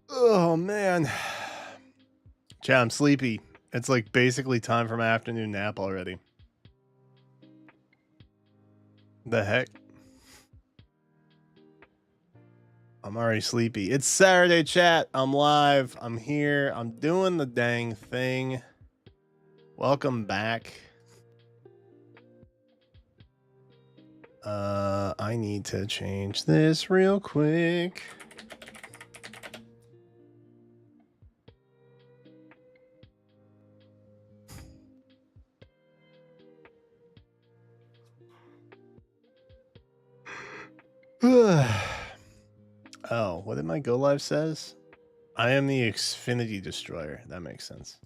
Oh man, Chat, I'm sleepy. It's like basically time for my afternoon nap already. The heck? I'm already sleepy. It's Saturday, chat. I'm live. I'm here. I'm doing the dang thing. Welcome back. I need to change this real quick. Oh, what did my go live says? I am the Xfinity Destroyer. That makes sense.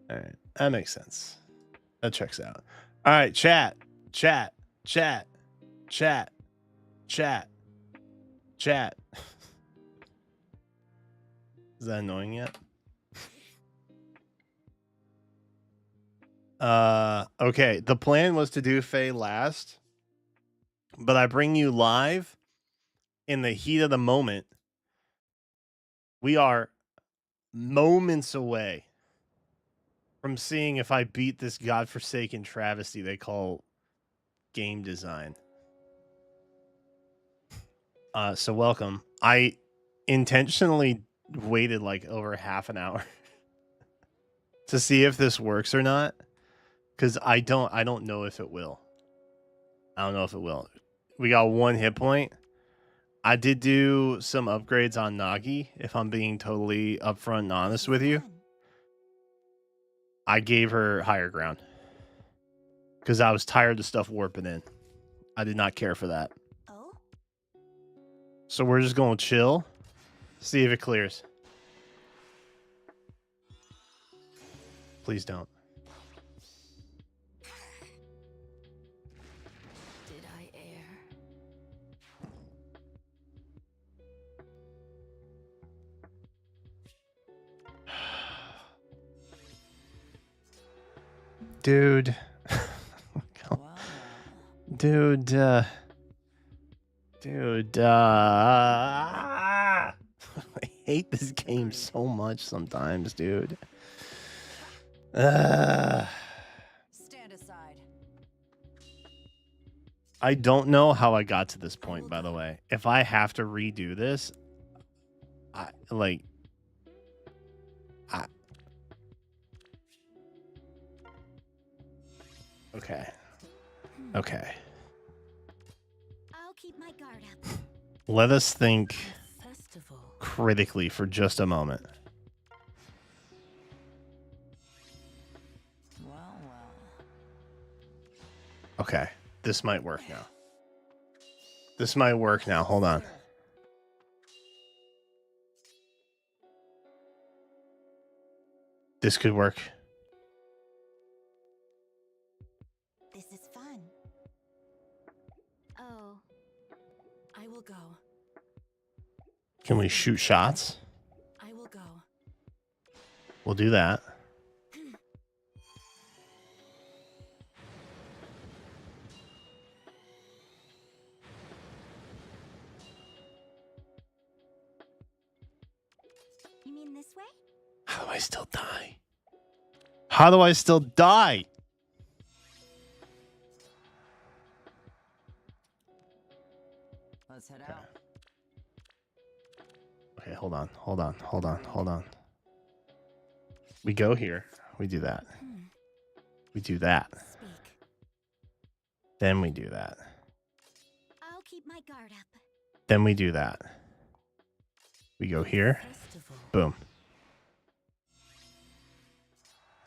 All right, that makes sense. That checks out. All right, chat. Is that annoying yet? Okay. The plan was to do Faye last, but I bring you live in the heat of the moment. We are moments away from seeing if I beat this godforsaken travesty they call game design. So welcome. I intentionally waited like over half an hour to see if this works or not, because I don't know if it will. I don't know if it will. We got 1 hit point. I did do some upgrades on Nagi, if I'm being totally upfront and honest with you. I gave her higher ground because I was tired of stuff warping in. I did not care for that. Oh? So we're just going to chill, see if it clears. Please don't. Did I err? Dude. Dude, I hate this game so much sometimes, dude. Stand aside. I don't know how I got to this point, by the way. If I have to redo this, okay. Okay. I'll keep my guard up. Let us think critically for just a moment. Okay. This might work now. This might work now. Hold on. This could work. This is fun. Oh. I will go. Can we shoot shots? I will go. We'll do that. You mean this way? How do I still die? How do I still die? Let's head out. Okay, hold on. We go here. We do that. We do that. Speak. Then we do that. I'll keep my guard up. Then we do that. We go here. Boom.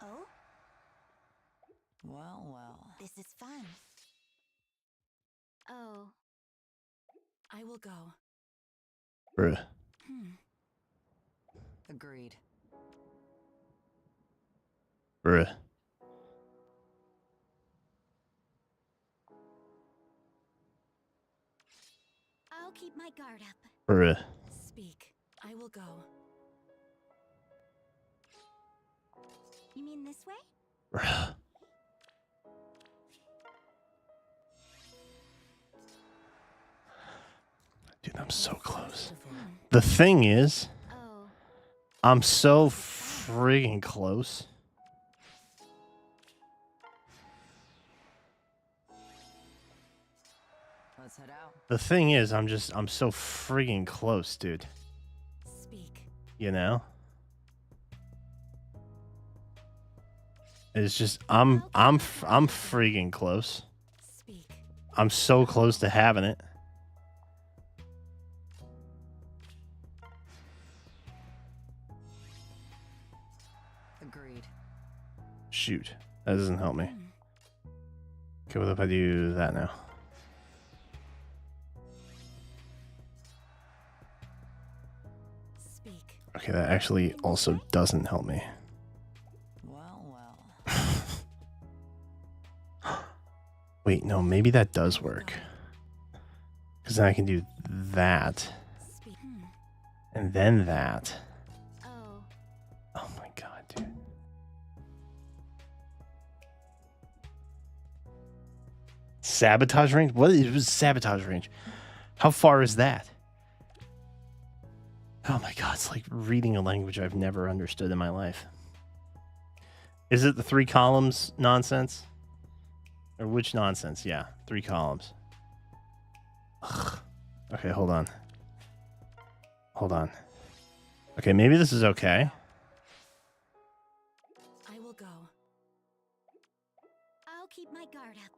Oh? Well. This is fun. Oh. I will go. Bruh. Agreed. Bruh. I'll keep my guard up. Bruh. Speak. I will go. You mean this way? Bruh. so close. The thing is, Oh, I'm so friggin' close. let's head out. The thing is, I'm so friggin' close, dude. Speak. You know? It's just I'm friggin' close. Speak. I'm so close to having it. Agreed. Shoot. That doesn't help me. Hmm. Okay, what if I do that now? Speak. Okay, that actually also doesn't help me. Well. Wait, no, maybe that does work. Because then I can do that. Speak. And then that. Oh, Oh my god, dude. Sabotage range? What is sabotage range? How far is that? Oh my god, it's like reading a language I've never understood in my life. Is it the 3 columns nonsense? Or which nonsense? Yeah, 3 columns. Ugh. Okay, hold on. Hold on. Okay, maybe this is okay. I will go. I'll keep my guard up.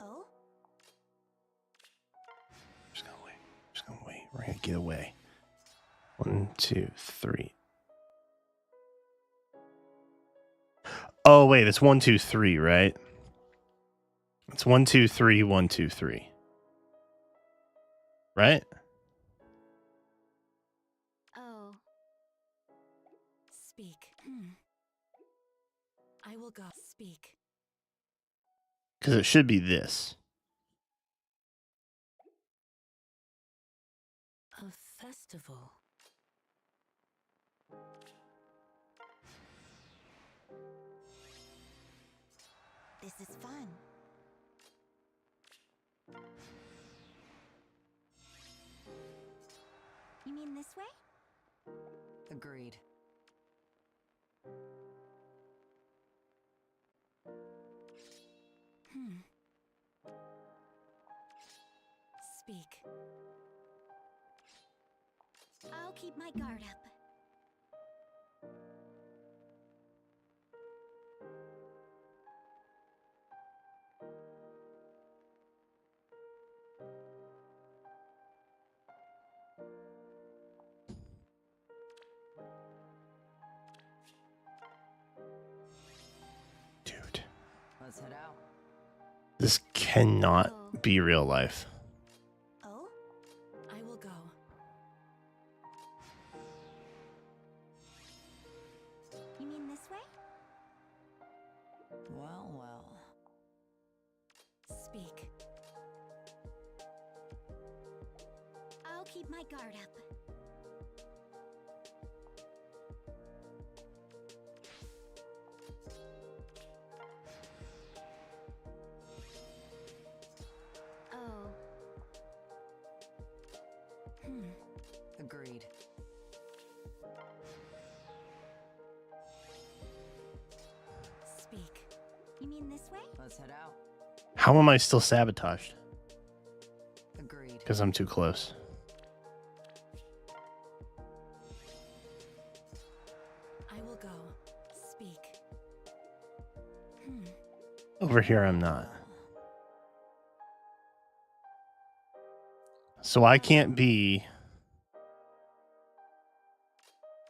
Oh? Just gonna wait. Just gonna wait. We're gonna get away. 1, 2, 3. Oh wait, it's 1, 2, 3, right? It's 1, 2, 3, 1, 2, 3. Right? Oh. Speak. I will go. Speak. Because it should be this. A festival. This is fun. You mean this way? Agreed. Speak. I'll keep my guard up. Dude. Let's head out. This cannot be real life. Oh? I will go. You mean this way? Well. Speak. I'll keep my guard up. Oh. Agreed. Speak. You mean this way? Let's head out. How am I still sabotaged? Agreed. Because I'm too close. I will go. Speak. Over here, I'm not. So I can't be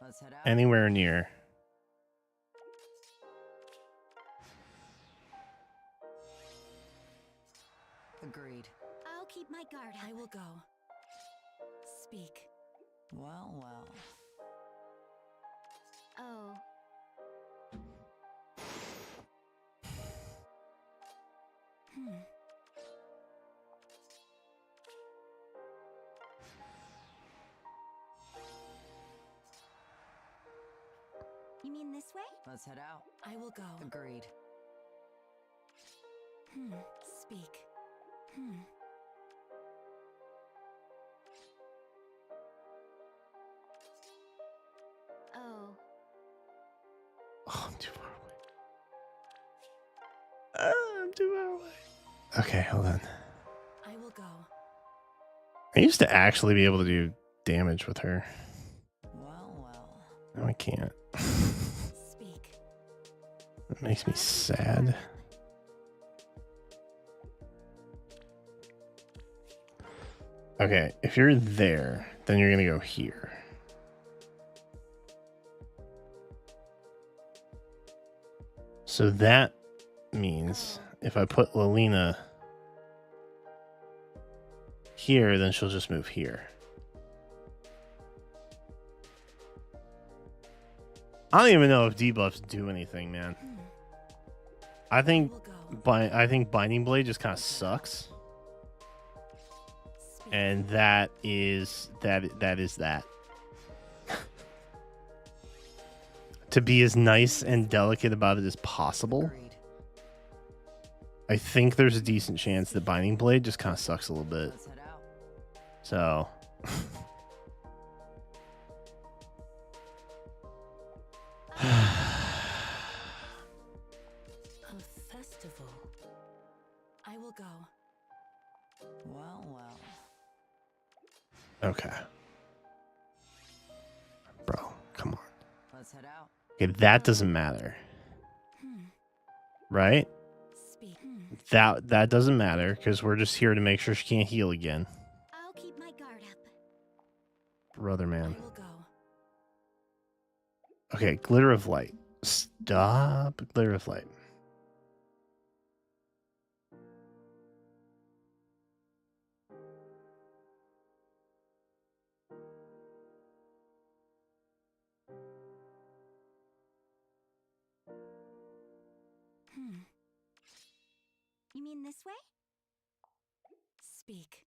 Let's head out. anywhere near. Agreed. I'll keep my guard up. I will go. Speak. Well. Oh. You mean this way? Let's head out. I will go. Agreed. Speak. Oh. Oh, I'm too far away. I'm too far away. Okay, hold on. I will go. I used to actually be able to do damage with her. Well. No, I can't. Speak. That makes me sad. Okay, if you're there, then you're gonna go here. So that means if I put Lilina here, then she'll just move here. I don't even know if debuffs do anything, man. I think Binding Blade just kind of sucks. And that is that. To be as nice and delicate about it as possible, I think there's a decent chance that Binding Blade just kind of sucks a little bit. So A festival. I will go. Well. okay. Bro, come on. Let's head out. Okay, that doesn't matter. Right? Speak. That doesn't matter because we're just here to make sure she can't heal again. I'll keep my guard up. Brother man. I will go. Okay, Glitter of Light. Stop Glitter of Light. You mean this way? Speak.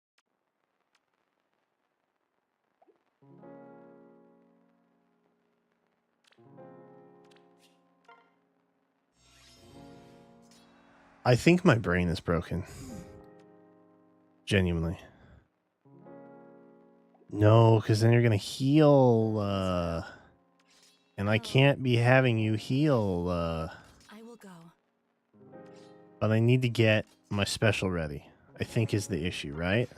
I think my brain is broken. Genuinely. No, because then you're going to heal. And I can't be having you heal. I will go. But I need to get my special ready, I think is the issue, right?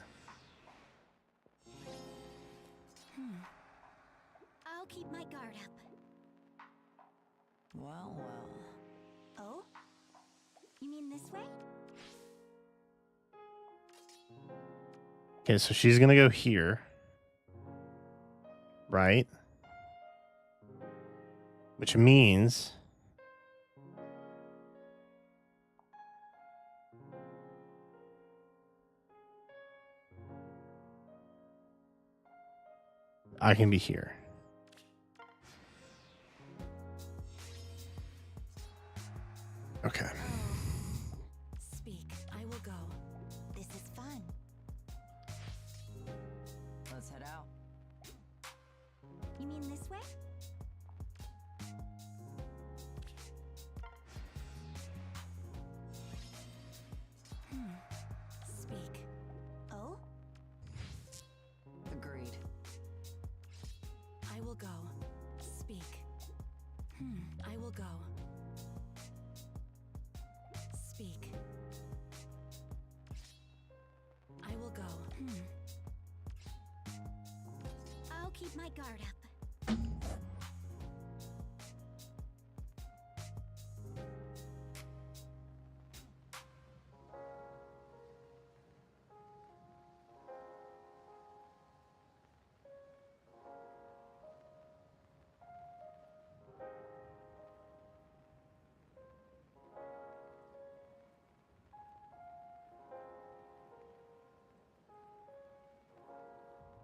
I'll keep my guard up. Well. Oh? You mean this way? Okay, so she's going to go here. Right? Which means I can be here. Okay. Speak. I will go. This is fun. Let's head out. You mean this way? Speak. Oh? Agreed. I will go. Speak. I will go. Speak. I will go. I'll keep my guard up.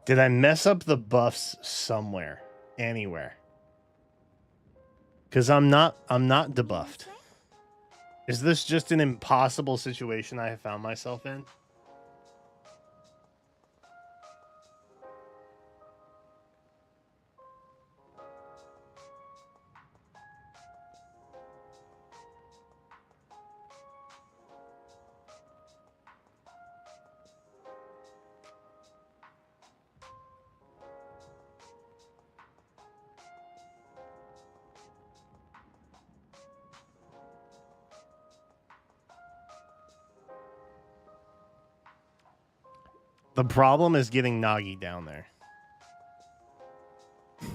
Did I mess up the buffs somewhere? Anywhere? Because I'm not debuffed. Is this just an impossible situation I have found myself in? The problem is getting Nagi down there. A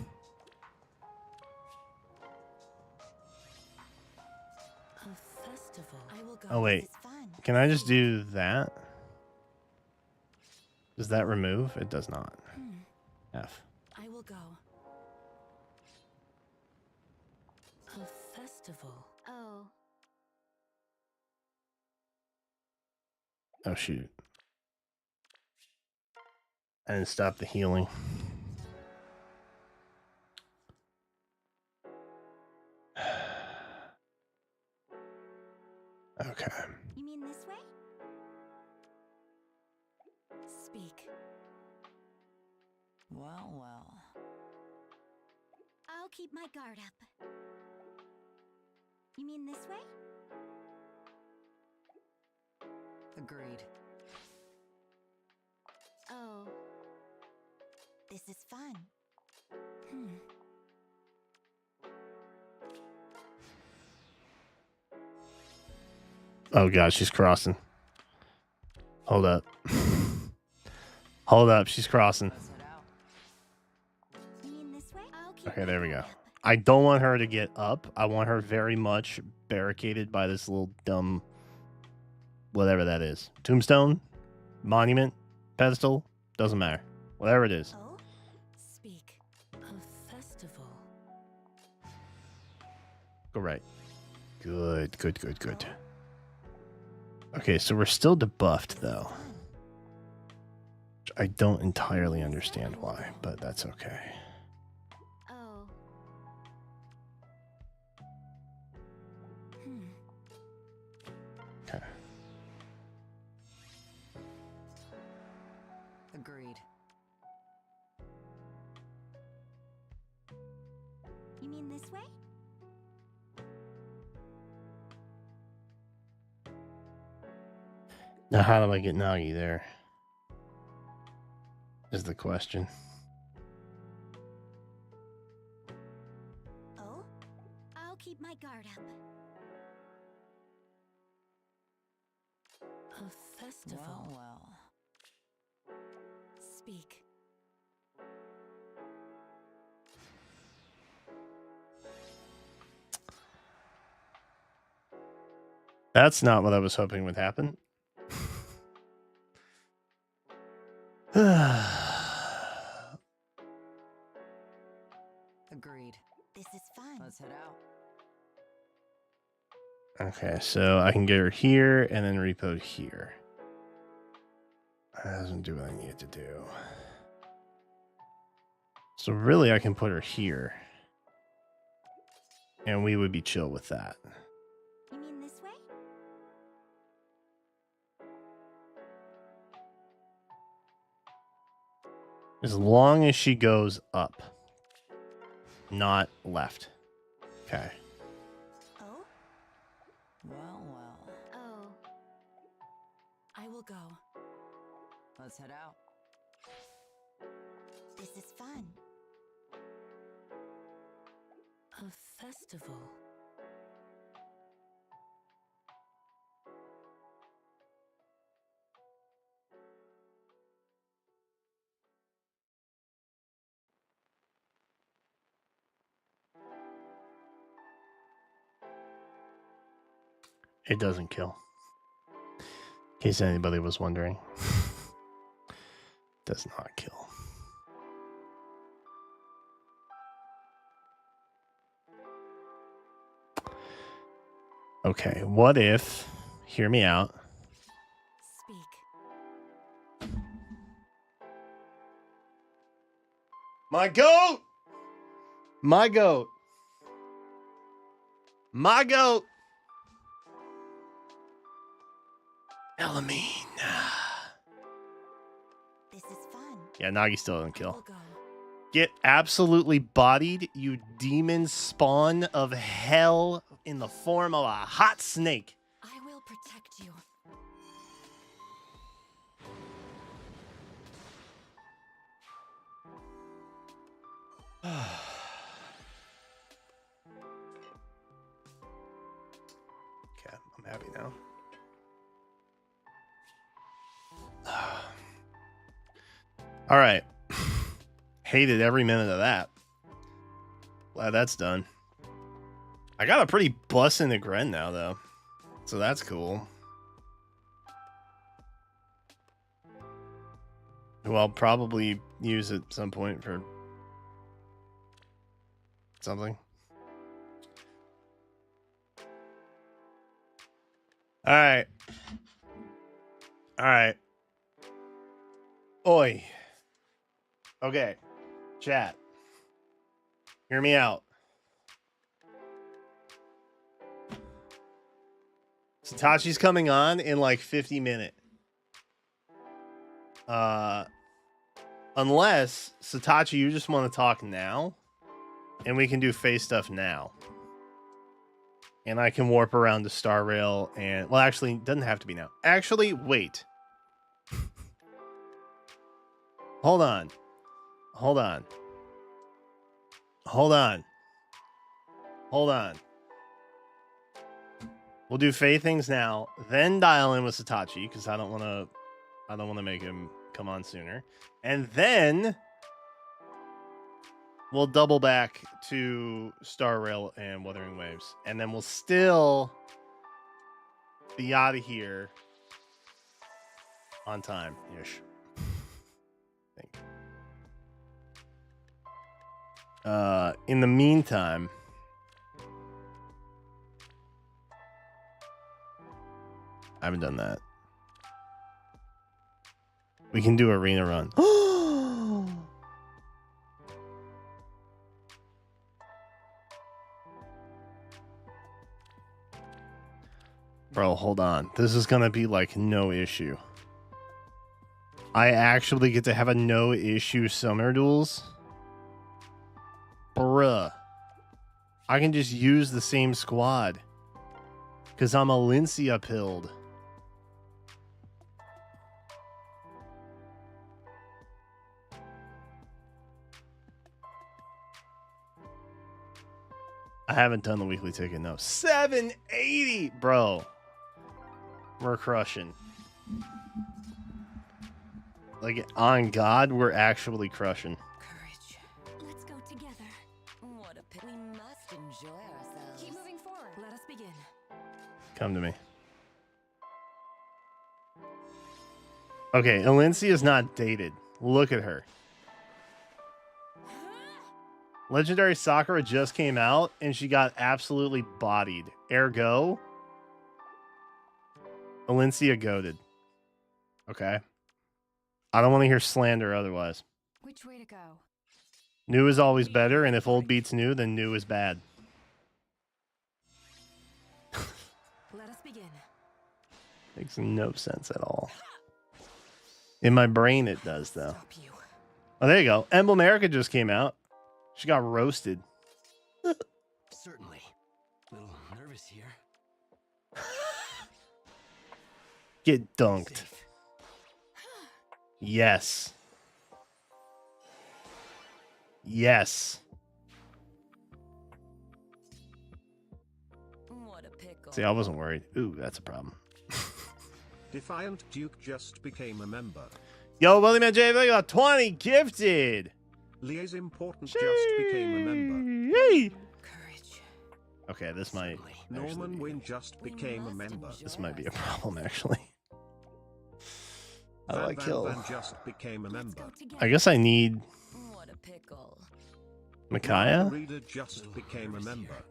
festival. I will go. Oh, wait. This is fun. Can I just do that? Does that remove? It does not. F. I will go. A festival. Oh. Oh, shoot. I didn't stop the healing. Okay. You mean this way? Speak. Well, well. I'll keep my guard up. You mean this way? Agreed. Oh. This is fun. Oh, God, she's crossing. Hold up. Hold up, she's crossing. You mean this way? I'll keep Okay, my there we guard go. up. I don't want her to get up. I want her very much barricaded by this little dumb... whatever that is. Tombstone? Monument? Pedestal? Doesn't matter. Whatever it is. Oh? Speak. A festival. Go right. Good, good, good, good. Okay, so we're still debuffed, though. I don't entirely understand why, but that's okay. Oh. Okay. Agreed. You mean this way? Now, how do I get Nagi there? Is the question. Oh? I'll keep my guard up. A festival. Well, well. Speak. That's not what I was hoping would happen. Agreed. This is fun. Let's head out. Okay, so I can get her here and then repo here. That doesn't do what I need it to do. So really I can put her here. And we would be chill with that. You mean this way? As long as she goes up. Not left. Okay. Oh? Well, well. Oh. I will go. Let's head out. This is fun. A festival. It doesn't kill. In case anybody was wondering. Does not kill. Okay, what if... Hear me out. Speak. My goat! My goat! My goat! Elamine. This is fun. Yeah, Nagi still doesn't I kill. will go. Get absolutely bodied, you demon spawn of hell in the form of a hot snake. I will protect you. Okay, I'm happy now. All right. Hated every minute of that. Glad that's done. I got a pretty bussin' Gren now, though. So that's cool. Who I'll probably use at some point for something. All right. All right. Oi. Okay. Chat. Hear me out. Satachi's coming on in like 50 minutes. Unless, Satachi, you just want to talk now, and we can do face stuff now. And I can warp around to Star Rail and... Well, actually, it doesn't have to be now. Actually, wait. Hold on. Hold on. Hold on. Hold on. We'll do Faye things now, then dial in with Satachi, because I don't want to make him come on sooner. And then we'll double back to Star Rail and Wuthering Waves. And then we'll still be out of here on time-ish. I think. In the meantime, I haven't done that. We can do arena run. Bro, hold on. This is gonna be like no issue. I actually get to have a no issue summer duels. Bruh. I can just use the same squad. Because I'm a Lindsay uphilled. I haven't done the weekly ticket, no. 780! Bro. We're crushing. Like, on God, we're actually crushing. Courage. Let's go together. What a pity. We must enjoy ourselves. Keep moving forward. Let us begin. Come to me. Okay, Alencia is not dated. Look at her. Legendary Sakura just came out, and she got absolutely bodied. Ergo, Alencia goated. Okay? I don't want to hear slander otherwise. Which way to go? New is always better, and if old beats new, then new is bad. Let us begin. Makes no sense at all. In my brain, it does, though. Stop you. Oh, there you go. Emblem America just came out. She got roasted. Certainly. A little nervous here. Get dunked. Safe. Yes. Yes. What a pickle. See, I wasn't worried. Ooh, that's a problem. Defiant Duke just became a member. Yo, Willie Man J, you got 20 gifted. Liaise Important just became a member. Hey. Courage. Okay, this might. Certainly. Norman actually, Wynn just became a member. this might be a problem, actually. How do I Van kill? Van just became a member. I guess I need What a pickle. Micaiah. Reader just became a member.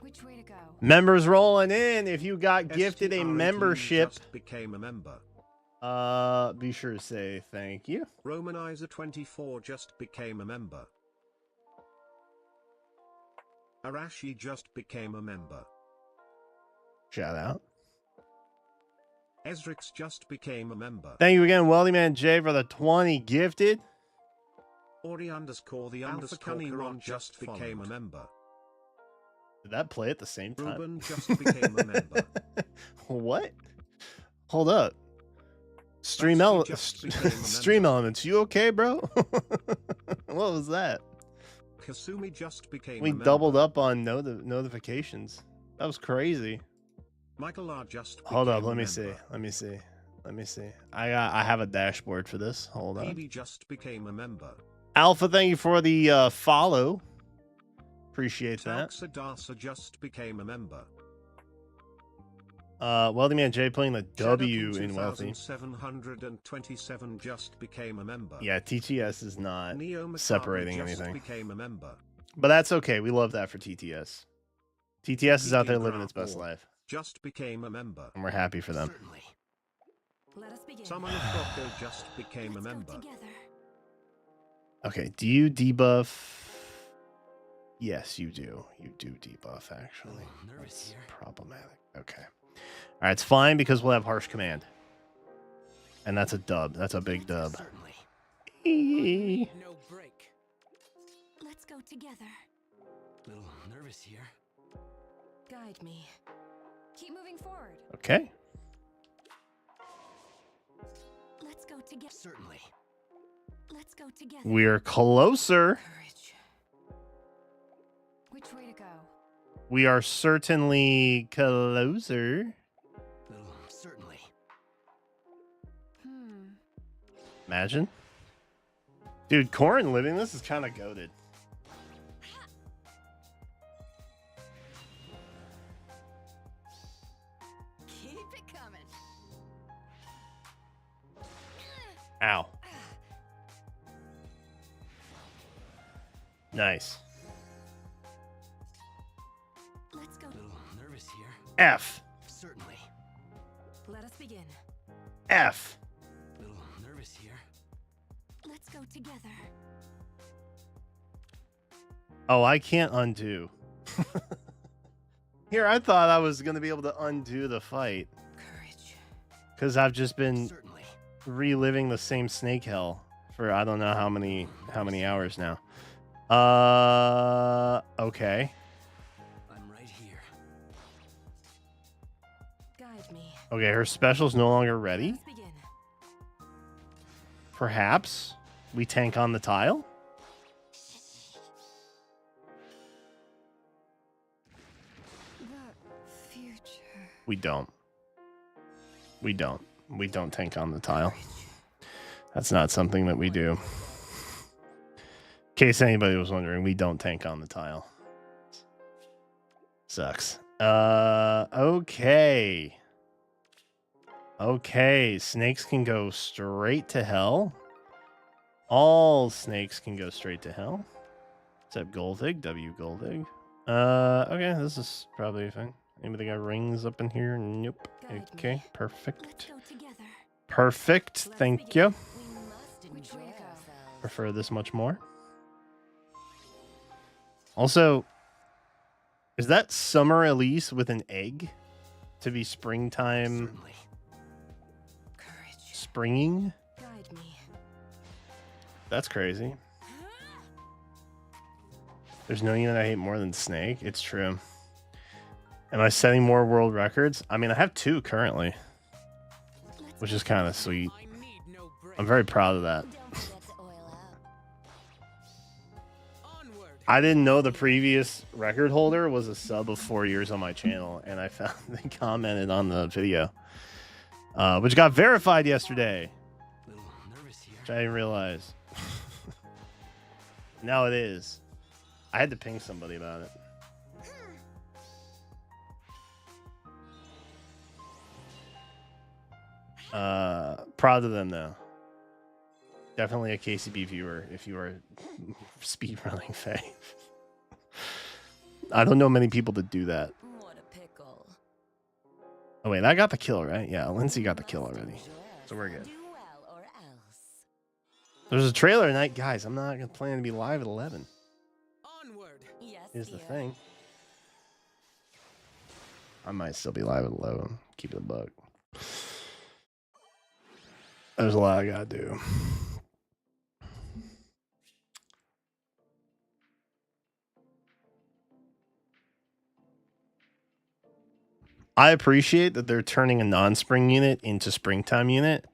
Which way to go? Members rolling in. If you got gifted a STR18 membership, just became a member. be sure to say thank you. Romanizer 24 just became a member. Arashi just became a member. Shout out. Ezrix just became a member. Thank you again, Wealthy Man J, for the 20 gifted. Ori underscore the underscore Karan just became a member. Did that play at the same time? Ruben just became a member. What? Hold up. Stream Basti just became a Stream member. elements. You okay, bro? What was that? Kasumi just became We a member. doubled up on notifications. That was crazy. Michael R just became Hold up. a Let me member. see. Let me see. Let me see. I have a dashboard for this. Hold on. PB just became a member. Alpha, thank you for the follow. Appreciate that. Sadasa just became a member. Wealthy Man J playing the W in Wealthy. 727 just became a member. Yeah, TTS is not Neo Macabre separating just anything. became a member. But that's okay. We love that for TTS. TTS is out there living its best life. Just became a member. And we're happy for them. Certainly. Let us begin. Summon of Rocco just became a Let's go member. together. Okay, do you debuff? Yes, you do. You do debuff, actually. Nervous That's here. problematic. Okay. All right, it's fine because we'll have harsh command. And that's a dub. That's a big dub. Certainly. Eee. No break. Let's go together. Little nervous here. Guide me. Keep moving forward. Okay. Let's go together. Certainly. Let's go together. We're closer. Courage. Which way to go? We are certainly closer. Little certainly. Imagine. Dude, Corin living this is kind of goated. Keep it coming. Ow. Nice. Let's go. Little nervous here. F. Certainly. Let us begin. F. Little nervous here. Let's go together. Oh, I can't undo. Here, I thought I was going to be able to undo the fight. Courage. Because I've just been Certainly. reliving the same snake hell for I don't know how many hours now. Okay. I'm right here. Guide me. Okay, her special's no longer ready. Let's begin. Perhaps we tank on the tile? The future. We don't. We don't. We don't tank on the tile. That's not something that we do. In case anybody was wondering, we don't tank on the tile. Sucks. Okay. Okay, snakes can go straight to hell. All snakes can go straight to hell. Except Goldig, W Goldig. Okay, this is probably fine. Anybody got rings up in here? Nope. Guide Okay, me. Let's perfect. go together. Perfect, Let's thank begin. you. We must Which way to go? Prefer this much more. Also, is that Summer Elise with an egg to be springtime Certainly. Courage. springing? Guide me. That's crazy. There's no unit I hate more than Snake. It's true. Am I setting more world records? I mean, I have 2 currently, Let's which go is kind of together. sweet. I need no break. I'm very proud of that. Don't forget to oil up. Onward. I didn't know the previous record holder was a sub of 4 years on my channel, and I found they commented on the video, which got verified yesterday, Little nervous here. which I didn't realize. Now it is. I had to ping somebody about it. Proud of them though. Definitely a KCB viewer if you are speedrunning Faye. I don't know many people that do that. What a pickle. Oh wait, I got the kill, right? Yeah, Lindsay got the kill already. So we're good. Do well or else. There's a trailer tonight. Guys, I'm not planning to be live at 11. Onward. Yes, Here's the dear. thing. I might still be live at 11. Keep it a buck. There's a lot I gotta do. I appreciate that they're turning a non-spring unit into springtime unit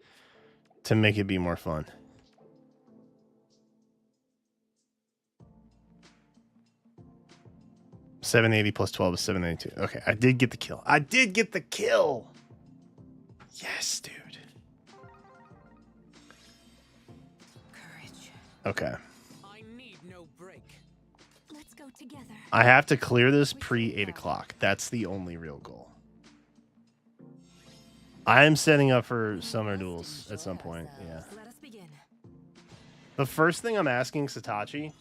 to make it be more fun. $780 plus 12 is $782. Okay, I did get the kill. I did get the kill. Yes, dude. Okay. I need no break. Let's go together. I have to clear this pre 8 o'clock. That's the only real goal. I am setting up for summer duels at some point. Yeah. Let us begin. The first thing I'm asking Satachi,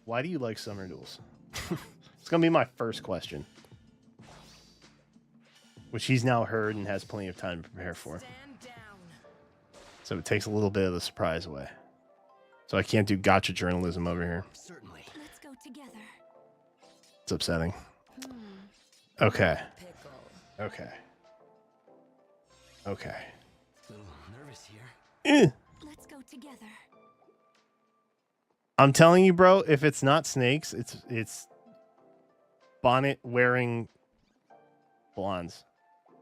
why do you like summer duels? It's going to be my first question. Which he's now heard and has plenty of time to prepare for. Stand down. So it takes a little bit of the surprise away. So I can't do gotcha journalism over here. Certainly. Let's go together. It's upsetting. Okay. Pickle. Okay. Okay. A little nervous here. Eh. Let's go together. I'm telling you, bro, if it's not snakes, it's bonnet wearing blondes.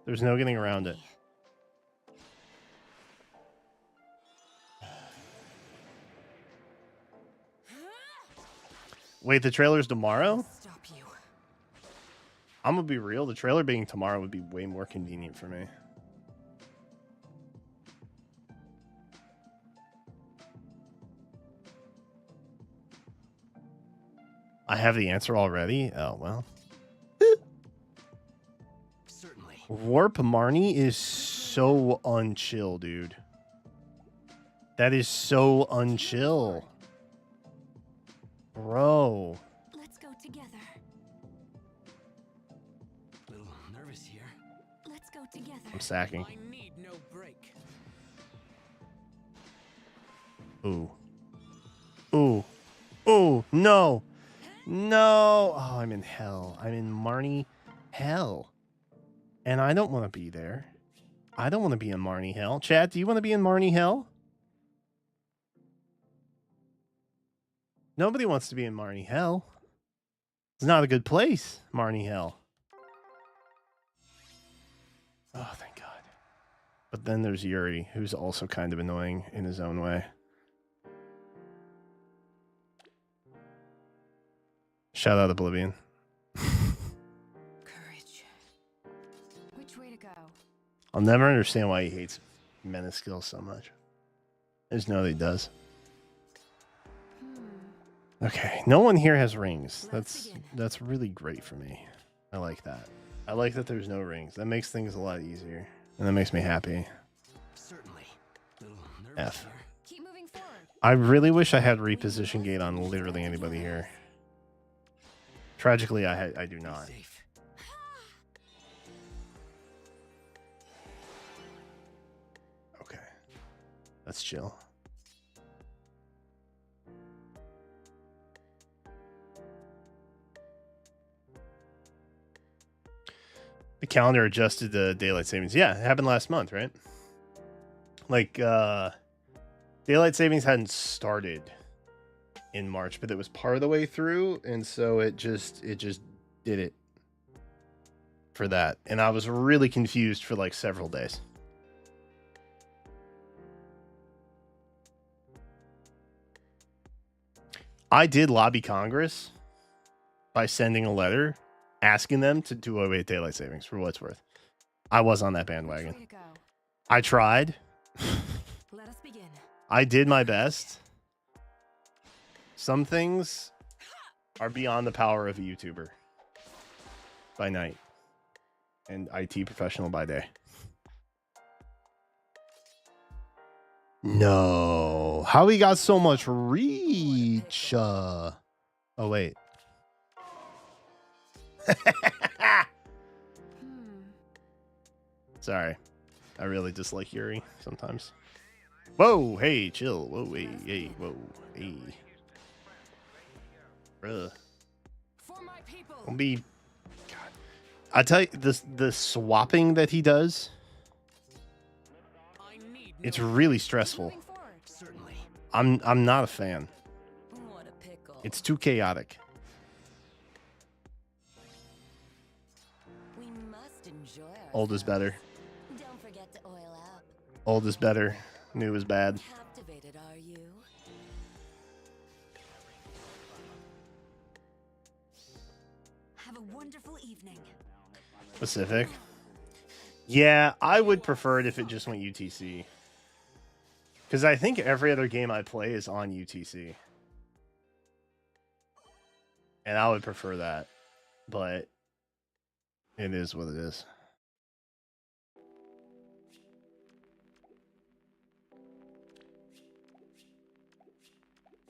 There's no getting around it. Wait, the trailer's tomorrow? Stop you. I'm gonna be real. The trailer being tomorrow would be way more convenient for me. I have the answer already? Oh, well. Certainly. Warp Marnie is so unchill, dude. That is so unchill. Bro. Let's go together. A little nervous here. Let's go together. I'm sacking. I need no break. Ooh. Ooh. Ooh. No. No. Oh, I'm in hell. I'm in Marnie hell. And I don't want to be there. I don't want to be in Marnie hell. Chad, do you want to be in Marnie hell? Nobody wants to be in Marnie hell. It's not a good place, Marnie hell. Oh, thank God. But then there's Yuri, who's also kind of annoying in his own way. Shout out Oblivion. Courage. Which way to go? I'll never understand why he hates Menace skills so much. I just know that he does. Okay, no one here has rings. That's really great for me. I like that. I like that there's no rings. That makes things a lot easier. And that makes me happy. Certainly. A little nervous F. here. Keep moving forward. I really wish I had reposition gate on literally anybody here. Tragically, I do not. Safe. Okay. Let's chill. The calendar adjusted the daylight savings. Yeah, it happened last month, right? Like, daylight savings hadn't started in March, but it was part of the way through, and so it just did it for that. And I was really confused for like several days. I did lobby Congress by sending a letter asking them to do away with daylight savings for what it's worth. I was on that bandwagon. Which way to go? I tried. Let us begin. I did my best. Some things are beyond the power of a YouTuber by night and IT professional by day. No. How he got so much reach? Oh, wait. Sorry. I really dislike Yuri sometimes. Whoa, hey, chill. Whoa, hey, whoa, hey. Bruh. For my people. Don't be... God. I tell you, the swapping that he does, I need it's no really Keep stressful. moving forward. Certainly. I'm not a fan. What a pickle. It's too chaotic. We must enjoy Old is better. Don't forget to oil up. Old is better. New is bad. Captivated, are you? Have a wonderful evening. Pacific. Yeah, I would prefer it if it just went UTC. Because I think every other game I play is on UTC. And I would prefer that. But it is what it is.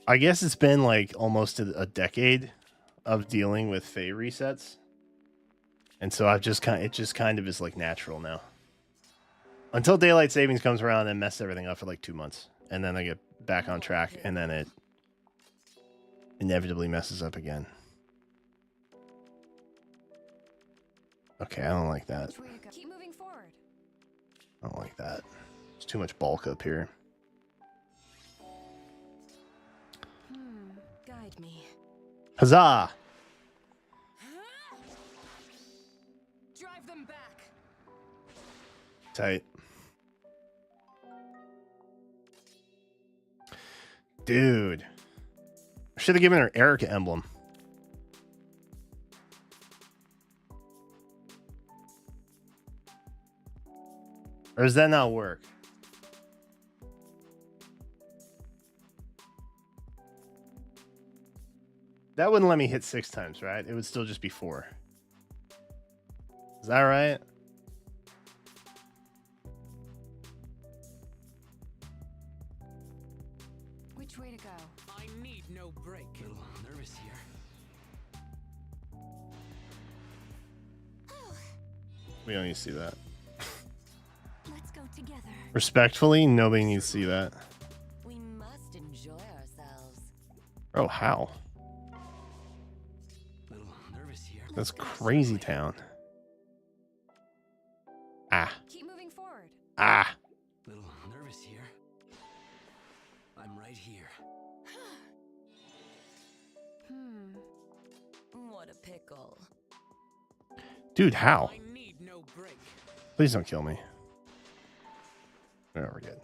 I guess it's been like almost a decade of dealing with Fey resets. And so it just kind of is like natural now. Until daylight savings comes around and messes everything up for like 2 months. And then I get back on track and then it inevitably messes up again. Okay, I don't like that. Keep moving forward. I don't like that. There's too much bulk up here. Guide me. Huzzah! Drive them back. Tight. Dude. I should have given her Erica emblem. Or does that not work? That wouldn't let me hit 6 times, right? It would still just be 4. Is that right? Which way to go? I need no break. A little nervous here. We don't need to see that. Let's go together. Respectfully, nobody needs to see that. We must enjoy ourselves. Oh, how? A little nervous here. That's crazy town. Ah. Keep moving forward. Ah. A little nervous here. I'm right here. What a pickle. Dude, how? I need no break. Please don't kill me. Oh, we're good.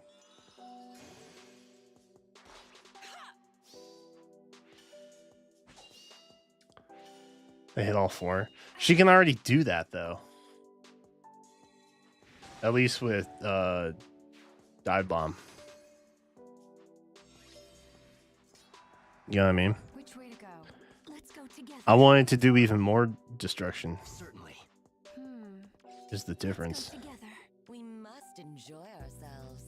They hit all 4. She can already do that, though. At least with dive bomb. You know what I mean? Which way to go? Let's go together. I wanted to do even more destruction. Certainly. Is the difference. Let's go together. We must enjoy ourselves.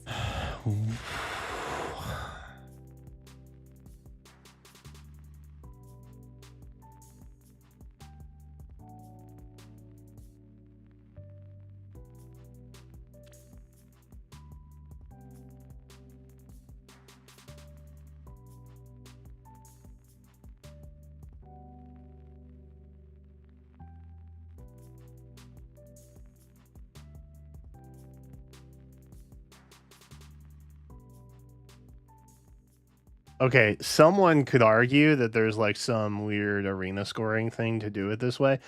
Okay, someone could argue that there's like some weird arena scoring thing to do it this way,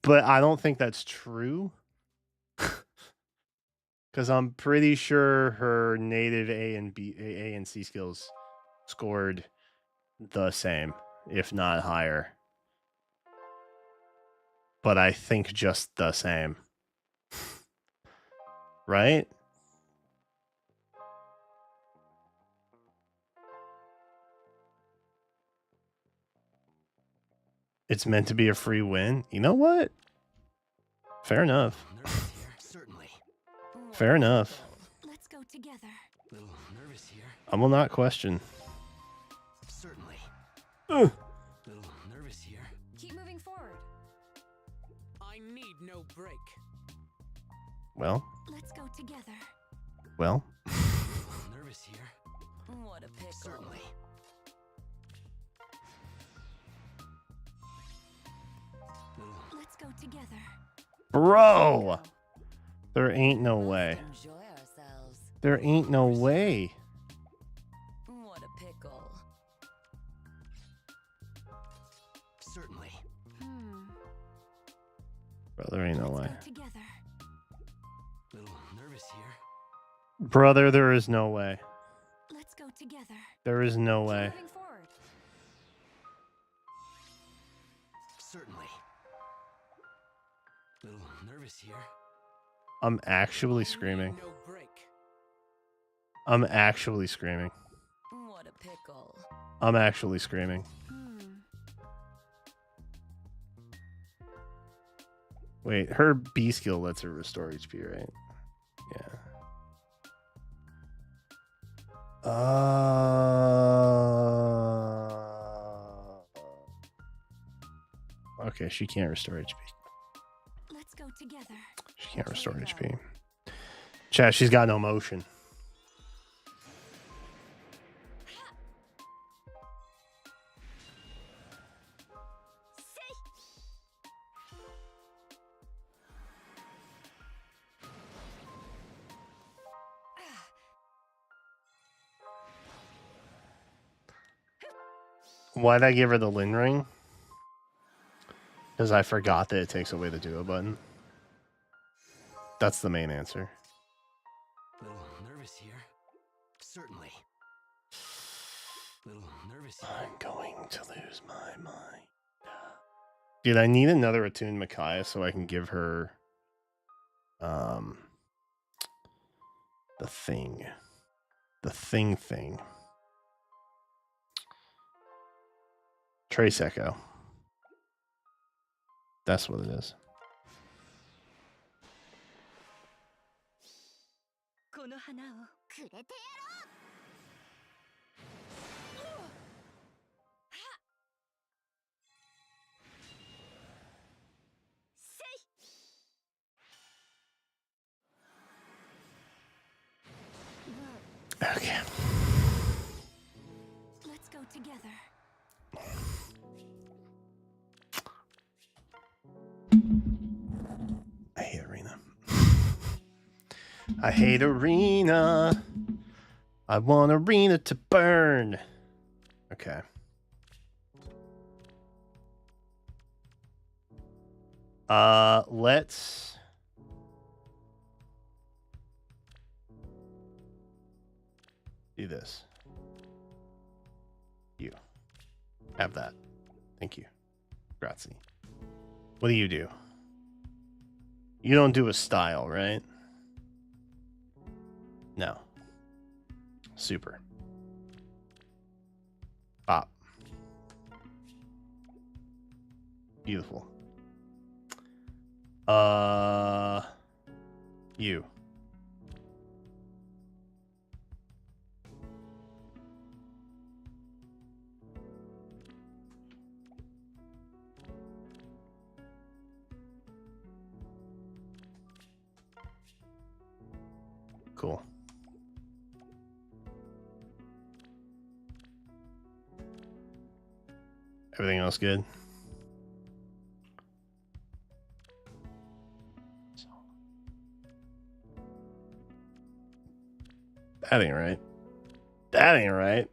but I don't think that's true. Because I'm pretty sure her native A and C skills scored the same, if not higher. But I think just the same. Right? It's meant to be a free win. You know what? Fair enough. Nervous here. Certainly. Fair enough. Let's go together. A little nervous here. I will not question. Certainly. Ugh. A little nervous here. Keep moving forward. I need no break. Well, Let's go together. well. A little nervous here. What a pickle. Certainly. Let's go together. Bro! There ain't no Must way. Enjoy ourselves. There ain't no way. What a pickle. Certainly. Bro, there ain't no way. Let's go together. A little nervous here. Brother, there is no way. Let's go together. There is no way. Keep moving forward. Certainly. A little nervous here. I'm actually I need screaming. no break. I'm actually screaming. What a pickle. I'm actually screaming. Wait, her B skill lets her restore HP, right? Yeah. Okay, she can't restore HP. Let's go together. She can't restore HP. Chat, she's got no motion. Why'd I give her the Lin ring? Because I forgot that it takes away the duo button. That's the main answer. Little nervous here. Certainly. Little nervous here. I'm going to lose my mind. Dude, I need another attuned Micaiah so I can give her the thing. The thing. Trace Echo. That's what it is. Okay. Let's go together. I hate Arena. I hate Arena. I want Arena to burn. Okay. Let's do this. You have that. Thank you. Grazie. What do? You don't do a style, right? No. Super. Pop. Beautiful. You. Cool. Everything else good? That ain't right. That ain't right.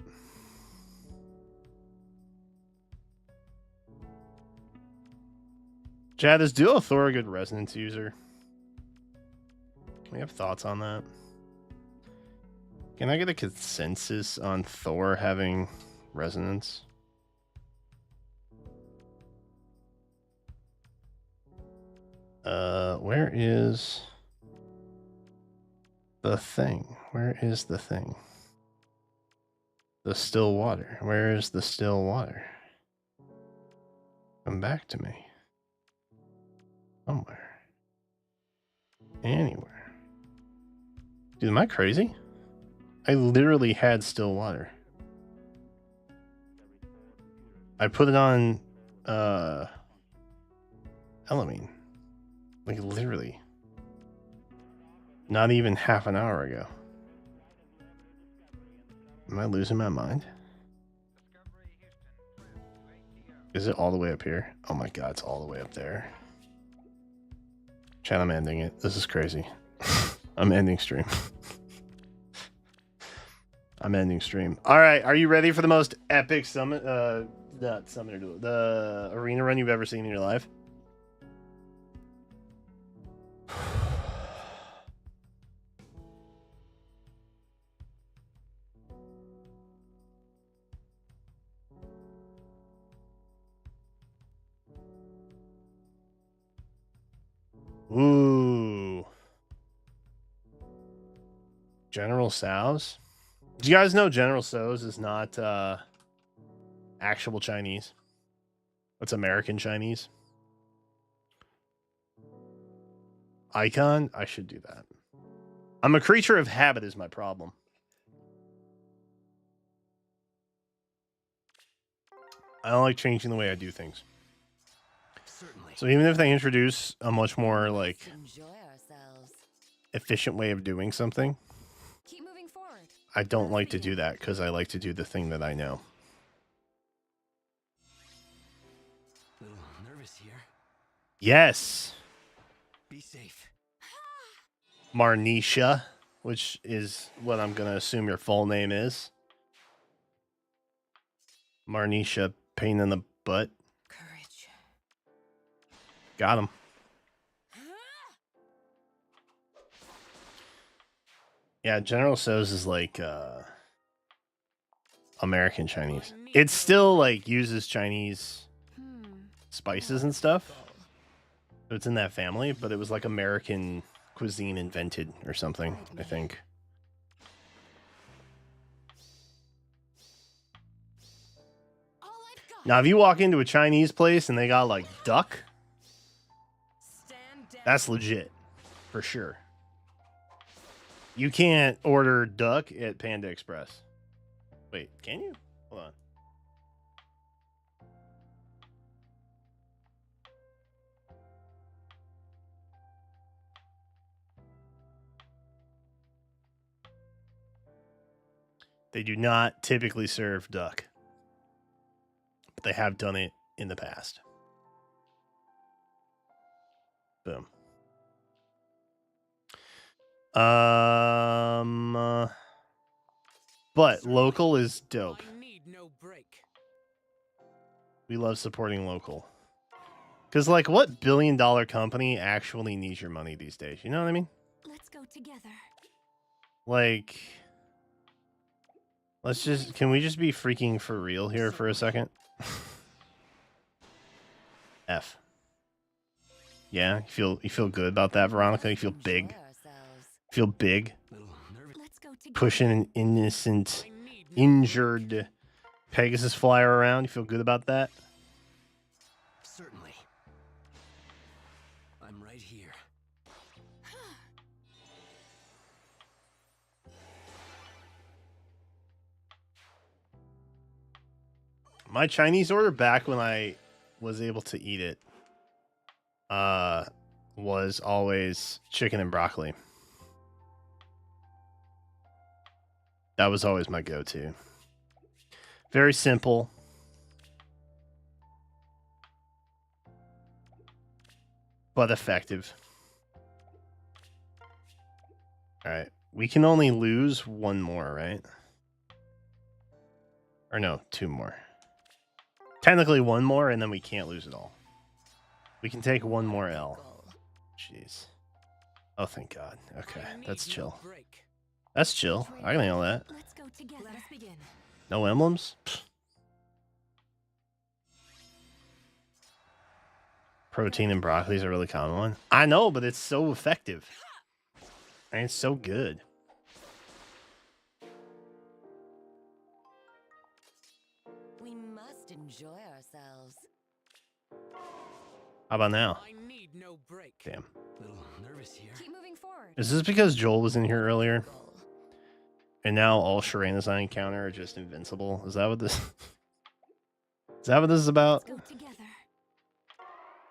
Chad, is Duo Thor a good resonance user? We have thoughts on that. Can I get a consensus on Thor having resonance? Where is the thing? Where is the thing? The still water. Where is the still water? Come back to me. Somewhere. Anywhere. Dude, am I crazy? I literally had still water. I put it on Elamine. Like literally. Not even half an hour ago. Am I losing my mind? Is it all the way up here? Oh my god, it's all the way up there. Chat, I'm ending it. This is crazy. I'm ending stream. I'm ending stream. Alright, are you ready for the most epic summit not summoner, the arena run you've ever seen in your life? Ooh. General Tso's? Do you guys know General Tso's is not actual Chinese? It's American Chinese. Icon? I should do that. I'm a creature of habit is my problem. I don't like changing the way I do things. Certainly. So even if they introduce a much more like Enjoy ourselves. efficient way of doing something, Keep moving forward. I don't like to do that because I like to do the thing that I know. Little nervous here. Yes, Be safe. Marnisha, which is what I'm gonna assume your full name is. Marnisha, pain in the butt. Courage. Got him. Yeah, General Tso's is like American Chinese. It still like uses Chinese spices and stuff. So it's in that family, but it was like American cuisine invented or something, I think. All I've got. Now, if you walk into a Chinese place and they got like duck, Stand down. that's legit for sure. You can't order duck at Panda Express. Wait, can you? Hold on. They do not typically serve duck, but they have done it in the past. Boom. But local is dope. I need no break. We love supporting local. Because, like, what billion-dollar company actually needs your money these days? You know what I mean? Let's go together. Like, let's just... Can we just be freaking for real here for a second? F. Yeah? You feel good about that, Veronica? You feel big? Enjoy ourselves. Feel big? Little nervous. Let's go together. Pushing an innocent, I need no injured Pegasus flyer around? You feel good about that? Certainly. I'm right here. My Chinese order back when I was able to eat it was always chicken and broccoli. That was always my go-to. Very simple. But effective. All right. We can only lose one more, right? Or no, two more. Technically one more, and then we can't lose it all. We can take one more L. Jeez. Oh, thank God. Okay, I need that's no chill. break. That's chill. I can handle that. Let's go together. Let us begin. No emblems? Pfft. Protein and broccoli is a really common one. I know, but it's so effective. And it's so good. We must enjoy ourselves. How about now? I need no break. Damn. Little nervous here. Keep moving forward. Is this because Joel was in here earlier? Goal. And now all Sharenas I encounter are just invincible? Is that what this... Is that what this is about? Let's go together.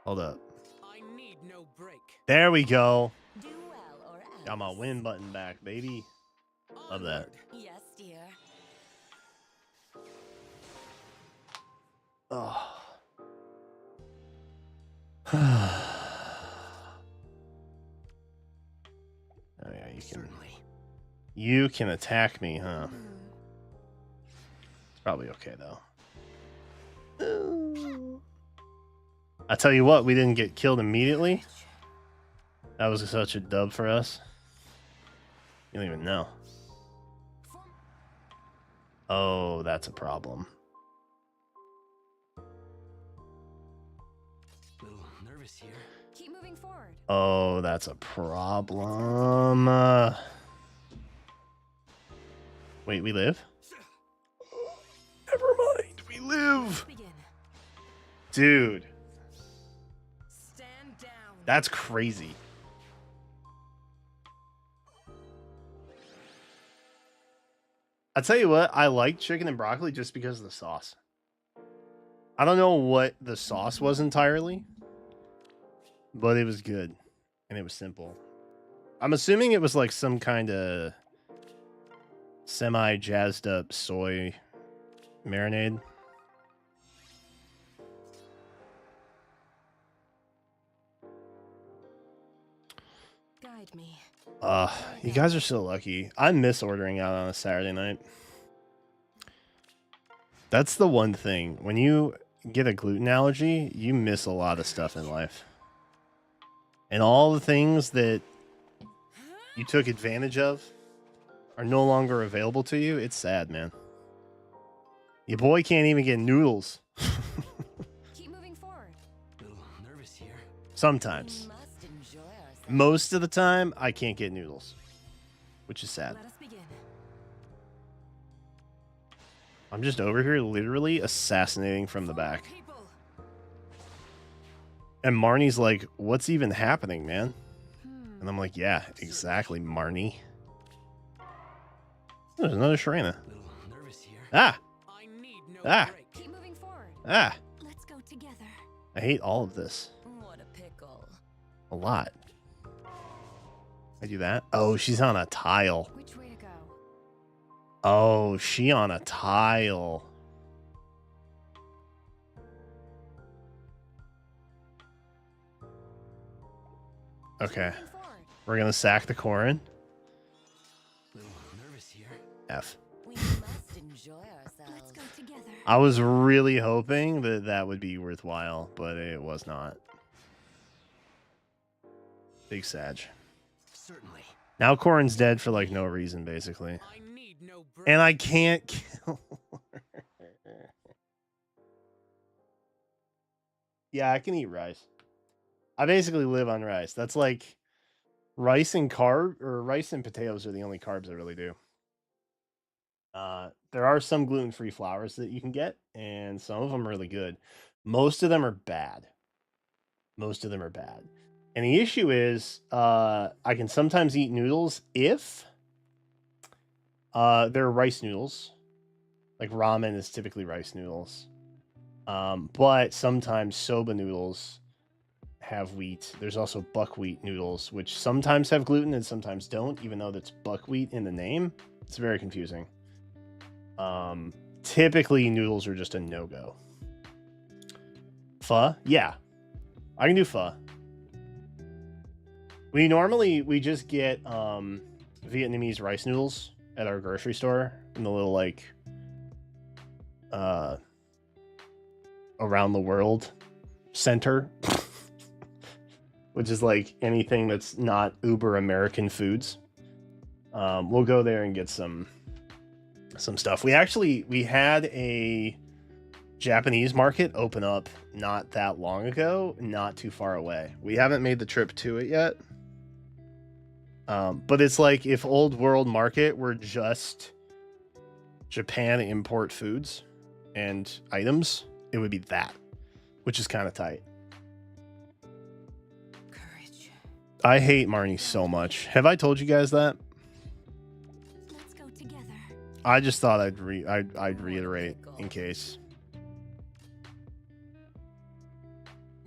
Hold up. I need no break. There we go. Do well or else. Got my win button back, baby. Love that. Onward. Yes, dear. Oh. Oh yeah, you can Certainly. attack me, huh? It's probably okay though. I tell you what, we didn't get killed immediately. That was such a dub for us. You don't even know. Oh, that's a problem. Little nervous here. Keep moving forward. Oh, that's a problem. Wait, we live? Never mind. We live. Begin. Dude, Stand down. that's crazy. I'll tell you what, I like chicken and broccoli just because of the sauce. I don't know what the sauce was entirely, but it was good and it was simple. I'm assuming it was like some kind of semi-jazzed up soy marinade. Guide me. You guys are so lucky. I miss ordering out on a Saturday night. That's the one thing. When you get a gluten allergy, you miss a lot of stuff in life. And all the things that you took advantage of are no longer available to you. It's sad, man. Your boy can't even get noodles. Keep moving forward. Little nervous here. Sometimes. We must enjoy ourselves. Most of the time, I can't get noodles, which is sad. Let us begin. I'm just over here literally assassinating from the back. People. And Marnie's like, what's even happening, man? Hmm. And I'm like, yeah, exactly, Marnie. There's another Sharena. Little nervous here. Ah, I need no Ah. break. Keep moving forward. ah. Let's go together. I hate all of this. What a pickle. A lot. I do that. Oh, she's on a tile. Which way to go? Oh, she on a tile. Okay. Keep moving forward. We're going to sack the Corrin. Little nervous here. F. We must enjoy ourselves. Let's go together. I was really hoping that that would be worthwhile, but it was not. Big Sag. Certainly. Now Corrin's dead for like no reason, basically. I need no break. And I can't kill her. Yeah, I can eat rice. I basically live on rice. That's like rice and rice and potatoes are the only carbs I really do. There are some gluten-free flours that you can get, and some of them are really good. Most of them are bad. Most of them are bad. And the issue is, I can sometimes eat noodles if they're rice noodles. Like ramen is typically rice noodles. But sometimes soba noodles have wheat. There's also buckwheat noodles, which sometimes have gluten and sometimes don't, even though that's buckwheat in the name. It's very confusing. Typically noodles are just a no-go. Pho? Yeah. I can do pho. We just get Vietnamese rice noodles at our grocery store in the little like around the world center. Which is like anything that's not uber American foods. We'll go there and get some stuff. We had a Japanese market open up not that long ago, not too far away. We haven't made the trip to it yet. But it's like if Old World Market were just Japan import foods and items, it would be that, which is kind of tight. Courage. I hate Marnie so much. Have I told you guys that? Let's go together. I just thought I'd reiterate in case.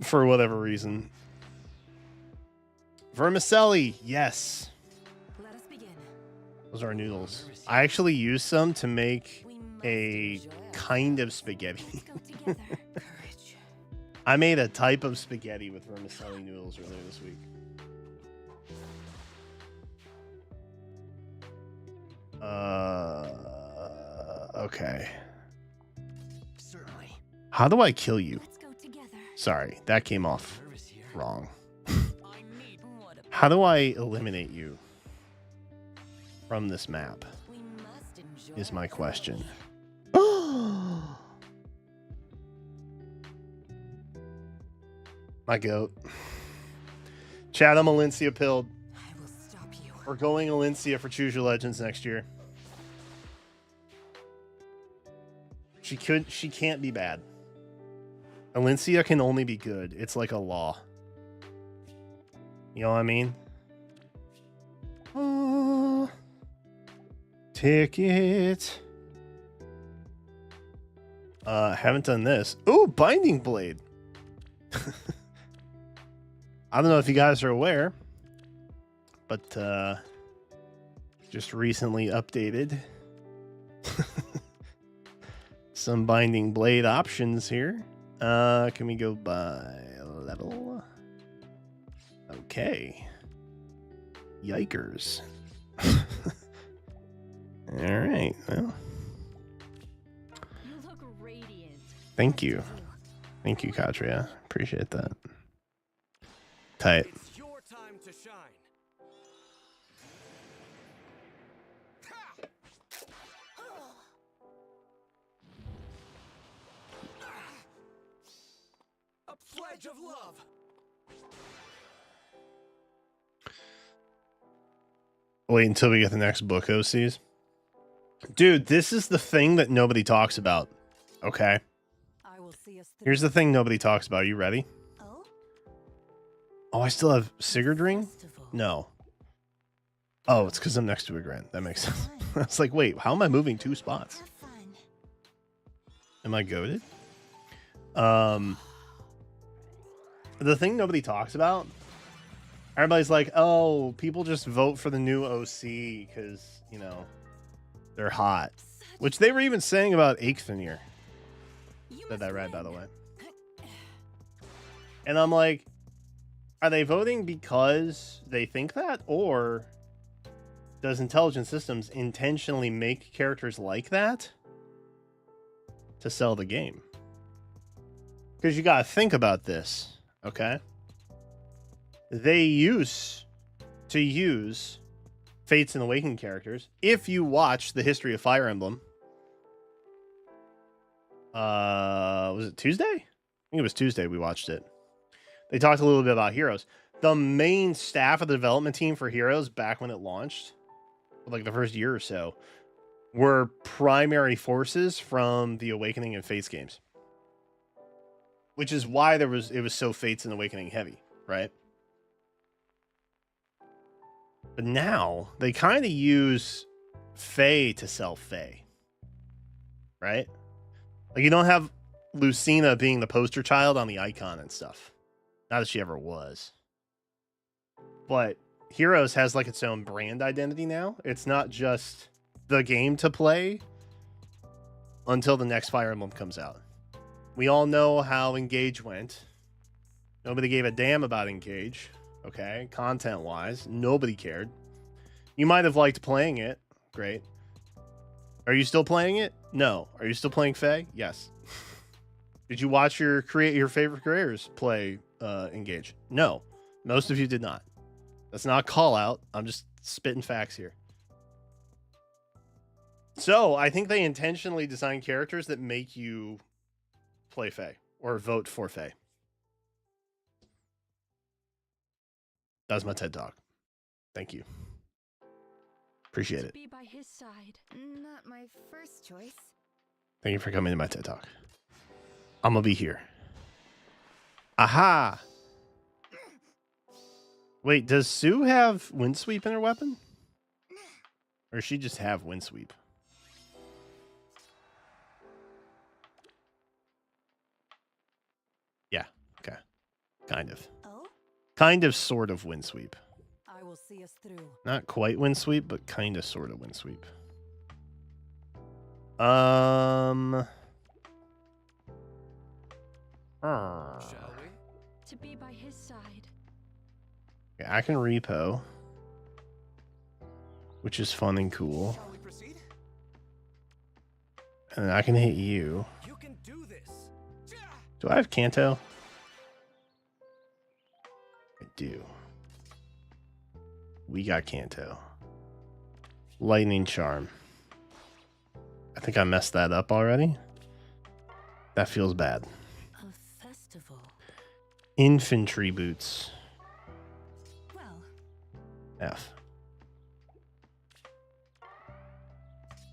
For whatever reason. Vermicelli, yes. Let us begin. Those are noodles. I actually used some to make We must a enjoy kind of ourselves. spaghetti. Let's go together. Courage. I made a type of spaghetti with vermicelli noodles earlier this week. Okay. Certainly. How do I kill you? Let's go together. Sorry, that came off Nervous here. wrong. I need. What a How do I eliminate you from this map? We must enjoy Is my ourselves. question. My goat. Chad, I'm Alencia pilled. I will stop you. We're going Alencia for Choose Your Legends next year. She can't be bad. Alencia can only be good. It's like a law. You know what I mean? Ticket. Haven't done this. Ooh, Binding Blade. I don't know if you guys are aware, but just recently updated some Binding Blade options here. Can we go by level? Okay. Yikers. All right. Well, You look radiant. thank you. Thank you, Katria. Appreciate that. Tight. It's your time to shine. A pledge of love. Wait until we get the next book, OCs. Dude, this is the thing that nobody talks about. Okay. I will see us through. Here's the thing nobody talks about. Are you ready? Oh? Oh, I still have Sigurd Ring? Festival. No. Oh, it's because I'm next to a Grand. That makes sense. I was like, wait, how am I moving 2 spots? Have fun. Am I goated? The thing nobody talks about, everybody's like, oh, people just vote for the new OC because, you know, they're hot. Which they were even saying about Eikthenir You that must I read, by the win. way. And I'm like, are they voting because they think that? Or does Intelligent Systems intentionally make characters like that to sell the game? Because you got to think about this, okay? They used to use Fates and Awakening characters. If you watch the history of Fire Emblem, was it Tuesday? I think it was Tuesday we watched it. They talked a little bit about Heroes. The main staff of the development team for Heroes back when it launched, like the first year or so, were primary forces from the Awakening and Fates games. Which is why it was so Fates and Awakening heavy, right? But now they kind of use Fae to sell Fae. Right? Like you don't have Lucina being the poster child on the icon and stuff. Not that she ever was. But Heroes has like its own brand identity now. It's not just the game to play until the next Fire Emblem comes out. We all know how Engage went. Nobody gave a damn about Engage. Okay, content-wise, nobody cared. You might have liked playing it. Great. Are you still playing it? No. Are you still playing Fae? Yes. Did you watch your favorite creators play Engage? No. Most of you did not. That's not a call out. I'm just spitting facts here. So I think they intentionally design characters that make you play Fae or vote for Fae. That's my TED Talk. Thank you. Appreciate it. Be by his side. Not my first choice. Thank you for coming to my TED Talk. I'm going to be here. Aha! Wait, does Sue have Windsweep in her weapon? Or does she just have Windsweep? Yeah, okay. Kind of. Oh? Kind of, sort of Windsweep. I will see us through. Not quite Windsweep, but kind of, sort of Windsweep. Shall we? To be by his side. Okay, I can repo, which is fun and cool. Shall we proceed? And I can hit you. You can do this. Do I have Kanto? I do. We got Kanto. Lightning Charm. I think I messed that up already. That feels bad. A festival. Infantry Boots. Well, F.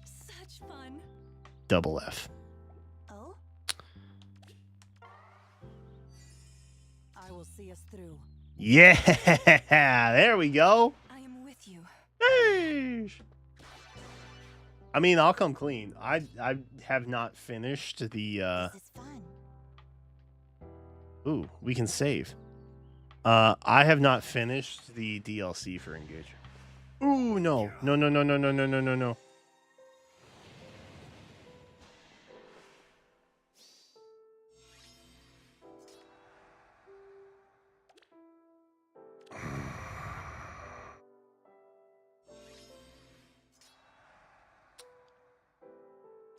such fun. Double F. see us through. Yeah, there we go. I am with you. Hey. I mean, I'll come clean. I have not finished the This is fun. Ooh, we can save. I have not finished the DLC for Engage. Ooh, no. No, no, no, no, no, no, no, no, no.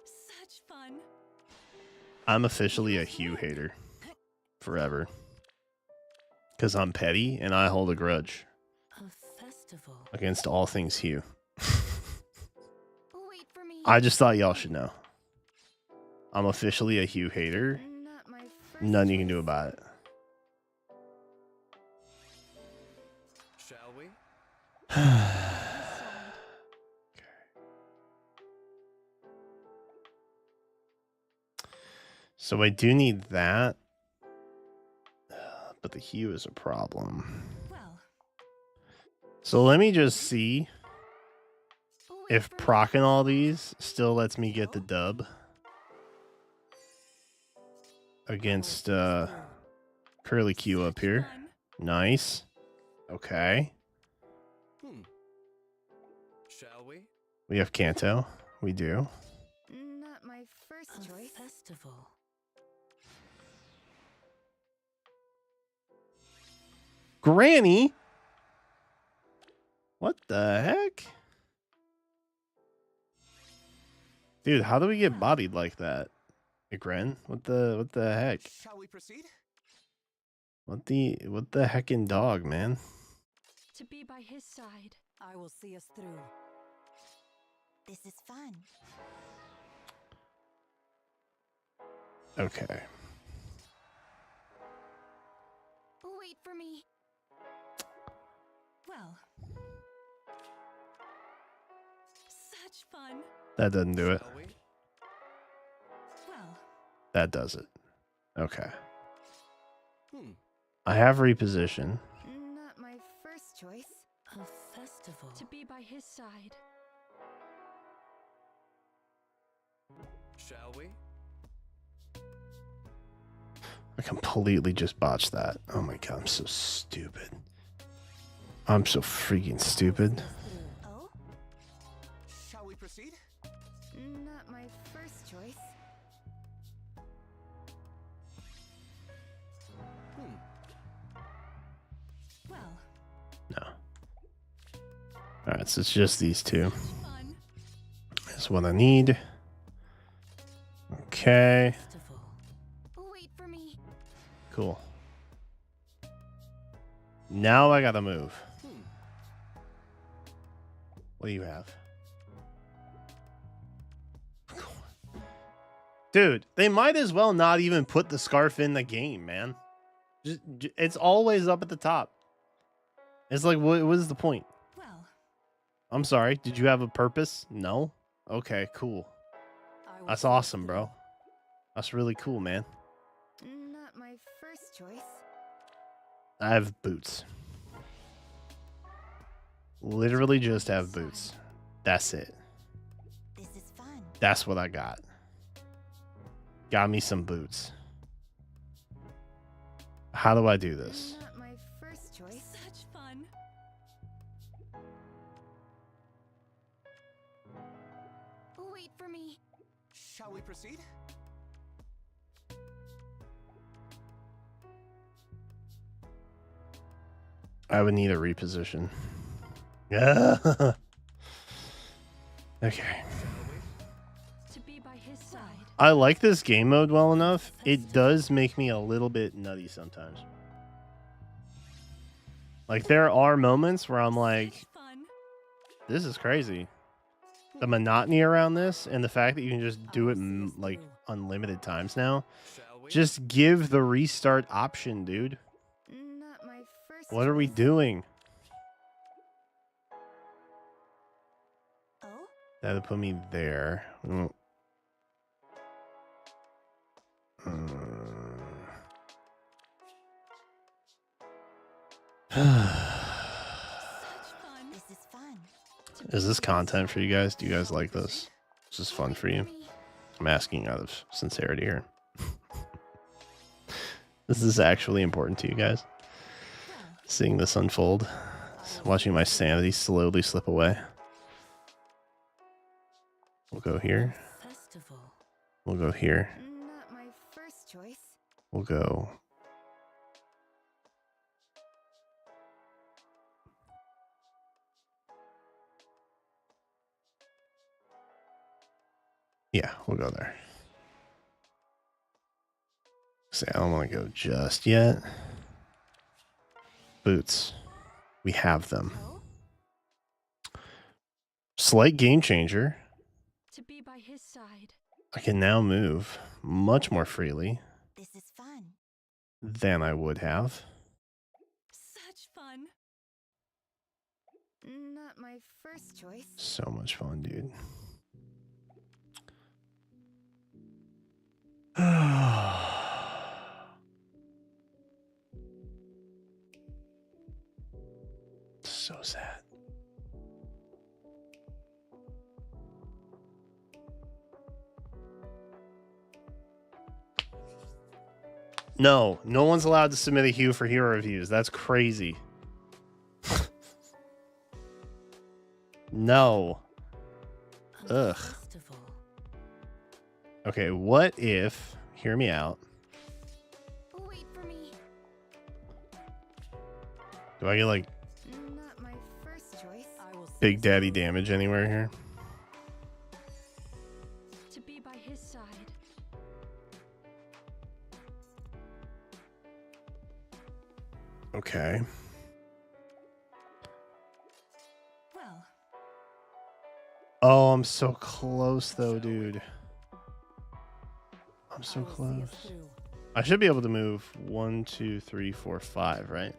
Such fun. I'm officially a Hugh hater. Forever. Because I'm petty and I hold a grudge A festival. against all things Hugh. Wait for me. I just thought y'all should know. I'm officially a Hugh hater. Not my first Nothing you can choice. do about it. Shall we? So I do need that. But the Hue is a problem. Well, So let me just see wait if for me. proccing all these still lets me get the dub against Curly Q up here. Fun. Nice. Okay. Shall we? We have Kanto. We do. Not my first choice. Festival. Granny? What the heck? Dude, how do we get bodied like that? Hey, Gren? What the heck? Shall we proceed? What the heckin' dog, man? To be by his side. I will see us through. This is fun. Okay. Wait for me. Well. Such fun. That doesn't do it. Shall we? Well. That does it. Okay. Hmm. I have reposition. Not my first choice. A festival. To be by his side. Shall we? I completely just botched that. Oh my god, I'm so stupid. I'm so freaking stupid. Oh? Shall we proceed? Not my first choice. Well. No. Alright, so it's just these two. Fun. That's what I need. Okay. Festival. Wait for me. Cool. Now I gotta move. What do you have? Dude, they might as well not even put the scarf in the game, man. It's always up at the top. It's like, what is the point? Well. I'm sorry. Did you have a purpose? No? Okay, cool. I will That's see us awesome, through. bro. That's really cool, man. Not my first choice. I have boots. Literally just have boots. That's it. This is fun. That's what I got. Got me some boots. How do I do this? Not my first choice. Such fun. Wait for me. Shall we proceed? I would need a reposition. Yeah. Okay. To be by his side. I like this game mode well enough. It does make me a little bit nutty sometimes. Like, there are moments where I'm like, Fun. this is crazy. The monotony around this and the fact that you can just do it like unlimited times now. Shall we? Just give the restart option, dude. Not my first What are we choice. doing? Oh? That would put me there. Mm. Such fun. This is fun. Is this content for you guys? Do you guys like this? Is this fun for you? I'm asking out of sincerity here. This is actually important to you guys. Seeing this unfold, watching my sanity slowly slip away. We'll go here. Festival. We'll go here. Not my first choice. We'll go. Yeah, we'll go there. See, I don't want to go just yet. Boots. We have them. Slight game changer. To be by his side. I can now move much more freely This is fun. than I would have. Such fun. Not my first choice. So much fun, dude. So sad. No one's allowed to submit a hue for hero reviews. That's crazy. No. Ugh. Festival. Okay, what if, hear me out. Wait for me. Do I get like Not my first choice. I will Big Daddy damage anywhere here? to be by his side. Okay. Well, Oh, I'm so close though, dude. I'm so I will see us close. through. I should be able to move 1, 2, 3, 4, 5, right?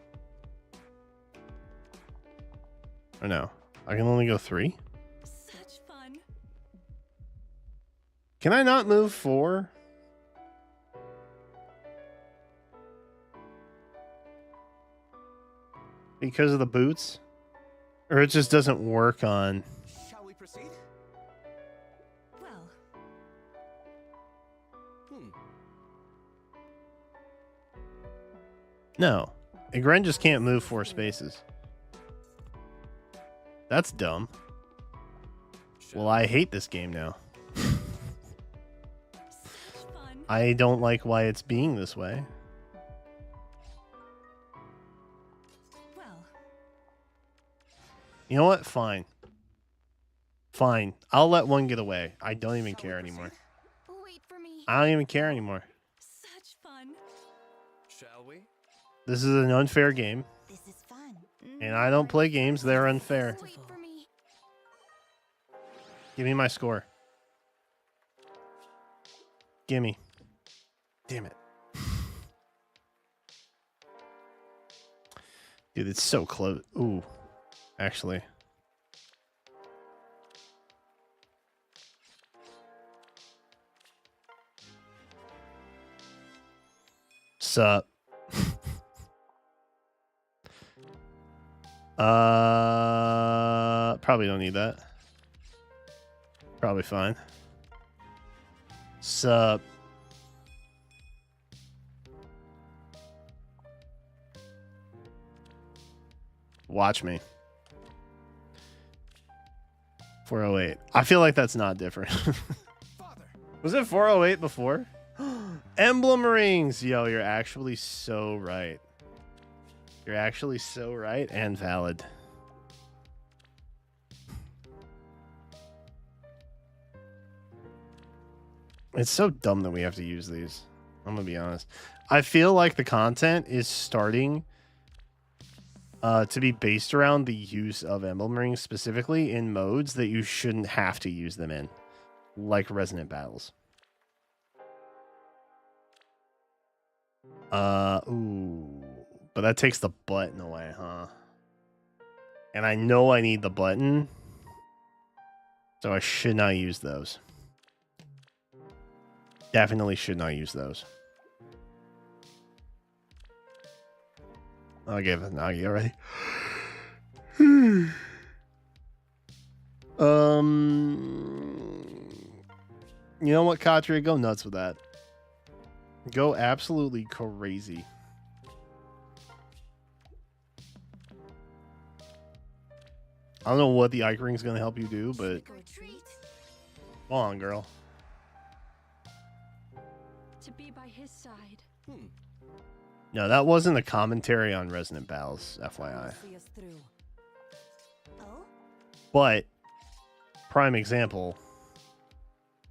Or no? I can only go 3? Such fun. Can I not move 4? Because of the boots? Or it just doesn't work on... Shall we proceed? Well, No. Igren just can't move 4 spaces. That's dumb. Well, I hate this game now. such fun. I don't like why it's being this way. Well, You know what? Fine. Fine. I'll let one get away. I don't even care anymore. Wait for me. I don't even care anymore. such fun. Shall we? This is an unfair game, This is fun. and I don't play games that are unfair. Wait for me. Give me my score. Gimme. Damn it. Dude, it's so close. Ooh. Actually. Sup. Probably don't need that. Probably fine. Sup. Watch me. 408. I feel like that's not different. Father. Was it 408 before? Emblem rings. Yo, you're actually so right. You're actually so right and valid. It's so dumb that we have to use these. I'm gonna be honest. I feel like the content is starting to be based around the use of emblem rings, specifically in modes that you shouldn't have to use them in, like resonant battles. Ooh, but that takes the button away, huh? And I know I need the button, so I should not use those. Definitely should not use those. I gave it Nagi already. You know what, Katria? Go nuts with that. Go absolutely crazy. I don't know what the Ike Ring's gonna help you do, but Trick or treat. come on, girl. To be by his side. No, that wasn't a commentary on Resonant Battles, Will FYI. see us through. Oh? But prime example.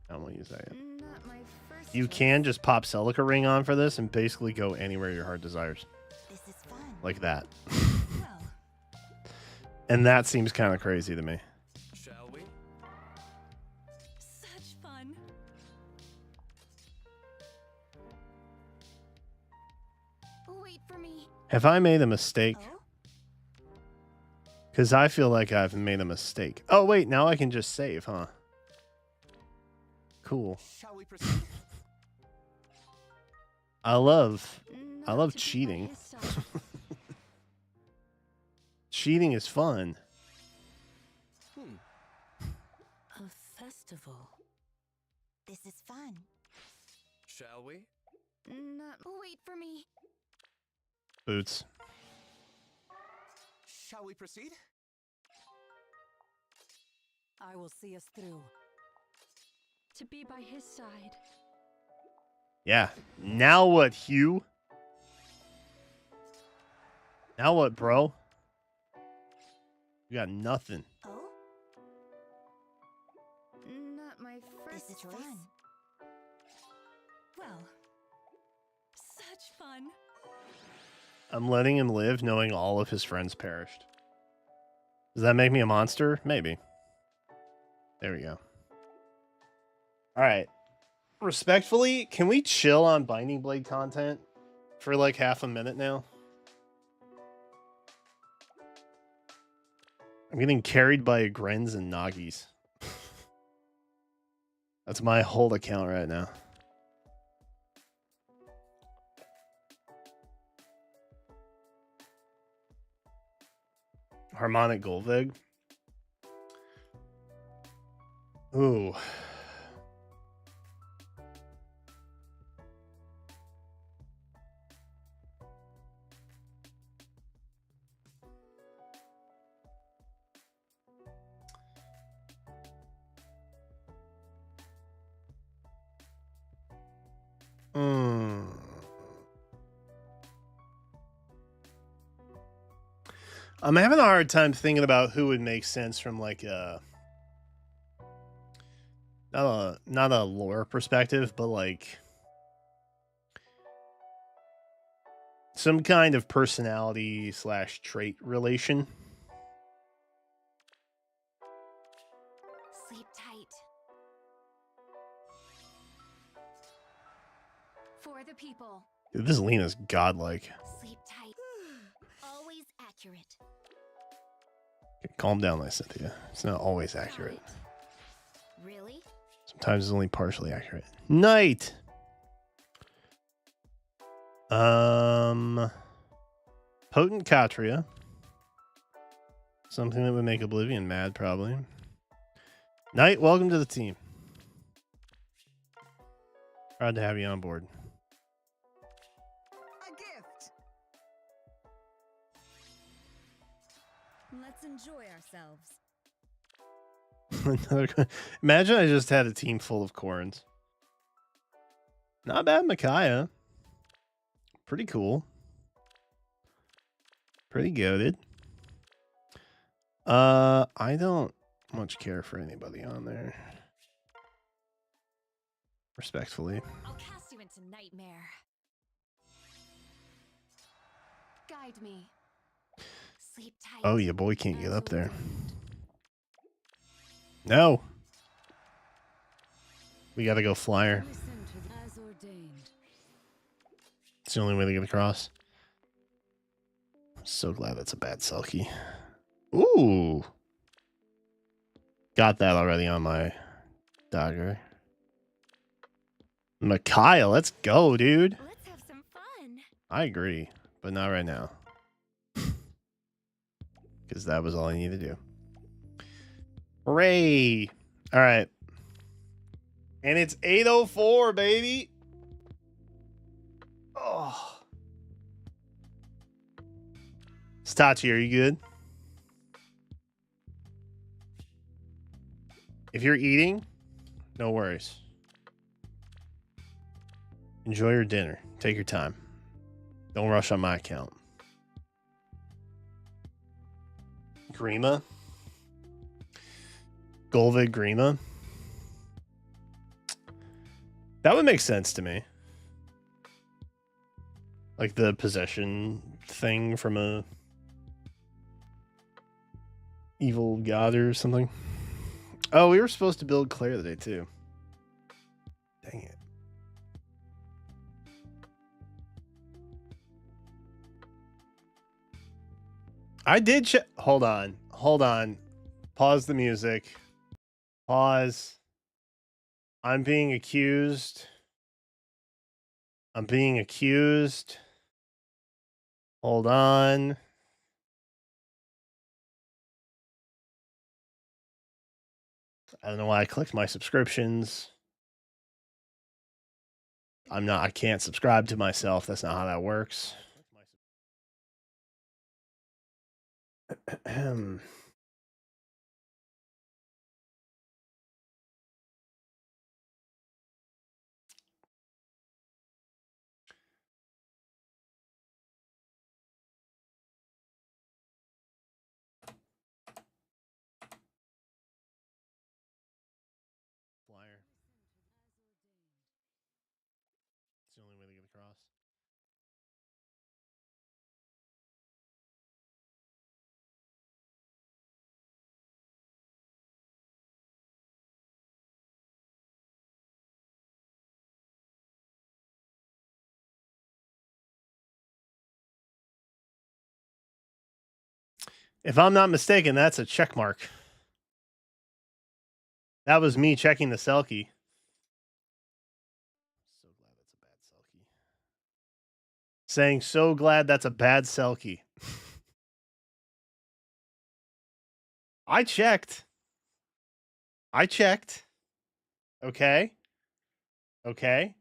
I don't want to use that yet. Not my first You choice. can just pop Celica Ring on for this and basically go anywhere your heart desires, This is fun. like that. Well, And that seems kind of crazy to me. Shall we? such fun. Wait for me. Have I made a mistake? Oh? Because I feel like I've made a mistake. Oh, wait, now I can just save, huh? Cool. Shall we proceed? I love Not to be by cheating. his side. Cheating is fun. A festival. This is fun. Shall we? Not. Wait for me. Boots. Shall we proceed? I will see us through. To be by his side. Yeah. Now what, Hugh? Now what, bro? You got nothing. Oh? Not my first This is choice. fun. Well, such fun. I'm letting him live knowing all of his friends perished. Does that make me a monster? Maybe. There we go. All right. Respectfully, can we chill on Binding Blade content for like half a minute now? I'm getting carried by Grens and Nagis. That's my whole account right now. Harmonic Golvig. Ooh. I'm having a hard time thinking about who would make sense from like a not a lore perspective, but like some kind of personality / trait relation. Sleep tight. For the people. Dude, this Lena's godlike. Sleep tight. Always accurate. Okay, calm down, Cynthia. It's not always accurate. Really? Sometimes it's only partially accurate. Night. Potent Katria. Something that would make Oblivion mad, probably. Knight, welcome to the team. Proud to have you on board. A gift. Let's enjoy ourselves. Imagine I just had a team full of Corins. Not bad, Micaiah. Pretty cool. Pretty goated. I don't much care for anybody on there. Respectfully. I'll cast you into nightmare. Guide me. Sleep tight. Oh, your boy can't get As up there. ordained. No. We gotta go flyer. Listen to the as ordained. It's the only way to get across. I'm so glad that's a bad Selkie. Ooh. Got that already on my dagger. Micaiah, let's go, dude. Let's have some fun. I agree, but not right now. because that was all I needed to do. Hooray! All right. And it's 8:04, baby. Oh. Stachi, are you good? If you're eating, no worries. Enjoy your dinner. Take your time. Don't rush on my account. Grima? Golvid Grima? That would make sense to me. Like the possession thing from a evil god or something. Oh, we were supposed to build Claire today too. Dang it. I did hold on. Hold on. Pause the music. Pause. I'm being accused. I'm being accused. Hold on. I don't know why I clicked my subscriptions. I can't subscribe to myself. That's not how that works. Flyer. It's the only way to get across. If I'm not mistaken, that's a check mark. That was me checking the Selkie. So glad that's a bad Selkie. Saying so glad that's a bad Selkie. I checked. Okay. Okay.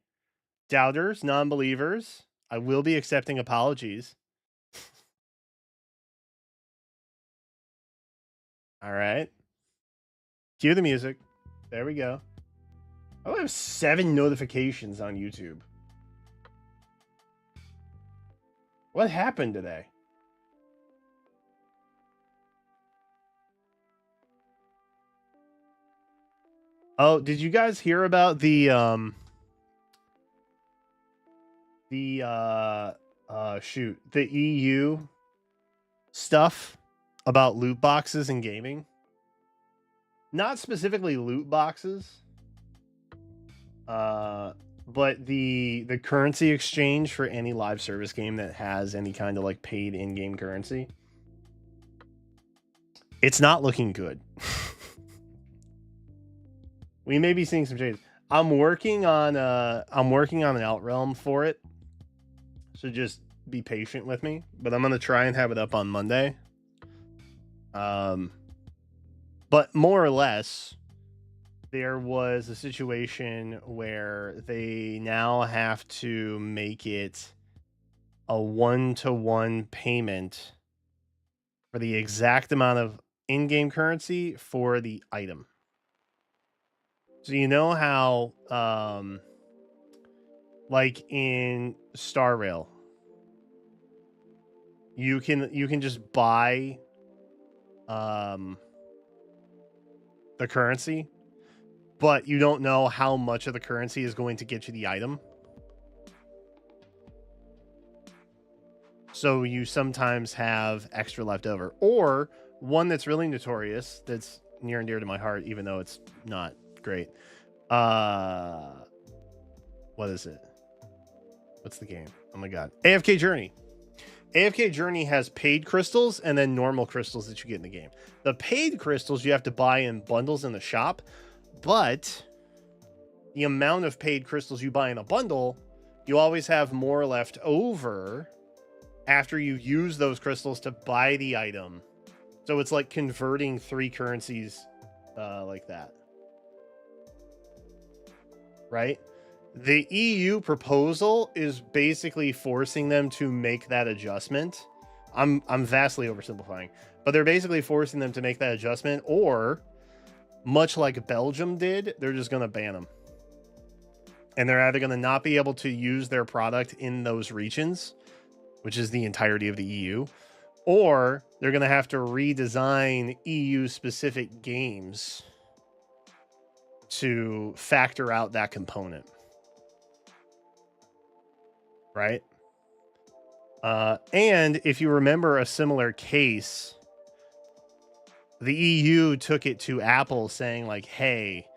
Doubters, non-believers, I will be accepting apologies. All right. Cue the music. There we go. I have 7 notifications on YouTube. What happened today? Oh, did you guys hear about the EU stuff about loot boxes in gaming? Not specifically loot boxes, but the currency exchange for any live service game that has any kind of like paid in-game currency. It's not looking good. We may be seeing some changes. I'm working on an Outrealm for it, so just be patient with me. But I'm gonna try and have it up on Monday. But more or less, there was a situation where they now have to make it a 1-to-1 payment for the exact amount of in-game currency for the item. So you know how, like in Star Rail, you can just buy the currency, but you don't know how much of the currency is going to get you the item. So you sometimes have extra left over. Or one that's really notorious, that's near and dear to my heart, even though it's not great. What is it? What's the game? Oh my god. AFK Journey. AFK Journey has paid crystals and then normal crystals that you get in the game. The paid crystals you have to buy in bundles in the shop, but the amount of paid crystals you buy in a bundle, you always have more left over after you use those crystals to buy the item. So it's like converting 3 currencies like that. Right? The EU proposal is basically forcing them to make that adjustment. I'm vastly oversimplifying, but they're basically forcing them to make that adjustment, or much like Belgium did, they're just going to ban them. And they're either going to not be able to use their product in those regions, which is the entirety of the EU, or they're going to have to redesign EU specific games to factor out that component. Right? And if you remember a similar case, the EU took it to Apple saying like, hey,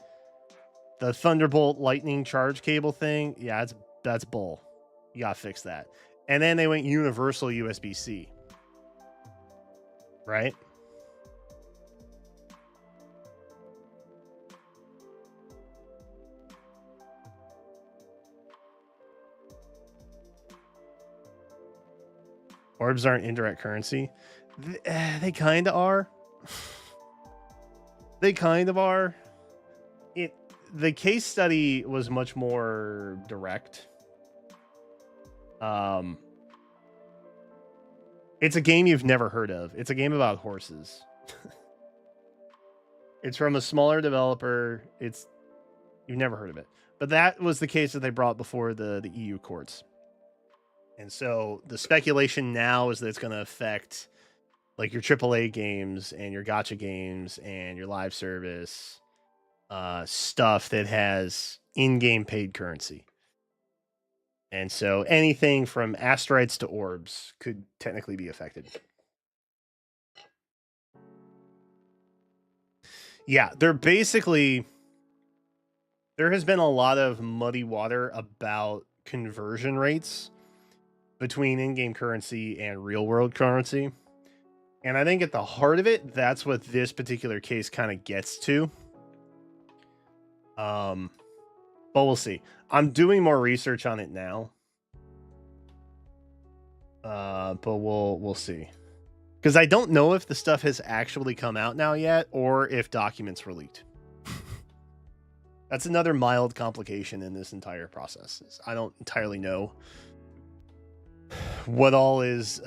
the Thunderbolt lightning charge cable thing, yeah, that's bull. You gotta fix that. And then they went universal USB-C. Right? Orbs aren't indirect currency. They kind of are. They kind of are. The case study was much more direct. It's a game you've never heard of. It's a game about horses. It's from a smaller developer. You've never heard of it. But that was the case that they brought before the EU courts. And so the speculation now is that it's going to affect like your AAA games and your gacha games and your live service stuff that has in-game paid currency. And so anything from asteroids to orbs could technically be affected. Yeah, there has been a lot of muddy water about conversion rates between in-game currency and real-world currency. And I think at the heart of it, that's what this particular case kind of gets to. But we'll see. I'm doing more research on it now. But we'll see. Because I don't know if the stuff has actually come out now yet, or if documents were leaked. That's another mild complication in this entire process. I don't entirely know what all is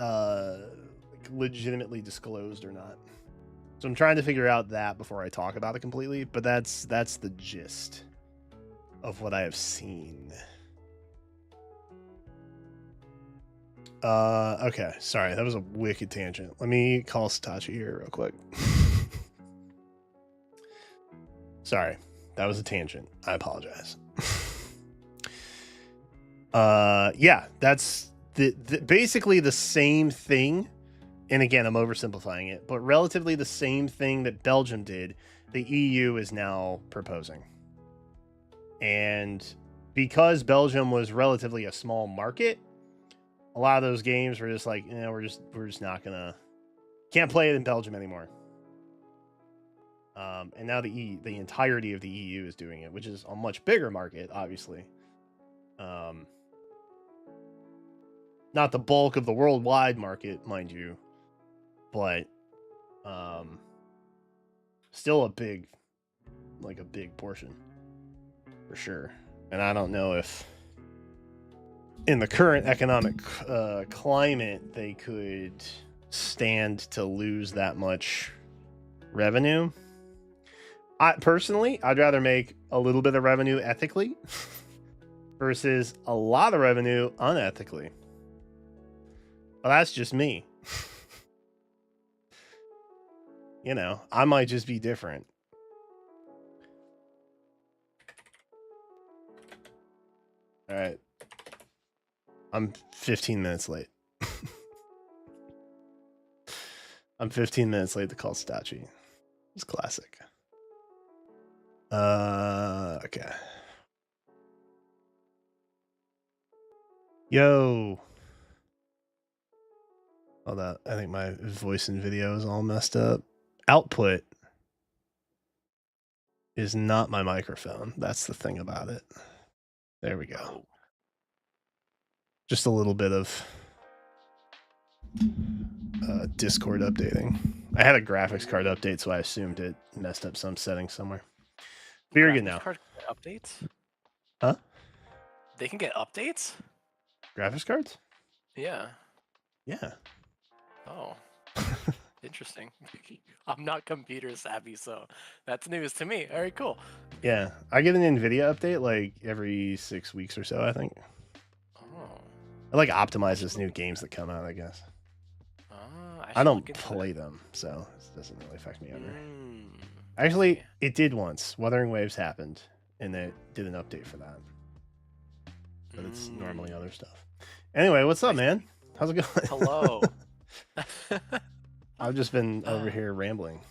legitimately disclosed or not. So I'm trying to figure out that before I talk about it completely, but that's the gist of what I have seen. Okay, sorry, that was a wicked tangent. Let me call Satachi here real quick. Sorry, that was a tangent. I apologize. Yeah, that's basically the same thing. And again, I'm oversimplifying it, but relatively the same thing that Belgium did, the EU is now proposing. And because Belgium was relatively a small market, a lot of those games were just like, we're just not gonna, can't play it in Belgium anymore. And now the entirety of the EU is doing it, which is a much bigger market, obviously. Not the bulk of the worldwide market, mind you, but still a big portion for sure. And I don't know if in the current economic climate they could stand to lose that much revenue. I'd rather make a little bit of revenue ethically versus a lot of revenue unethically. But that's just me. I might just be different. All right. I'm 15 minutes late. I'm 15 minutes late to call Stachi. It's classic. Okay. Yo. Hold up. I think my voice and video is all messed up. Output is not my microphone. That's the thing about it. There we go. Just a little bit of Discord updating. I had a graphics card update, so I assumed it messed up some settings somewhere. But you're good Graphics now. card updates? Huh? They can get updates? Graphics cards? Yeah. Yeah. Oh, interesting. I'm not computer savvy, so that's news to me. All right, cool. Yeah. I get an NVIDIA update like every 6 weeks or so, I think. Oh. I like optimizes new games that come out, I guess. I I should don't look into play that. them, so it doesn't really affect me ever. I Actually, see. it did once. Wuthering Waves happened, and they did an update for that. But it's normally other stuff. Anyway, what's up, man? How's it going? Hello. I've just been over here rambling.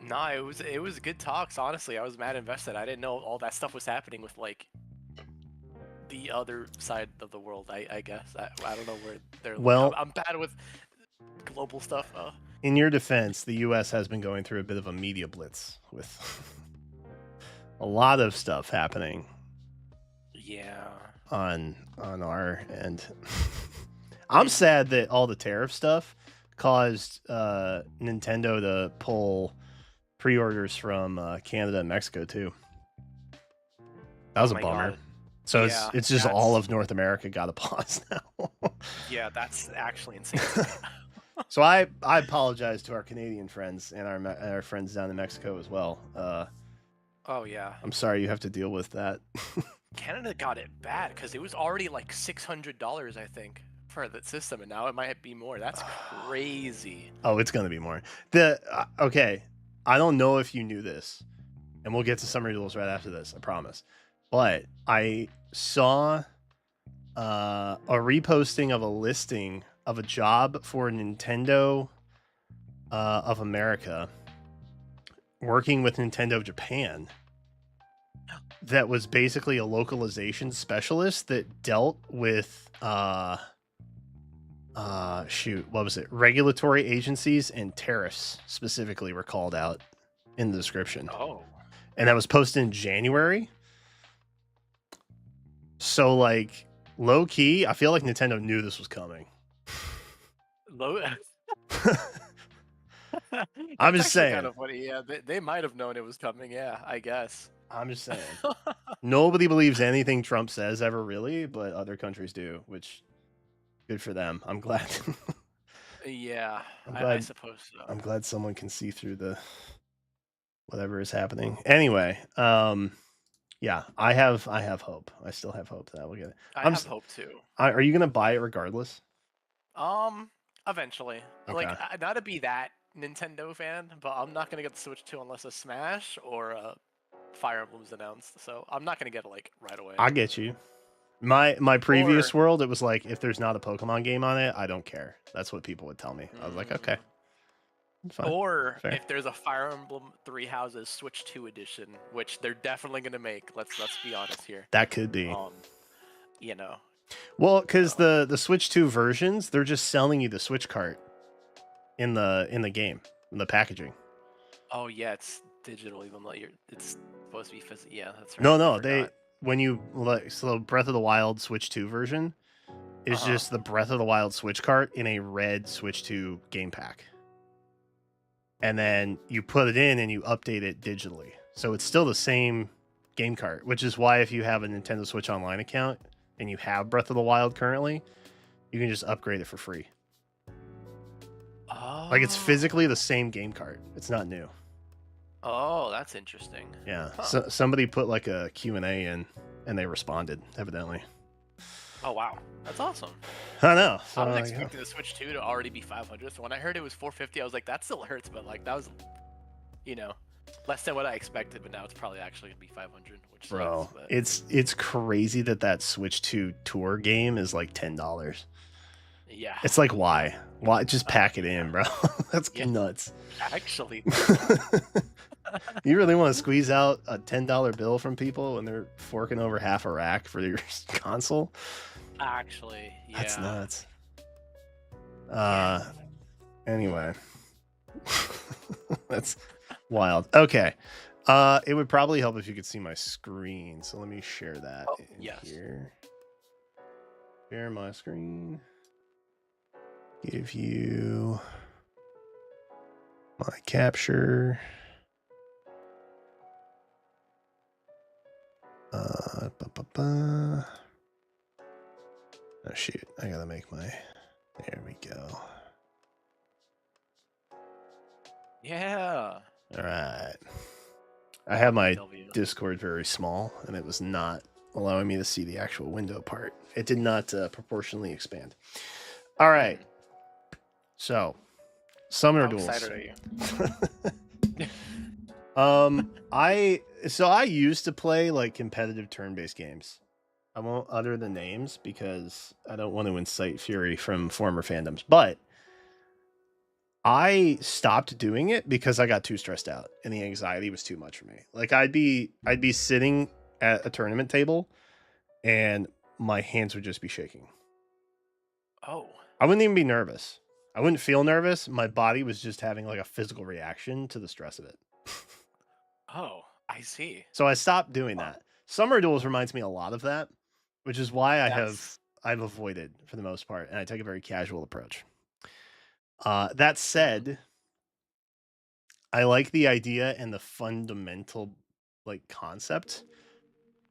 Nah, it was good talks. Honestly, I was mad invested. I didn't know all that stuff was happening with like the other side of the world. I guess I don't know where they're. Well, I'm bad with global stuff. In your defense, the U.S. has been going through a bit of a media blitz with a lot of stuff happening. Yeah. On our end. I'm sad that all the tariff stuff caused Nintendo to pull pre-orders from Canada and Mexico too. That was a bummer. God. So Yeah, it's just all of North America got a pause now. Yeah, that's actually insane. So I apologize to our Canadian friends and our friends down in Mexico as well. Oh yeah. I'm sorry you have to deal with that. Canada got it bad because it was already like $600, I think, for the system, and now it might be more. That's crazy. Oh, it's gonna be more. Okay, I don't know if you knew this, and we'll get to summary rules right after this. I promise. But I saw a reposting of a listing of a job for Nintendo of America, working with Nintendo Japan. That was basically a localization specialist that dealt with what was it? Regulatory agencies and tariffs specifically were called out in the description. Oh. And that was posted in January. So like low key, I feel like Nintendo knew this was coming. I'm just saying. Kind of funny. Yeah, they might have known it was coming. Yeah, I guess. I'm just saying. Nobody believes anything Trump says ever, really, but other countries do, which good for them. I'm glad. Yeah, I suppose so. I'm glad someone can see through the whatever is happening. Anyway, yeah, I have hope. I still have hope that we'll get it. I have hope too. Are you gonna buy it regardless? Eventually. Okay. Like, not to be that Nintendo fan, but I'm not gonna get the Switch 2 unless a Smash or a Fire Emblem's announced. So I'm not gonna get it like right away. I get you. My previous world, it was like if there's not a Pokemon game on it, I don't care. That's what people would tell me. I was like, okay. Fine. Or Fair. if there's a Fire Emblem Three Houses Switch 2 edition, which they're definitely gonna make. Let's be honest here. That could be. You know. Well, because the Switch 2 versions, they're just selling you the Switch cart in the game, in the packaging. Oh yeah, it's digital, even though it's supposed to be physical. Yeah, that's right. No, when you so Breath of the Wild Switch 2 version is just the Breath of the Wild Switch cart in a red Switch 2 game pack. And then you put it in and you update it digitally. So it's still the same game cart, which is why if you have a Nintendo Switch Online account and you have Breath of the Wild currently, you can just upgrade it for free. Oh. Like it's physically the same game cart. It's not new. Oh, that's interesting. Yeah. So somebody put like a Q&A in and they responded, evidently. Oh wow, that's awesome. I know. So, I was expecting the Switch 2 to already be 500. So when I heard it was 450, I was like, that still hurts, but like that was, less than what I expected. But now it's probably actually gonna be 500, which bro, sucks, it's crazy that Switch 2 tour game is like $10. Yeah. It's like why just pack it in, bro? That's nuts. Actually. You really want to squeeze out a $10 bill from people when they're forking over half a rack for your console? Actually, yeah. That's nuts. Anyway. That's wild. Okay. It would probably help if you could see my screen. So let me share that here. Share my screen. Give you My capture. Oh shoot, I gotta make my. There we go. Yeah. All right. I have my W. Discord very small, and it was not allowing me to see the actual window part. It did not proportionally expand. All right. So, Summoner How Duels. excited are you? I used to play like competitive turn-based games. I won't utter the names because I don't want to incite fury from former fandoms, but I stopped doing it because I got too stressed out and the anxiety was too much for me. Like I'd be sitting at a tournament table and my hands would just be shaking. Oh. I wouldn't even be nervous. I wouldn't feel nervous. My body was just having like a physical reaction to the stress of it. Oh, I see. So I stopped doing that. Summer Duels reminds me a lot of that, which is why That's- I've avoided for the most part, and I take a very casual approach. That said, I like the idea and the fundamental like concept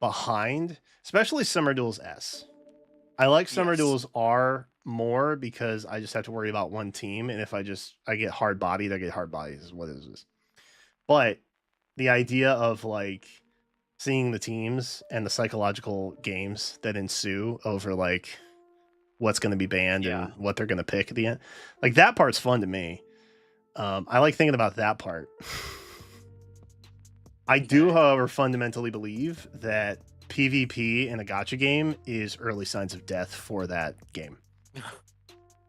behind, especially Summer Duels S. I like Summer Yes. Duels R more because I just have to worry about one team, and if I get hard bodied, I get hard bodied. Is what it is. But the idea of like seeing the teams and the psychological games that ensue over like what's going to be banned Yeah. and what they're going to pick at the end, like that part's fun to me. I like thinking about that part. I do, however, fundamentally believe that PvP in a gacha game is early signs of death for that game.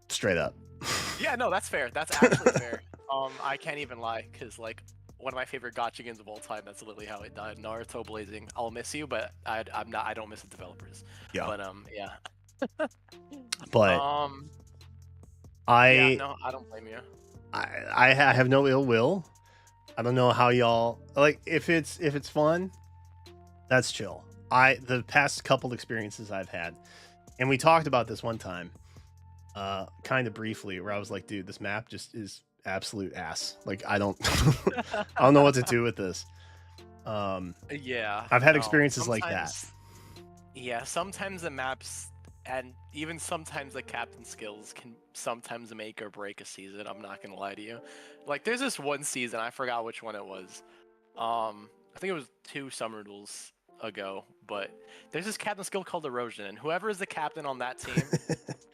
Straight up. Yeah, no, that's fair. That's actually fair. I can't even lie, because like one of my favorite gacha games of all time, that's literally how it died. Naruto Blazing. I'll miss you, but I don't miss the developers. Yeah. But yeah. But yeah, no, I don't blame you. I have no ill will. I don't know how y'all like if it's fun, that's chill. The past couple experiences I've had, and we talked about this one time, kind of briefly, where I was like, dude, this map just is absolute ass. Like I don't I don't know what to do with this. Yeah. I've had no, experiences like that. Yeah, sometimes the maps and even sometimes the captain skills can sometimes make or break a season. I'm not gonna lie to you. Like there's this one season, I forgot which one it was. I think it was 2 summer duels ago, but there's this captain skill called erosion, and whoever is the captain on that team,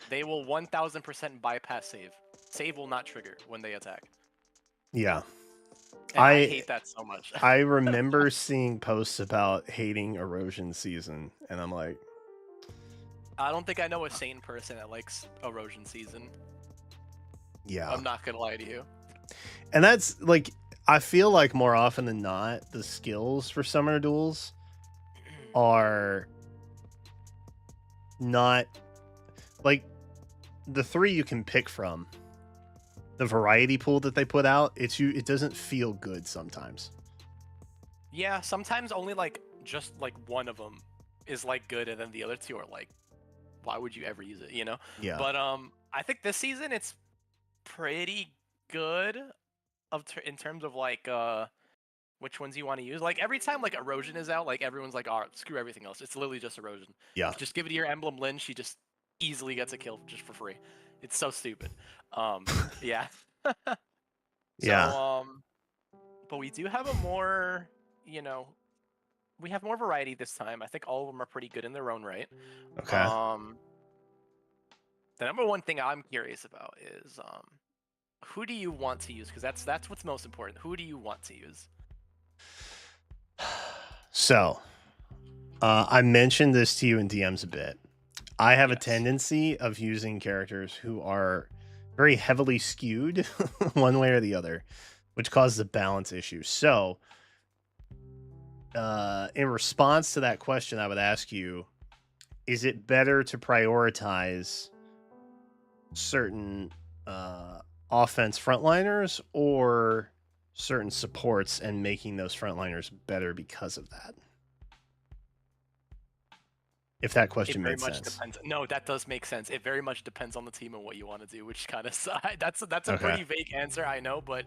they will 1000% bypass save. Save will not trigger when they attack. Yeah. And I hate that so much. I remember seeing posts about hating erosion season, and I'm like, I don't think I know a sane person that likes erosion season. yeah. I'm not gonna lie to you. And that's like, I feel like more often than not, the skills for summer duels are not like the 3 you can pick from. The variety pool that they put out, it doesn't feel good sometimes. Yeah, sometimes only like just like one of them is like good, and then the other 2 are like, why would you ever use it? You know? Yeah. But I think this season it's pretty good in terms of like which ones you want to use. Like every time like erosion is out, like everyone's like, oh, screw everything else. It's literally just erosion. Yeah. Just give it to your emblem Lynn. She just easily gets a kill just for free. It's so stupid. Yeah. So, Yeah. but we do have a more, we have more variety this time. I think all of them are pretty good in their own right. Okay. The number one thing I'm curious about is who do you want to use? Because that's what's most important. Who do you want to use? So, I mentioned this to you in DMs a bit. I have a Yes. tendency of using characters who are very heavily skewed one way or the other, which causes a balance issue. So, in response to that question, I would ask you, is it better to prioritize certain offense frontliners or certain supports and making those frontliners better because of that? If that question It very made much sense. depends. No, that does make sense. It very much depends on the team and what you want to do, which kind of that's a Okay. pretty vague answer, I know, but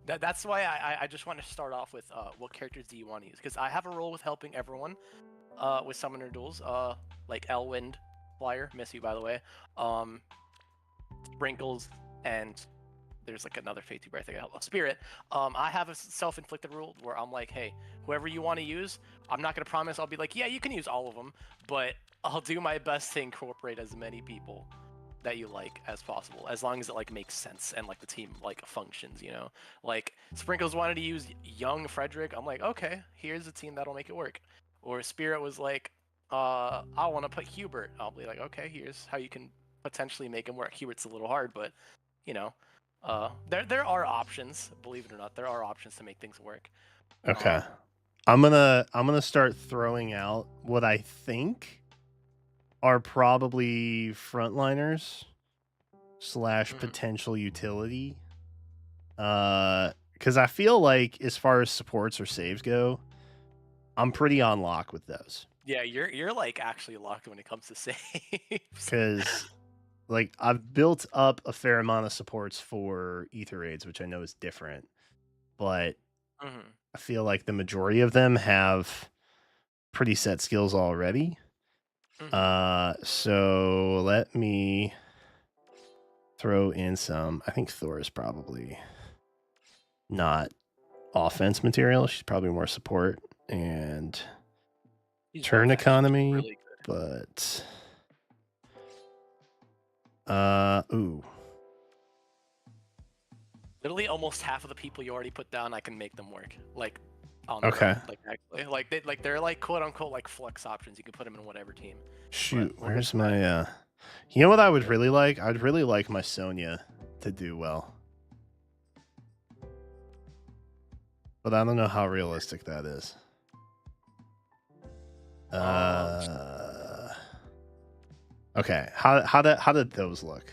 That's why I just want to start off with what characters do you want to use? Because I have a role with helping everyone with summoner duels, like Elwind, Flyer, miss you by the way, um, Sprinkles, and there's like another Fate Tuber I think I help Spirit. I have a self-inflicted rule where I'm like, hey, whoever you want to use, I'm not gonna promise I'll be like, yeah, you can use all of them, but I'll do my best to incorporate as many people that you like as possible, as long as it like makes sense and like the team like functions, you know. Like Sprinkles wanted to use young Frederick, I'm like, okay, here's a team that'll make it work. Or Spirit was like, I want to put Hubert. I'll be like, okay, here's how you can potentially make him work. Hubert's a little hard, but you know, there are options. Believe it or not, there are options to make things work. Okay. I'm gonna start throwing out what I think are probably frontliners / potential utility. Because I feel like as far as supports or saves go, I'm pretty on lock with those. Yeah, you're like actually locked when it comes to saves. Because like I've built up a fair amount of supports for Ether Raids, which I know is different, but I feel like the majority of them have pretty set skills already. So let me throw in some. I think Thor is probably not offense material. She's probably more support and He's turn both actually economy, really good. but ooh. Literally almost half of the people you already put down, I can make them work. Like on their Okay. own. Like actually, they're like quote unquote like flex options. You can put them in whatever team. Shoot, But where's my you know what I would really like? I'd really like my Sonya to do well. But I don't know how realistic that is. Okay. How did those look?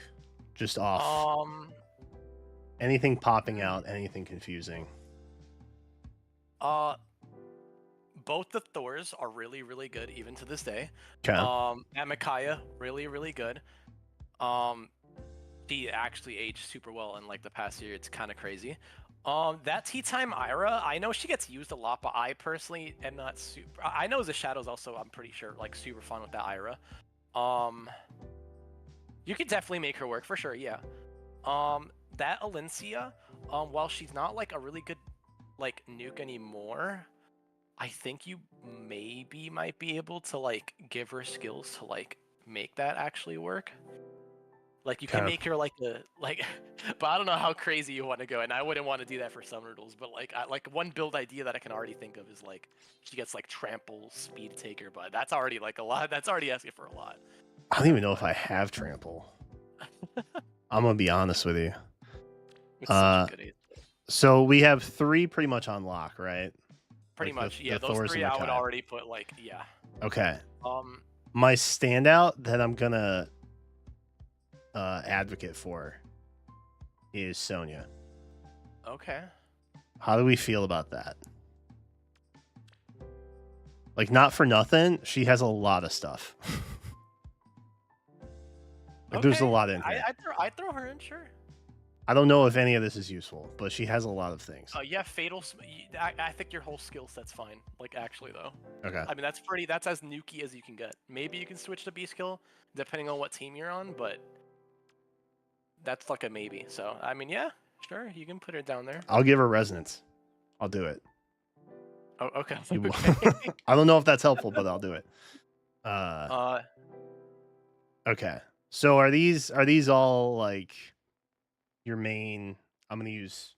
Just off. Anything popping out, anything confusing. Both the Thors are really, really good even to this day. Okay. And Micaiah, really, really good. She actually aged super well in like the past year. It's kind of crazy. That Tea Time Ira, I know she gets used a lot, but I personally am not super. I know the Shadows also, I'm pretty sure, like super fun with that Ira. You could definitely make her work for sure, yeah. That Alencia, while she's not like a really good like nuke anymore, I think you maybe might be able to like give her skills to like make that actually work. Like you can make her like the like, but I don't know how crazy you want to go, and I wouldn't want to do that for summer duels. But like, like one build idea that I can already think of is like she gets like trample, speed taker, but that's already like a lot. That's already asking for a lot. I don't even know if I have trample. I'm gonna be honest with you. It's such a good idea. So we have 3 pretty much on lock, right? Pretty like much, yeah. the Those Thors 3 and I would Makai. already put like, yeah. Okay. My standout that I'm gonna advocate for is Sonya. Okay. How do we feel about that? Like, not for nothing, she has a lot of stuff. Like, there's a lot in here. I'd throw her in, sure. I don't know if any of this is useful, but she has a lot of things. Yeah, fatal. I think your whole skill set's fine. Like actually though. Okay. I mean that's as nukey as you can get. Maybe you can switch to B skill depending on what team you're on, but that's like a maybe. So I mean, yeah, sure, you can put her down there. I'll give her resonance. I'll do it. Oh, okay. I don't know if that's helpful, but I'll do it. Okay. So are these all like your main? I'm gonna use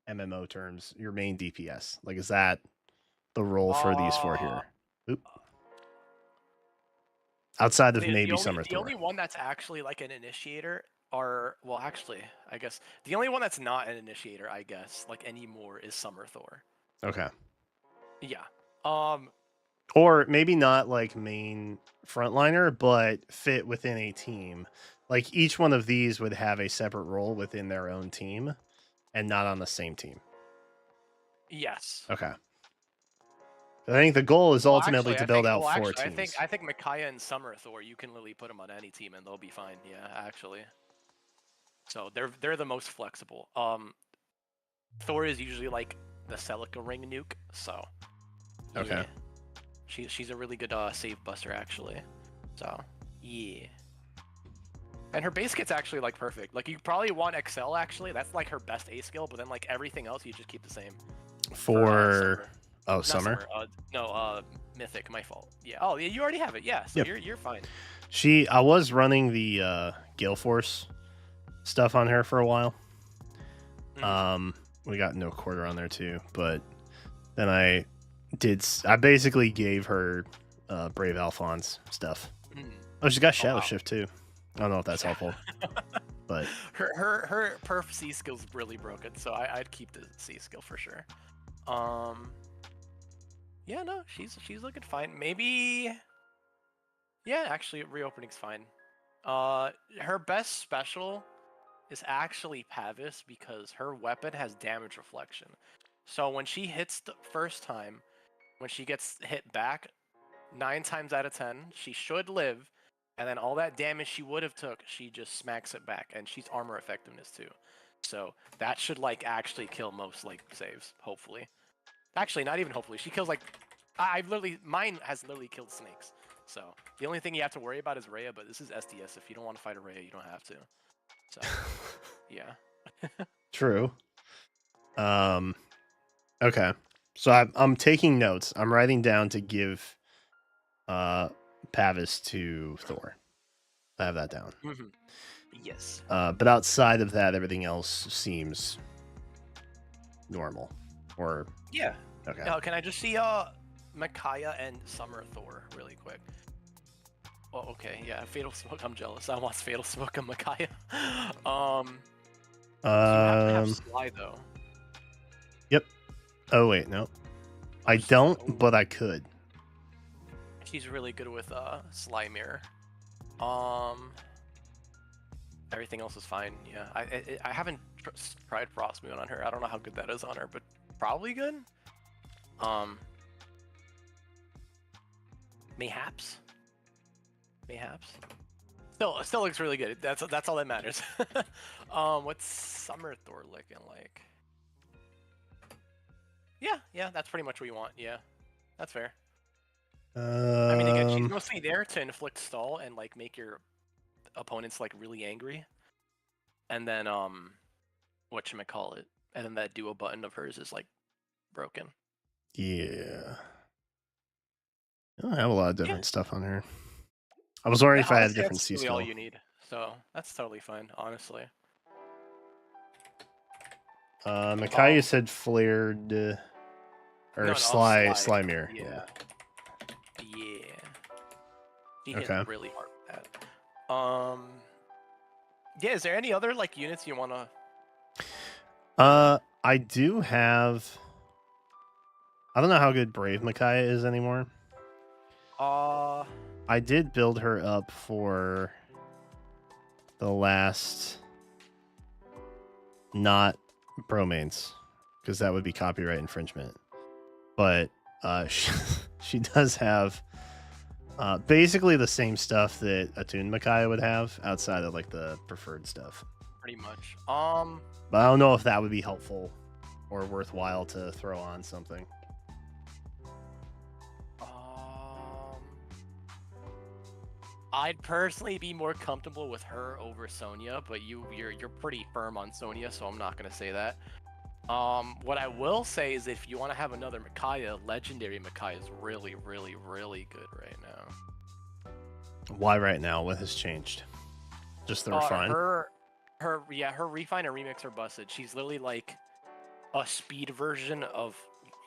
MMO terms. Your main DPS. Like, is that the role for these 4 here? Oop. Outside of maybe Summer Thor. The only one that's actually like an initiator are, well, actually, I guess the only one that's not an initiator, I guess, like anymore, is Summer Thor. Okay. Yeah. Or maybe not like main frontliner, but fit within a team. Like each one of these would have a separate role within their own team and not on the same team. Yes. Okay. I think the goal is ultimately to build out 4 teams. I think Micaiah and Summer Thor, you can literally put them on any team and they'll be fine. Yeah, actually. So they're the most flexible. Thor is usually like the Celica ring nuke, so Okay. yeah. She's a really good save buster actually. So yeah. And her base kit's actually like perfect. Like you probably want Excel actually. That's like her best A skill, but then like everything else you just keep the same. For Summer. oh, Not summer. no, Mythic. My fault. Yeah. Oh, yeah. You already have it. Yeah. So Yep. you're fine. I was running the Gale Force stuff on her for a while. Mhm. We got no quarter on there too, but then I basically gave her Brave Alphonse stuff. Mm. Oh, she's got Oh, Shadow wow. Shift too. I don't know if that's helpful, but Her perf C skill's really broken, so I'd keep the C skill for sure. Yeah, no, she's looking fine. Maybe, yeah, actually, reopening's fine. Her best special is actually Pavis because her weapon has damage reflection. So when she hits the first time, when she gets hit back, 9 times out of 10, she should live, and then all that damage she would have took, she just smacks it back, and she's armor effectiveness too. So that should like actually kill most like saves, hopefully. Actually, not even hopefully. She kills like I've literally mine has literally killed snakes. So the only thing you have to worry about is Rhea, but this is SDS. If you don't want to fight a Rhea, you don't have to. So yeah. true. Okay. So I'm taking notes. I'm writing down to give Pavis to Thor. I have that down. Mm-hmm. Yes. But outside of that, everything else seems normal. Or Yeah. okay. Can I just see Micaiah and Summer Thor really quick? Oh, okay. Yeah, Fatal Smoke. I'm jealous. I want Fatal Smoke and Micaiah. You have to have Sly though. Yep. Oh wait, no. I don't, but I could. She's really good with Sly Mirror. Everything else is fine. Yeah, I haven't tried Frost Moon on her. I don't know how good that is on her, but probably good. Mayhaps. Still looks really good. That's all that matters. What's Summer Thor looking like? Yeah, that's pretty much what you want. Yeah, that's fair. I mean, again, she's mostly there to inflict stall and like make your opponents like really angry, and then whatchamacallit, and then that duo button of hers is like broken. Yeah. I don't have a lot of different stuff on here. I was wondering if I had a Honestly, different that's C really skill. all you need, so that's totally fine, honestly. Micaiah said flared or No, Sly Mirror. Yeah. She Okay. hit really hard with that. Yeah, is there any other like units you wanna? I do have. I don't know how good Brave Micaiah is anymore. I did build her up for the last not bromains because that would be copyright infringement. But she does have basically the same stuff that Attuned Micaiah would have outside of like the preferred stuff. Pretty much. But I don't know if that would be helpful or worthwhile to throw on something. I'd personally be more comfortable with her over Sonya, but you're pretty firm on Sonya, so I'm not gonna say that. What I will say is if you want to have another Micaiah, Legendary Micaiah is really, really, really good right now. Why right now? What has changed? Just the refine? Her refine and remix are busted. She's literally like a speed version of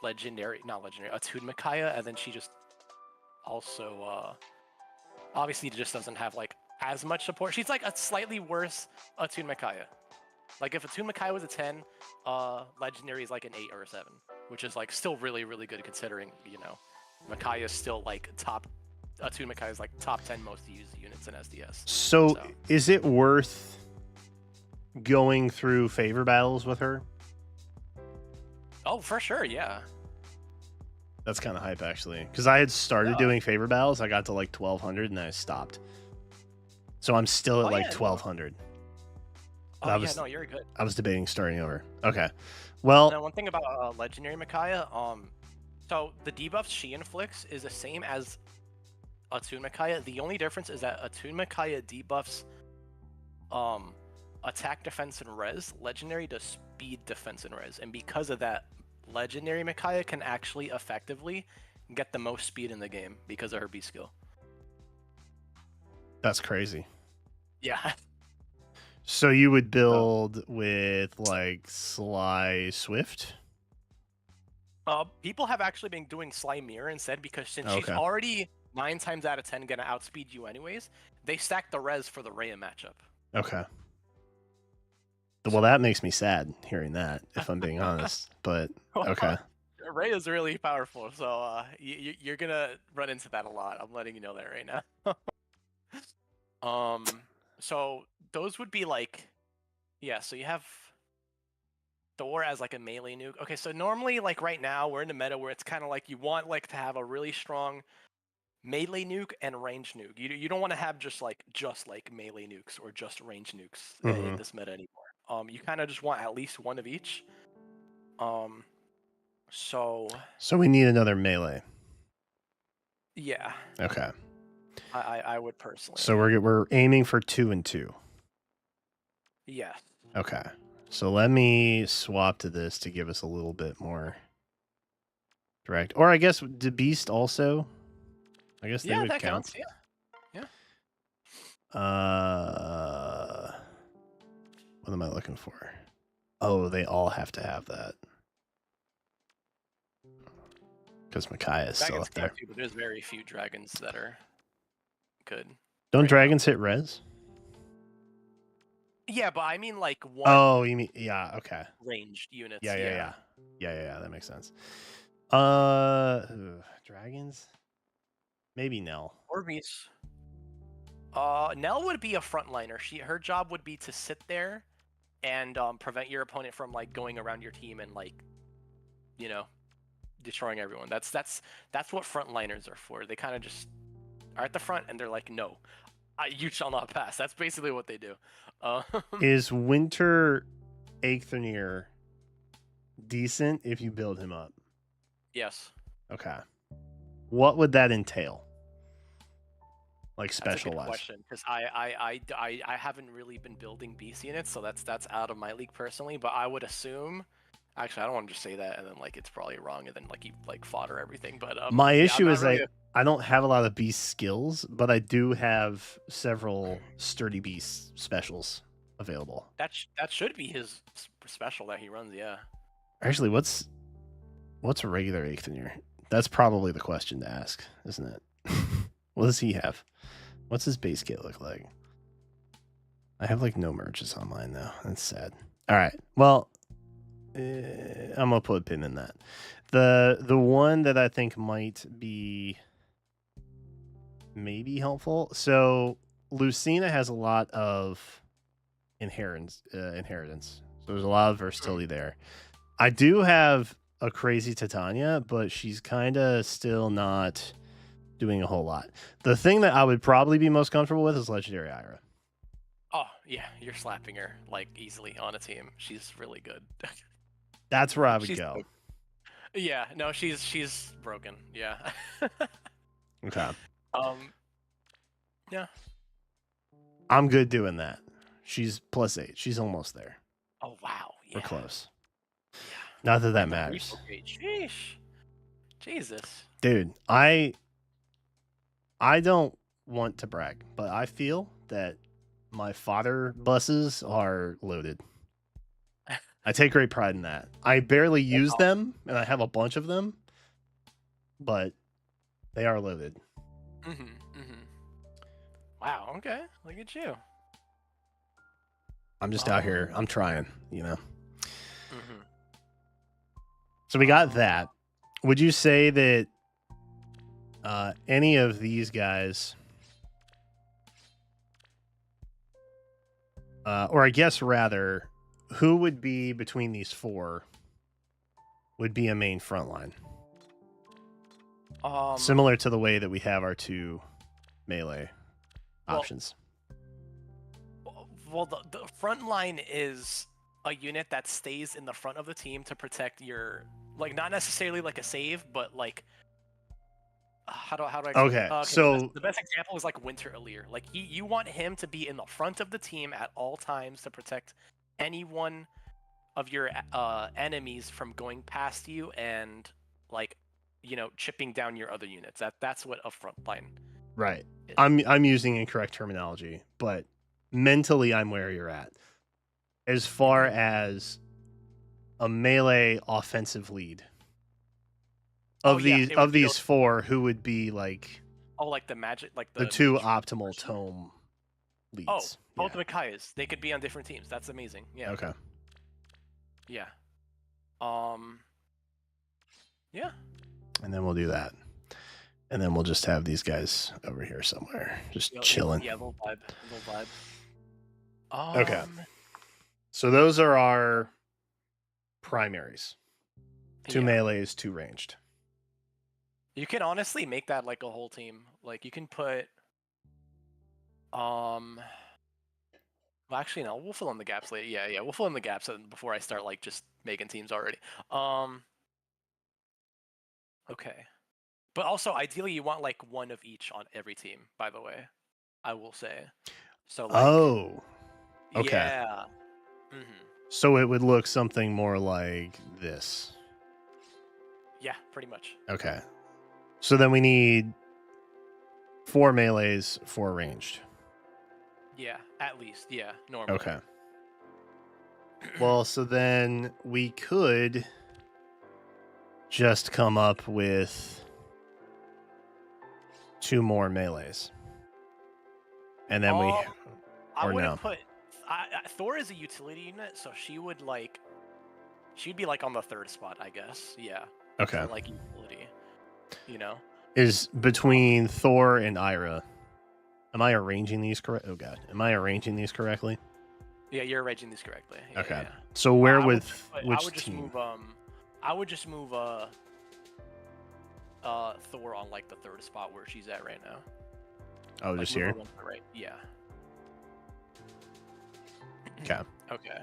not legendary, Attuned Micaiah, and then she just also obviously just doesn't have like as much support. She's like a slightly worse Attuned Micaiah. Like if Attuned Micaiah was a 10, Legendary is like an 8 or a 7, which is like still really, really good considering, Micaiah is still like Attuned Micaiah is like top 10 most used units in SDS. So is it worth going through favor battles with her? Oh, for sure, yeah. That's kind of hype actually, because I had started doing favor battles. I got to like 1200 and then I stopped. So I'm still at 1200. Oh yeah, no, you're good. I was debating starting over. Okay. Now, Well, one thing about legendary Micaiah, so the debuffs she inflicts is the same as Attune Micaiah. The only difference is that Attune Micaiah debuffs attack, defense, and res. Legendary does speed, defense, and res. And because of that, legendary Micaiah can actually effectively get the most speed in the game because of her B skill. that's crazy. Yeah. So you would build with like Sly Swift? People have actually been doing Sly Mirror instead because since she's Okay. already 9 times out of 10 gonna outspeed you anyways, they stack the res for the Rhea matchup. Okay. Well, that makes me sad hearing that, if I'm being honest. But okay. Rhea's really powerful, so you're gonna run into that a lot. I'm letting you know that right now. So those would be like, yeah. So you have Thor as like a melee nuke. Okay, so normally like right now we're in the meta where it's kind of like you want like to have a really strong melee nuke and range nuke. You don't want to have just like melee nukes or just range nukes in this meta anymore. You kind of just want at least one of each. So we need another melee. yeah, Okay. I would personally. So we're aiming for 2 and 2. Yeah. Okay. So let me swap to this to give us a little bit more direct. Or I guess the Beast also. I guess they Yeah, would that count. counts. Yeah. What am I looking for? Oh, they all have to have that. Because Micaiah is still Dragons up there. count too, but there's very few dragons that are good. Don't right now. dragons hit res? Yeah, but I mean like one Oh, you mean okay. ranged units. Yeah. That makes sense. Dragons? Maybe Nell. Or beasts. Nell would be a frontliner. Her job would be to sit there and prevent your opponent from like going around your team and like, destroying everyone. That's what frontliners are for. They kind of just are at the front and they're like, no, you shall not pass. That's basically what they do. Is Winter Eikthenir decent if you build him up? Yes. Okay. What would that entail? Like That's a special good wise? question because I haven't really been building beast units, so that's out of my league personally. But I would assume, actually, I don't want to just say that and then like it's probably wrong and then like you like fodder everything. But my yeah, issue I'm is not really I don't have a lot of beast skills, but I do have several sturdy beast specials available. that should be his special that he runs. Yeah. Actually, what's a regular Eikthenir? That's probably the question to ask, isn't it? What does he have? What's his base kit look like? I have like no merges on mine though. That's sad. All right. Well, I'm gonna put a pin in that. The one that I think might be maybe helpful. So Lucina has a lot of inheritance. So there's a lot of versatility there. I do have a crazy Titania, but she's kind of still not doing a whole lot. The thing that I would probably be most comfortable with is Legendary Ira. Oh yeah, you're slapping her like easily on a team. She's really good. That's where I would She's go. good. Yeah, no, she's broken. Yeah. Okay. Yeah. I'm good doing that. She's +8. She's almost there. Oh wow. Yeah. We're close. Yeah. Not that And that the matters. Sheesh. Jesus. Dude, I don't want to brag, but I feel that my fodder buses are loaded. I take great pride in that. I barely use them, and I have a bunch of them, but they are loaded. Wow. Okay. Look at you. I'm just out here. I'm trying, So we got that. Would you say that any of these guys, or I guess rather, who would be between these four would be a main front line? Similar to the way that we have our two melee options. Well, the front line is a unit that stays in the front of the team to protect your, like, not necessarily like a save, but like, how do I explain? Okay, Okay, so the best example is like Winter Allir. Like you want him to be in the front of the team at all times to protect anyone of your enemies from going past you and like, chipping down your other units. That's what a front line right. is. I'm using incorrect terminology, but mentally I'm where you're at. As far as a melee offensive lead of it would be these four, who would be like like the magic, like the two mage optimal person? tome leads? Oh, both Yeah. Mikayas. They could be on different teams. That's amazing. Yeah. Okay. Yeah. Yeah. And then we'll do that. And then we'll just have these guys over here somewhere, just chilling. Yeah, little vibe. Okay. So those are our primaries. 2 yeah. melees, 2 ranged. You can honestly make that like a whole team. Like you can put well, actually no, we'll fill in the gaps later. Yeah, we'll fill in the gaps before I start like just making teams already. Okay. But also ideally you want like one of each on every team, by the way. I will say. So like Oh. Okay. Yeah. So it would look something more like this. Yeah, pretty much. Okay. So then we need 4 melees, 4 ranged. Yeah, at least. Yeah, normally. Okay. Well, so then we could just come up with 2 more melees. And then I or wouldn't no. put Thor is a utility unit, so she'd be like on the 3rd spot, I guess. Yeah. Okay. For, like utility. Is between Thor and Ira. Am I arranging these correct? Oh god. Am I arranging these correctly? Yeah, you're arranging these correctly. Yeah, Okay. Yeah. So where which team? I would just move Thor on like the 3rd spot where she's at right now. Oh, Like, just move her here? one to the right. Yeah. Okay. Okay.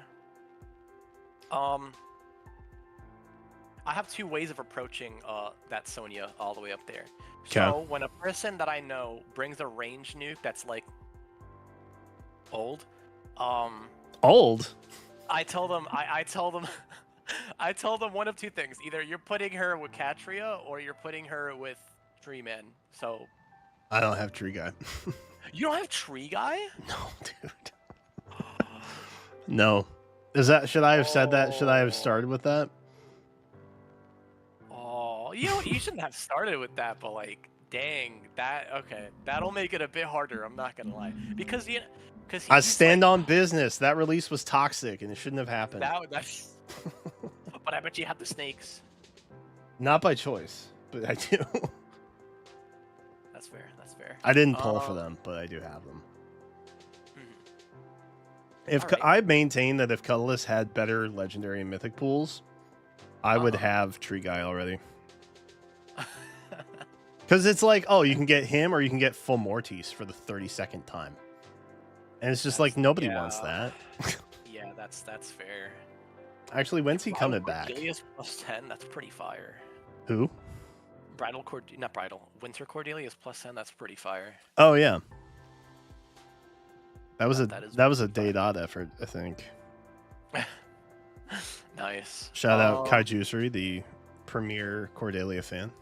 I have 2 ways of approaching that Sonya all the way up there. So when a person that I know brings a range nuke that's like old, Old? I tell them I tell them I tell them one of 2 things. Either you're putting her with Katria or you're putting her with Tree Man. So I don't have tree guy. you don't have Tree Guy? No, dude. No. Should I have said that? Should I have started with that? Oh, you shouldn't have started with that, but like, dang, that'll make it a bit harder. I'm not gonna lie, because I stand on business. That release was toxic, and it shouldn't have happened. That's. But I bet you have the snakes. Not by choice, but I do. That's fair. That's fair. I didn't pull for them, but I do have them. If Alright. I maintain that if Cutlass had better legendary and mythic pools, I would have Tree Guy already. Because it's like, oh, you can get him or you can get Full Mortis for the 32nd time. And it's just like, nobody wants that. Yeah, that's fair. Actually, when's he coming back? Cordelia's +10, that's pretty fire. Who? Winter Cordelia's +10, that's pretty fire. Oh, yeah. That was That is a day-dot effort, I think. Nice. Shout out Kai Juicery, the premier Cordelia fan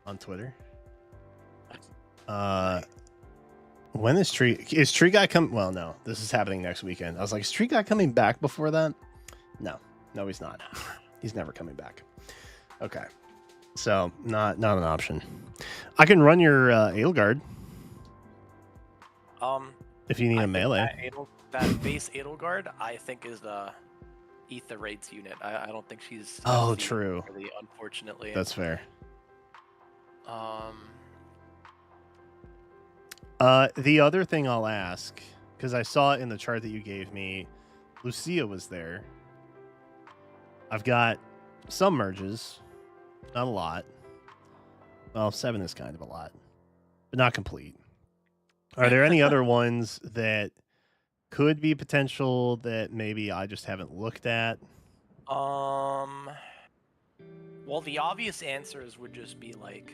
on Twitter. When is Tree Guy coming? Well, no, this is happening next weekend. I was like, is Tree Guy coming back before that? No, he's not. He's never coming back. Okay, so not an option. I can run your Edelgard if you need a melee. That base Edelgard, I think, is the Ether Raids unit. I don't think she's. Oh, true. Really, unfortunately. That's fair. The other thing I'll ask, because I saw it in the chart that you gave me, Lucia was there. I've got some merges, not a lot. Well, 7 is kind of a lot, but not complete. Are there any other ones that could be potential that maybe I just haven't looked at. Well, the obvious answers would just be like,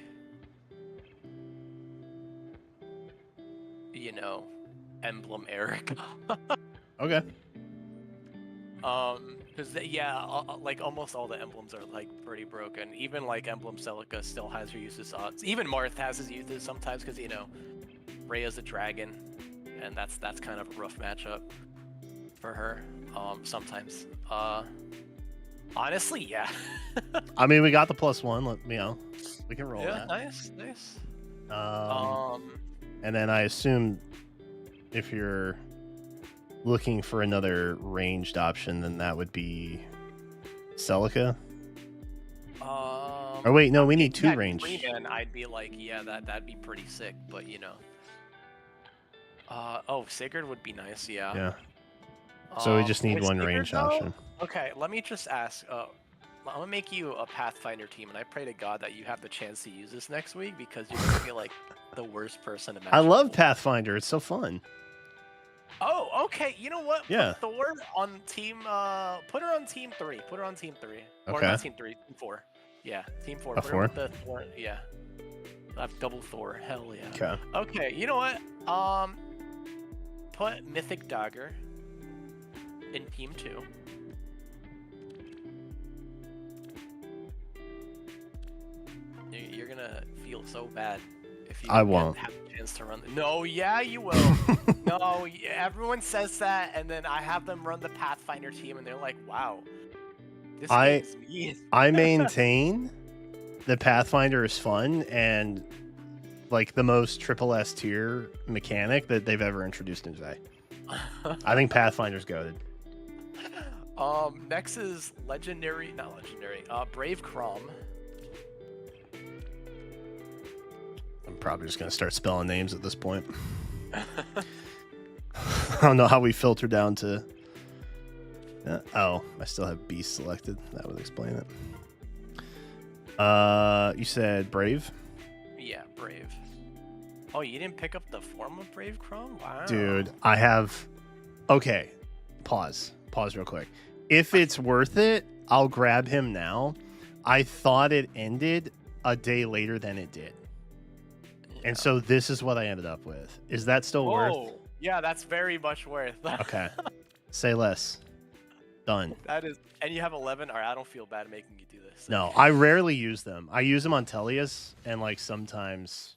you know, Emblem Eric. Okay. Because like almost all the emblems are like pretty broken. Even like Emblem Celica still has her uses. Even Marth has his uses sometimes because Rhea's a dragon, and that's kind of a rough matchup for her. Sometimes. Honestly, yeah. I mean, we got the +1. We can roll Yeah, that. nice. And then I assume if you're looking for another ranged option, then that would be Celica. Oh wait, no, we need 2 range. And I'd be like, yeah, that'd be pretty sick, but oh, Sigurd would be nice, yeah. Yeah. So we just need with 1 Sigurd, ranged though? option. Okay, let me just ask. I'm gonna make you a Pathfinder team, and I pray to God that you have the chance to use this next week because you're gonna be like the worst person to match. I up love with. Pathfinder. It's so fun. Oh, okay. You know what? Yeah. Put Thor on team. Put her on team 3. Put her on team 3. Or Okay. not team 3. Team 4. Yeah, team 4. A Put her with 4? the Thor. Yeah. I have double Thor. Hell yeah. Okay. Okay. You know what? Put Mythic Dagger in team 2. You're gonna feel so bad if you I won't. have a chance to run. No, yeah, you will. No, everyone says that, and then I have them run the Pathfinder team, and they're like, "Wow, this game's mean." I maintain that Pathfinder is fun and like the most triple S tier mechanic that they've ever introduced into today. I think Pathfinder's goated. Next is not legendary. Brave Crom. I'm probably just gonna start spelling names at this point. I don't know how we filter down to. Oh, I still have Beast selected. That would explain it. You said Brave? Yeah, Brave. Oh, you didn't pick up the form of Brave Crom? Wow. Dude, I have. Okay, pause real quick. If it's worth it, I'll grab him now. I thought it ended a day later than it did. Yeah. And so this is what I ended up with. Is that still worth? Yeah, that's very much worth. Okay. Say less. Done. That is, and you have 11. All right, I don't feel bad making you do this. No, I rarely use them. I use them on Tellius and like sometimes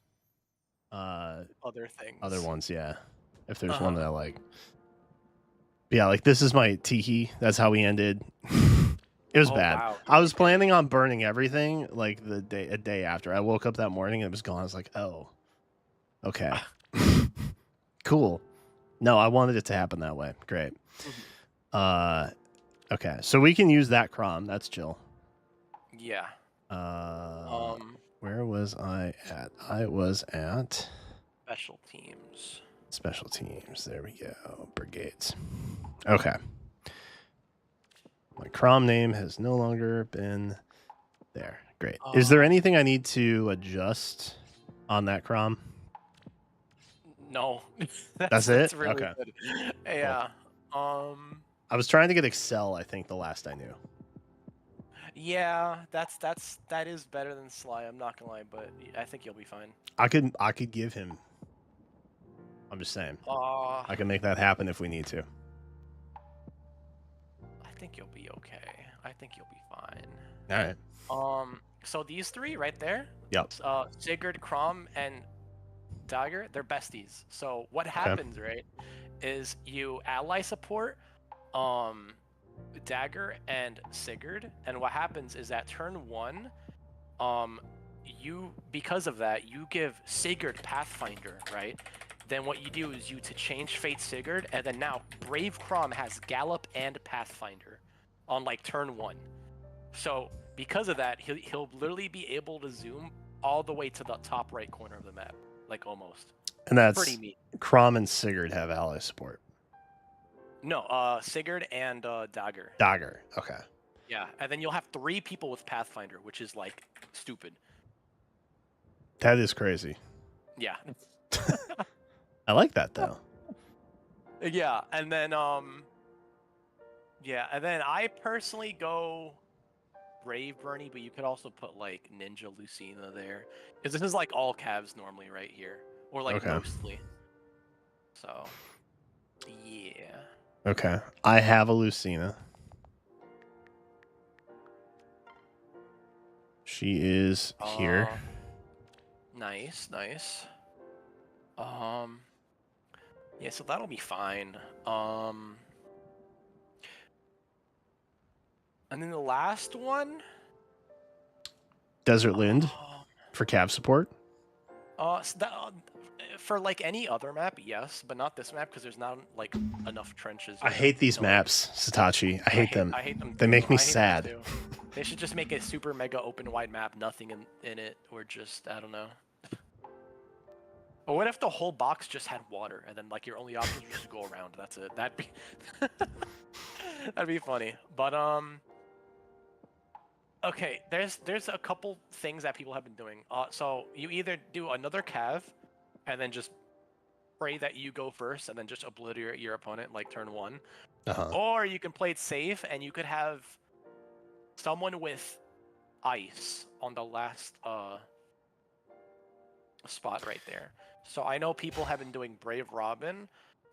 Other things. other ones, yeah. If there's one that I like. But yeah, like this is my Teehee. That's how we ended. It was bad. Wow. I was planning on burning everything like a day after. I woke up that morning and it was gone. I was like, oh. Okay. Cool. No, I wanted it to happen that way. Great. Okay. So we can use that Crom. That's chill. Yeah. Where was I at? I was at Special teams. special teams. There we go. Brigades. Okay. My Crom name has no longer been there. Great. Is there anything I need to adjust on that Crom? No. That's it? That's really Okay. good. Yeah. I was trying to get Excel, I think, the last I knew. Yeah, that is better than Sly. I'm not gonna lie, but I think you'll be fine. I could give him. I'm just saying. I can make that happen if we need to. I think you'll be okay. I think you'll be fine. All right. So these 3 right there. Yep. Sigurd, Crom, and Dagger, they're besties. So what happens, right, is you ally support Dagger and Sigurd, and what happens is at turn 1, because of that, you give Sigurd Pathfinder, right? Then what you do is you to change Fate Sigurd, and then now Brave Crom has Gallop and Pathfinder on like turn 1. So because of that, he'll literally be able to zoom all the way to the top right corner of the map, like almost. And that's Pretty neat. Crom and Sigurd have ally support. No, Sigurd and Dagger. Dagger. Okay. Yeah, and then you'll have 3 people with Pathfinder, which is like stupid. That is crazy. Yeah. I like that though. Yeah, and then yeah, and then I personally go Brave Bernie, but you could also put like Ninja Lucina there, because this is like all calves normally right here, or like Okay. mostly. So, yeah. Okay. I have a Lucina. She is here. Nice, nice. Yeah, so that'll be fine. And then the last one. Desert Lind for cav support. So that, for like any other map, yes, but not this map because there's not like enough trenches. I hate these maps, Satachi. I hate them. I hate them. They too. make me I hate them sad. too. They should just make a super mega open wide map, nothing in it, or just I don't know. But what if the whole box just had water and then like your only option was just to go around? That's it. That'd be that'd be funny. But okay, there's a couple things that people have been doing. So you either do another cav, and then just pray that you go first, and then just obliterate your opponent like turn 1, or you can play it safe, and you could have someone with ice on the last spot right there. So I know people have been doing Brave Robin.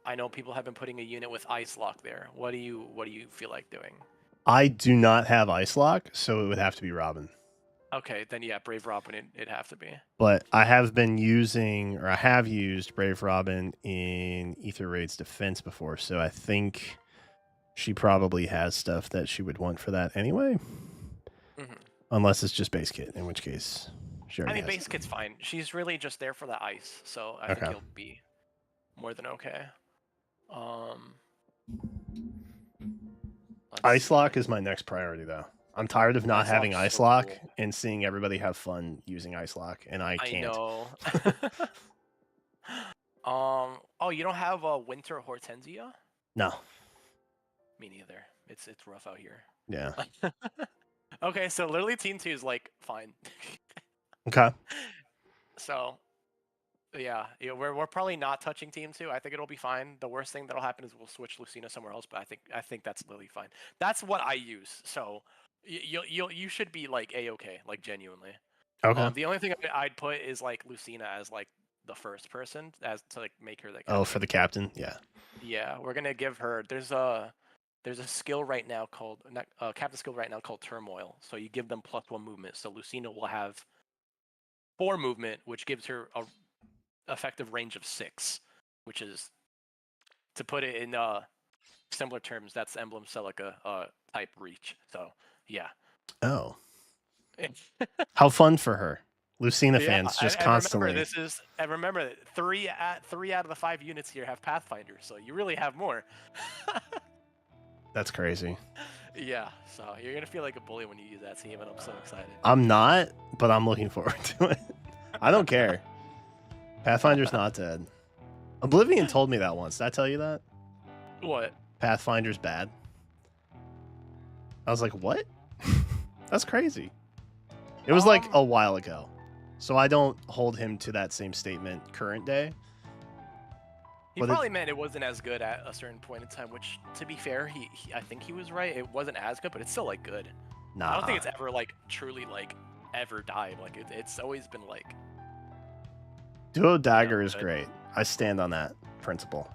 I know people have been putting a unit with Ice Lock there. What do you feel like doing? I do not have Ice Lock, so it would have to be Robin. Okay, then yeah, Brave Robin it'd have to be. But I have been using, or I have used Brave Robin in Ether Raid's defense before, so I think she probably has stuff that she would want for that anyway. Mm-hmm. Unless it's just base kit, in which case she already I mean, has base it. kit's fine. She's really just there for the ice, so I think he'll be more than okay. Ice Lock is my next priority, though. I'm tired of not Ice having Lock's Ice so Lock cool. and seeing everybody have fun using Ice Lock, and I can't. I know. Oh, you don't have a Winter Hortensia? No. Me neither. It's rough out here. Yeah. Okay, so literally Team 2 is like fine. Okay. So yeah, we're probably not touching Team 2. I think it'll be fine. The worst thing that'll happen is we'll switch Lucina somewhere else, but I think that's literally fine. That's what I use. So you should be like a-okay, like genuinely. Okay. The only thing I'd put is like Lucina as like the first person as to like make her the Oh, for the captain? Yeah. Yeah, we're gonna give her. There's a skill right now called captain skill right now called Turmoil. So you give them +1 movement. So Lucina will have 4 movement, which gives her a effective range of 6, which is, to put it in similar terms, that's Emblem Celica type reach. So yeah. Oh. How fun for her. Lucina Yeah, fans just and constantly. Remember that 3 out of the 5 units here have Pathfinder, so you really have more. That's crazy. Yeah, so you're gonna feel like a bully when you use that team, and I'm so excited. I'm not, but I'm looking forward to it. I don't care. Pathfinder's not dead. Oblivion told me that once. Did I tell you that? What? Pathfinder's bad. I was like, what? That's crazy. It was like a while ago. So I don't hold him to that same statement current day. He probably meant it wasn't as good at a certain point in time, which, to be fair, he I think he was right. It wasn't as good, but it's still like good. Nah. I don't think it's ever like truly like ever died. Like it's always been like. Duo Dagger is great. I stand on that principle.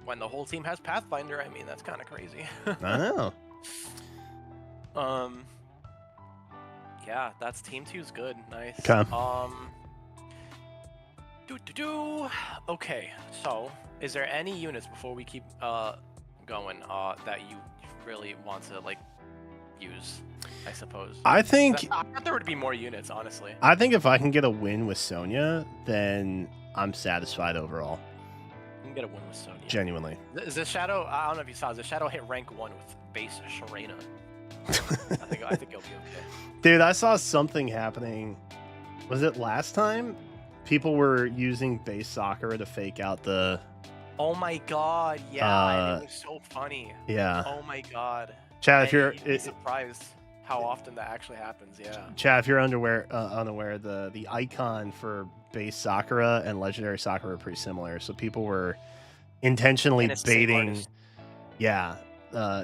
When the whole team has Pathfinder, I mean that's kind of crazy. I know. Yeah, that's Team 2's good. Nice. Okay. Okay, so is there any units before we keep going that you really want to like use? I suppose. I thought there would be more units, honestly. I think if I can get a win with Sonya, then I'm satisfied overall. You can get a win with Sonya. Genuinely. Is this Shadow? I don't know if you saw. Is the Shadow hit rank 1 with base Sharena? I think it'll be okay. Dude, I saw something happening. Was it last time? People were using base Sakura to fake out the. Oh my god! Yeah, and it was so funny. Yeah. Oh my god. Chad, if Hey, you're you'd be surprised. how often that actually happens. Yeah. Chad, if you're unaware, the icon for base Sakura and legendary Sakura are pretty similar. So people were intentionally And it's the same baiting. artist. Yeah,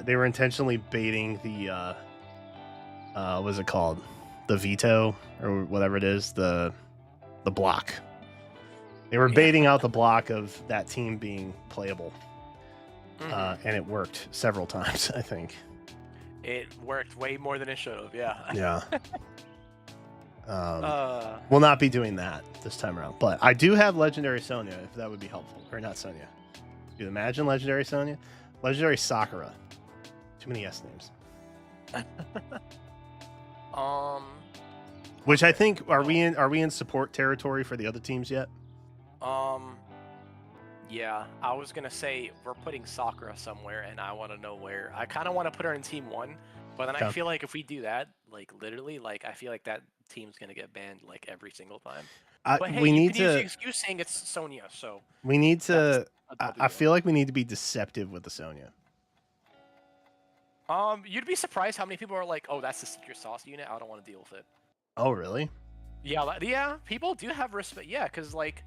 they were intentionally baiting the what's it called? The veto or whatever it is, the block. They were Yeah. baiting out the block of that team being playable, Mhm. and it worked several times. I think. It worked way more than it should have. Yeah. Yeah. Uh. We'll not be doing that this time around, but I do have legendary Sonya if that would be helpful, or not Sonya. You imagine legendary Sonya, legendary Sakura. Too many S names. Which I think are we in support territory for the other teams yet? Yeah, I was gonna say we're putting Sakura somewhere, and I want to know where. I kind of want to put her in Team 1, but then I Okay. feel like if we do that, like literally, like I feel like that team's gonna get banned like every single time. But hey, We you need can use the to. excuse saying it's Sonya, so We need to. that's a I W. feel like we need to be deceptive with the Sonya. You'd be surprised how many people are like, "Oh, that's the secret sauce unit. I don't want to deal with it." Oh, really? Yeah, yeah, people do have respect. Yeah, because like,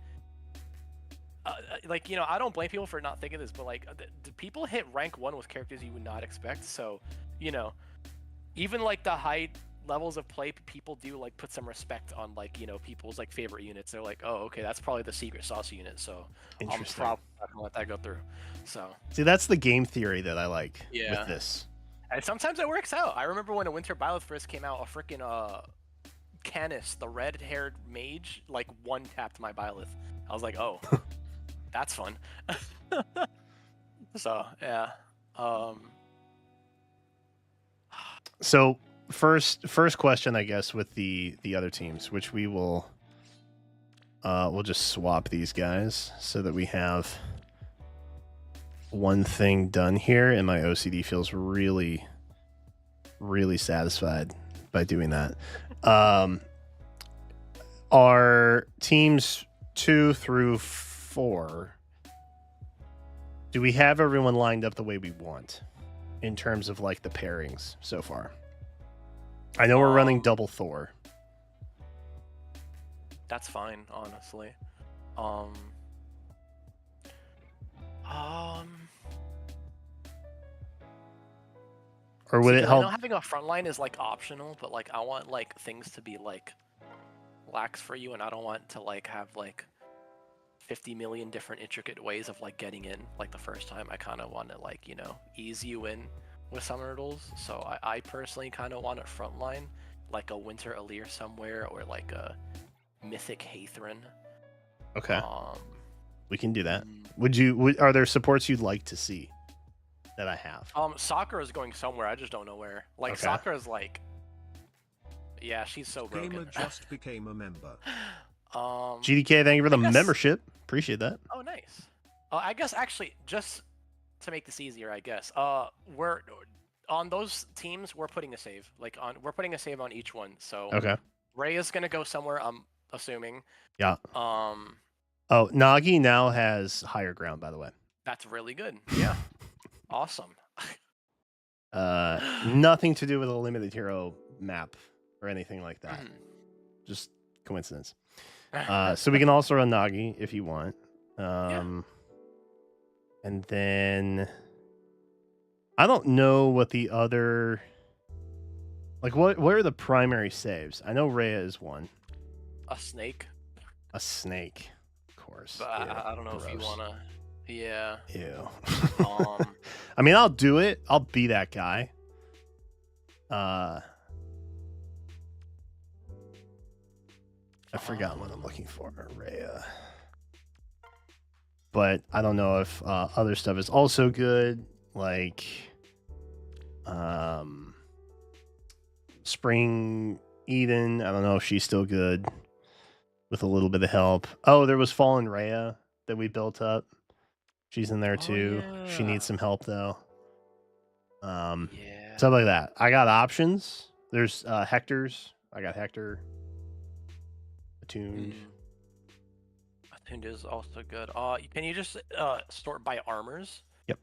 you know, I don't blame people for not thinking this, but like, the people hit rank 1 with characters you would not expect. So, you know, even like the high levels of play, people do like put some respect on like, you know, people's like favorite units. They're like, oh, okay, that's probably the secret sauce unit. So I'm Interesting. probably not gonna let that go through. So See, that's the game theory that I like Yeah. with this. and sometimes it works out. I remember when a Winter Byleth first came out, a freaking Canis, the red-haired mage, like one tapped my Byleth. I was like, oh, that's fun. So yeah. So first question, I guess, with the other teams, which we will we'll just swap these guys so that we have one thing done here, and my OCD feels really, really satisfied by doing that. Our teams 2 through 4, do we have everyone lined up the way we want in terms of like the pairings so far? I know we're running double Thor. That's fine, honestly. Or would See, it 'cause I help? know having a front line is like optional, but like I want like things to be like lax for you, and I don't want to like have like 50 million different intricate ways of like getting in like the first time. I kind of want to like, you know, ease you in with some hurdles. So I personally kind of want a front line, like a Winter Alir somewhere, or like a Mythic Hathrin. Okay, Um, we can do that. mm, Are there supports you'd like to see that I have? Sakura is going somewhere. I just don't know where. Like Okay. Sakura's like, yeah, she's so Gamer broken. just became a member. GDK, thank you for the I guess- membership. Appreciate that. Oh, nice. I guess actually, just to make this easier, I guess, we're on those teams. We're putting a save. We're putting a save on each one. So Okay. Ray is gonna go somewhere. I'm assuming. Yeah. Um, Oh, Nagi now has higher ground, by the way. that's really good. Yeah. Awesome. Nothing to do with a limited hero map or anything like that. Mhm. Just coincidence. So we can also run Nagi if you want. And then I don't know what the other like what are the primary saves? I know Rhea is one. A snake. A snake, of course. But Ew, I don't know if you gross. wanna. Yeah. Ew. Um. I mean, I'll do it. I'll be that guy. I forgot what I'm looking for. Rhea. But I don't know if other stuff is also good. Like, Spring Eden. I don't know if she's still good with a little bit of help. Oh, there was Fallen Rhea that we built up. She's in there too. She yeah. needs some help though. Yeah. Stuff like that. I got options. There's Hector's. I got Hector. Attuned. Attuned is also good. Can you just sort by armors? Yep.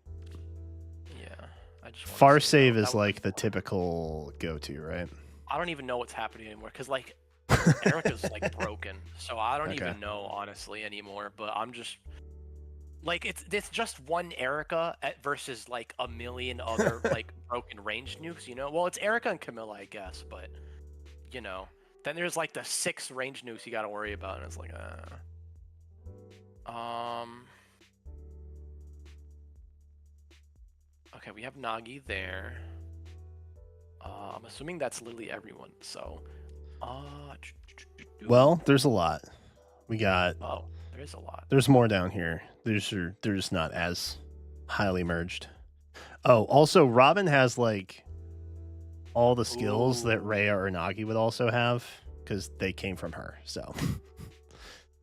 Yeah. I just wanna Far say save that is was like the fun. typical go-to, right? I don't even know what's happening anymore because like Erica's like broken, so I don't Okay. even know honestly anymore. But I'm just like it's just one Erica versus like a million other like broken range nukes. You know, well it's Erica and Camilla, I guess, but you know, then there's like the 6 range nukes you got to worry about, and it's like Okay, we have Nagi there. I'm assuming that's literally everyone. So, Well, there's a lot. We got. oh, there is a lot. There's more down here. They're just not as highly merged. Oh, also Robin has like all the skills that Ooh. Rhea or Nagi would also have because they came from her. So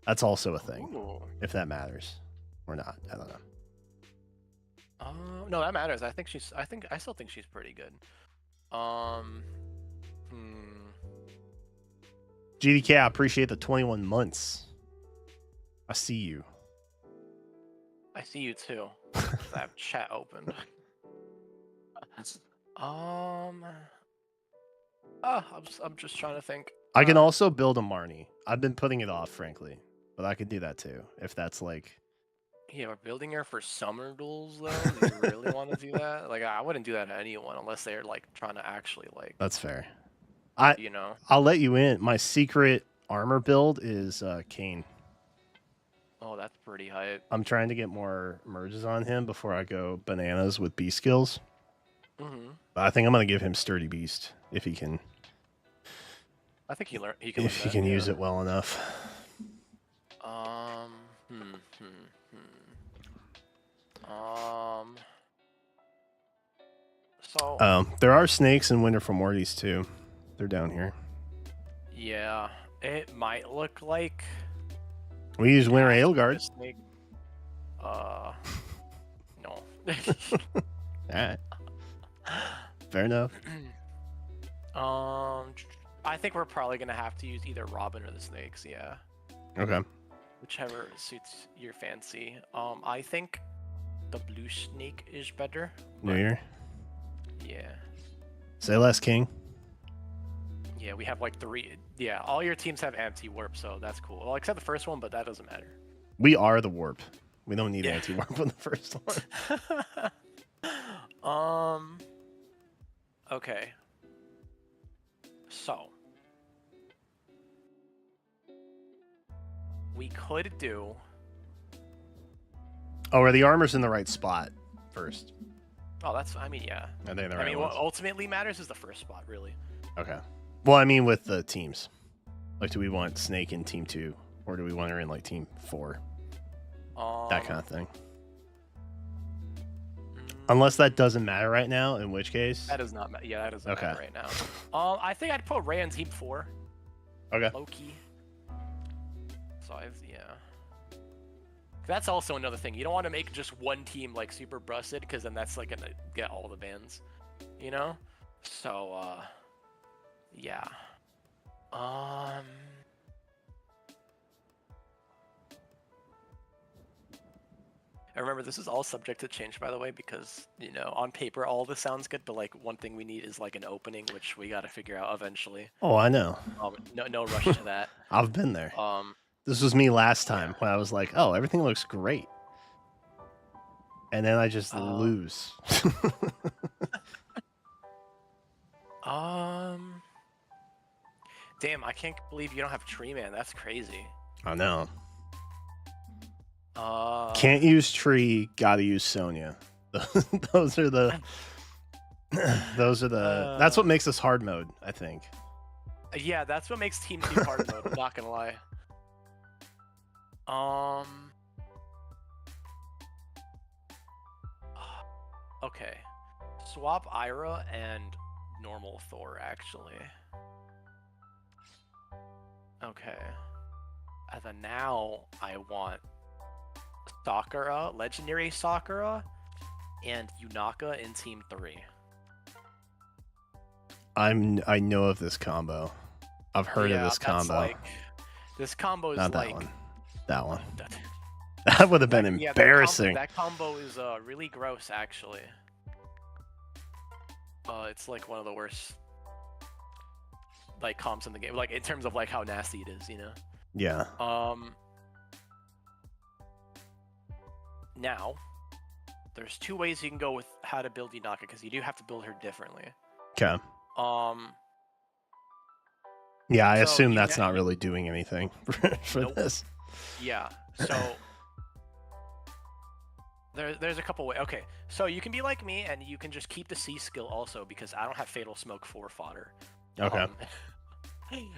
that's also a thing. Ooh. If that matters or not, I don't know. No, that matters. I still think she's pretty good. GDK, I appreciate the 21 months. I see you. I see you too. I have chat open. I'm just trying to think. I can also build a Marnie. I've been putting it off, frankly, but I could do that too if that's like. Yeah, we're building her for summer duels though. Do you really want to do that? Like, I wouldn't do that to anyone unless they're like trying to actually like. That's fair. You know. I'll let you in. My secret armor build is Kane. Oh, that's pretty hype. I'm trying to get more merges on him before I go bananas with beast skills. Mm-hmm. But I think I'm gonna give him sturdy beast if he can. I think he can. If he can use it well enough. So. There are snakes in Winter from Morty's too. They're down here. Yeah, it might look like. We use Winter Aelgard. Snake. No. Alright. Fair enough. I think we're probably gonna have to use either Robin or the snakes. Yeah. Okay. Whichever suits your fancy. I think the blue snake is better. New Year. Yeah. Say less, King. Yeah, we have like 3. Yeah, all your teams have anti-warp, so that's cool. Well, except the first one, but that doesn't matter. We are the warp. We don't need anti-warp on the first one. Okay. So. We could do... Oh, are the armors in the right spot first? Oh, that's... I mean, yeah. Are they in the right what ones? ultimately matters is the first spot, really. Okay. Well, I mean with the teams. Like, do we want Snake in Team 2? Or do we want her in, like, Team 4? That kind of thing. Unless that doesn't matter right now, in which case... That does not matter. Yeah, that doesn't matter right now. I think I'd put Ray in Team 4. Okay. Loki. So, yeah. That's also another thing. You don't want to make just one team, like, super busted, because then that's, like, gonna get all the bans. You know? So, yeah. I remember this is all subject to change, by the way, because, you know, on paper all this sounds good, but like one thing we need is like an opening, which we got to figure out eventually. Oh, I know. No rush to that. I've been there. This was me last time when I was like, oh, everything looks great. And then I just lose. Damn, I can't believe you don't have Tree Man. That's crazy. I know. Can't use Tree, gotta use Sonya. Those are the that's what makes us hard mode, I think. Yeah, that's what makes Team 2 hard mode, I'm not gonna lie. Okay. Swap Ira and normal Thor, actually. Okay. And then now I want Sakura, Legendary Sakura, and Yunaka in Team 3. I know of this combo. I've heard of this combo. This combo is not that like one. That one. That would have been embarrassing. That combo is really gross, actually. It's like one of the worst like comps in the game, like in terms of like how nasty it is, you know. Yeah. Now, there's two ways you can go with how to build Inaka, because you do have to build her differently. Okay. Um, Yeah, I So assume you that's ha- not really doing anything for Nope. this. yeah. So there's a couple ways. Okay, so you can be like me, and you can just keep the C skill also, because I don't have Fatal Smoke for fodder. Okay.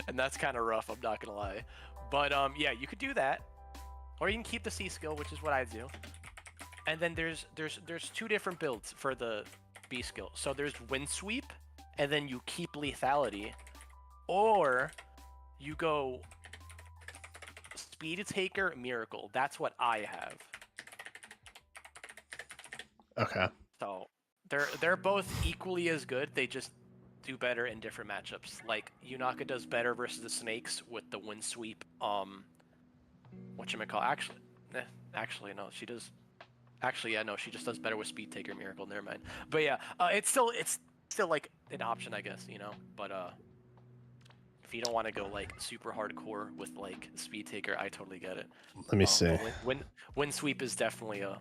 And that's kind of rough. I'm not gonna lie, but yeah, you could do that, or you can keep the C skill, which is what I do. And then there's two different builds for the B skill. So there's Wind Sweep, and then you keep lethality, or you go Speed Taker Miracle. That's what I have. Okay. So they're both equally as good. They just do better in different matchups. Like Yunaka does better versus the snakes with the Wind Sweep. Whatchamacall? Actually no, she does. Actually, yeah, no, she just does better with Speed Taker Miracle. Never mind. But yeah, it's still like an option, I guess, you know. But if you don't want to go like super hardcore with like Speed Taker, I totally get it. Let me see. Wind Sweep is definitely a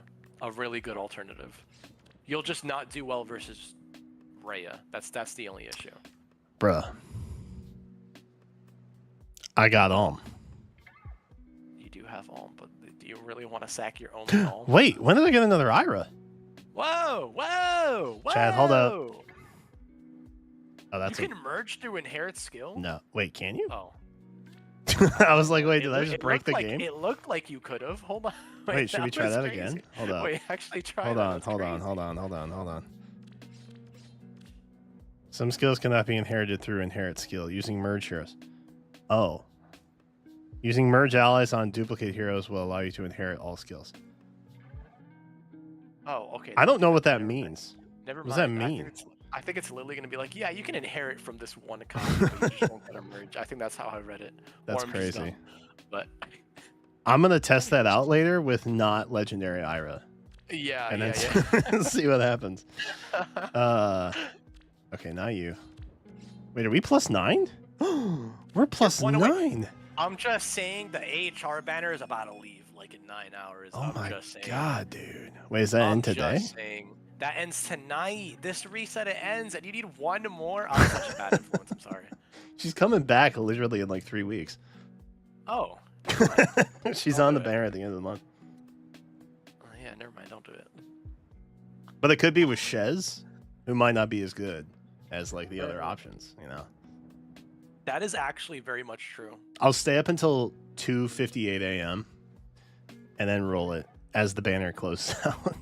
really good alternative. You'll just not do well versus Rhea. That's the only issue. Bruh. I got Alm. You do have Alm, but do you really want to sack your only Alm? Wait, when did I get another Ira? Whoa! Whoa! Whoa! Chad, hold up. Oh, that's you can merge through inherit skill? No. Wait, can you? Oh. I was like, wait, did I It just break looked the like, game? It looked like you could have. Hold on. Wait, should we try was that crazy. again? Hold up. Wait, actually try Hold that. on, That's hold on, crazy. hold on. Some skills cannot be inherited through inherit skill using merge heroes. Oh. Using merge allies on duplicate heroes will allow you to inherit all skills. Oh, okay. I don't know what that Never mind. means. Never What does mind. that mean? I think it's literally going to be like, yeah, you can inherit from this one copy, but you just won't get a merge. I think that's how I read it. That's Or I'm just crazy. dumb, but I'm gonna test that out later with not legendary Ira, yeah, and yeah, then yeah. see what happens. Okay, not you. Wait, are we +9? We're +9. I'm just saying the AHR banner is about to leave like in 9 hours. Oh I'm my just saying. god, dude. Wait, is that I'm in today? just saying. That ends tonight. This reset, it ends, and you need one more. I'm such a bad influence. I'm sorry. She's coming back literally in like 3 weeks. Oh. She's on the banner at the end of the month. Oh, yeah, never mind. Don't do it. But it could be with Shez, who might not be as good as like the other options, you know. That is actually very much true. I'll stay up until 2:58 a.m. and then roll it as the banner closes out.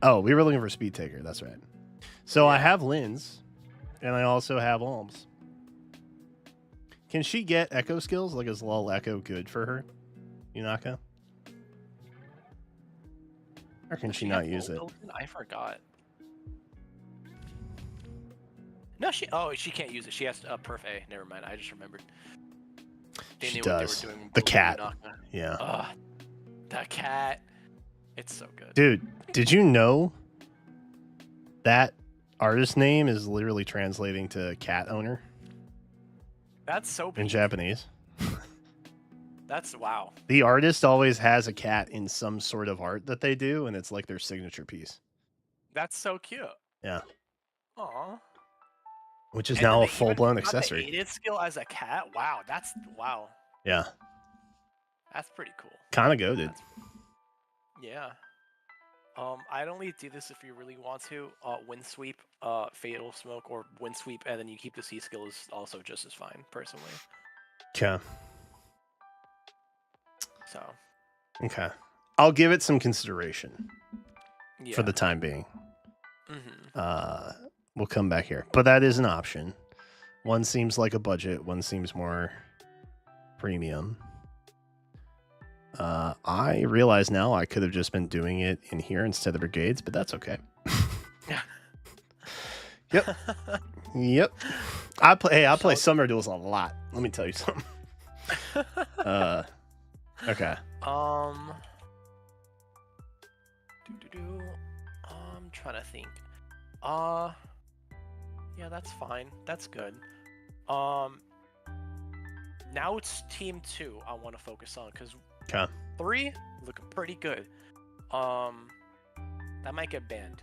Oh, we were looking for Speed Taker. That's right. So I have Lynn's, and I also have Alms. Can she get Echo skills? Like, is Lol Echo good for her, Yunaka? Or can she not use it? I forgot. No, she can't use it. She has perf A. Never mind. I just remembered. They She knew does. what they were doing. The with cat. Yunaka. Yeah. That cat. It's so good. Dude, did you know that artist name is literally translating to cat owner That's so in peak. Japanese? That's wow. The artist always has a cat in some sort of art that they do, and it's like their signature piece. That's so cute. Yeah. Aw. Which is And now then a they even full-blown got the accessory. aided skill as a cat. Wow, wow. Yeah. That's pretty cool. Kind of goated. Yeah. I'd only do this if you really want to. Wind Sweep, Fatal Smoke, or Wind Sweep, and then you keep the C skill is also just as fine, personally. Okay. So. Okay. I'll give it some consideration Yeah. for the time being. Mm-hmm. We'll come back here. But that is an option. One seems like a budget. One seems more premium. I realize now I could have just been doing it in here instead of brigades, but that's okay. Yep. Yep. I play Summer Duels a lot. Let me tell you something. Okay. I'm trying to think. Yeah, that's fine. That's good. Um, now it's team 2 I want to focus on, because Okay. 3 looking pretty good. That might get banned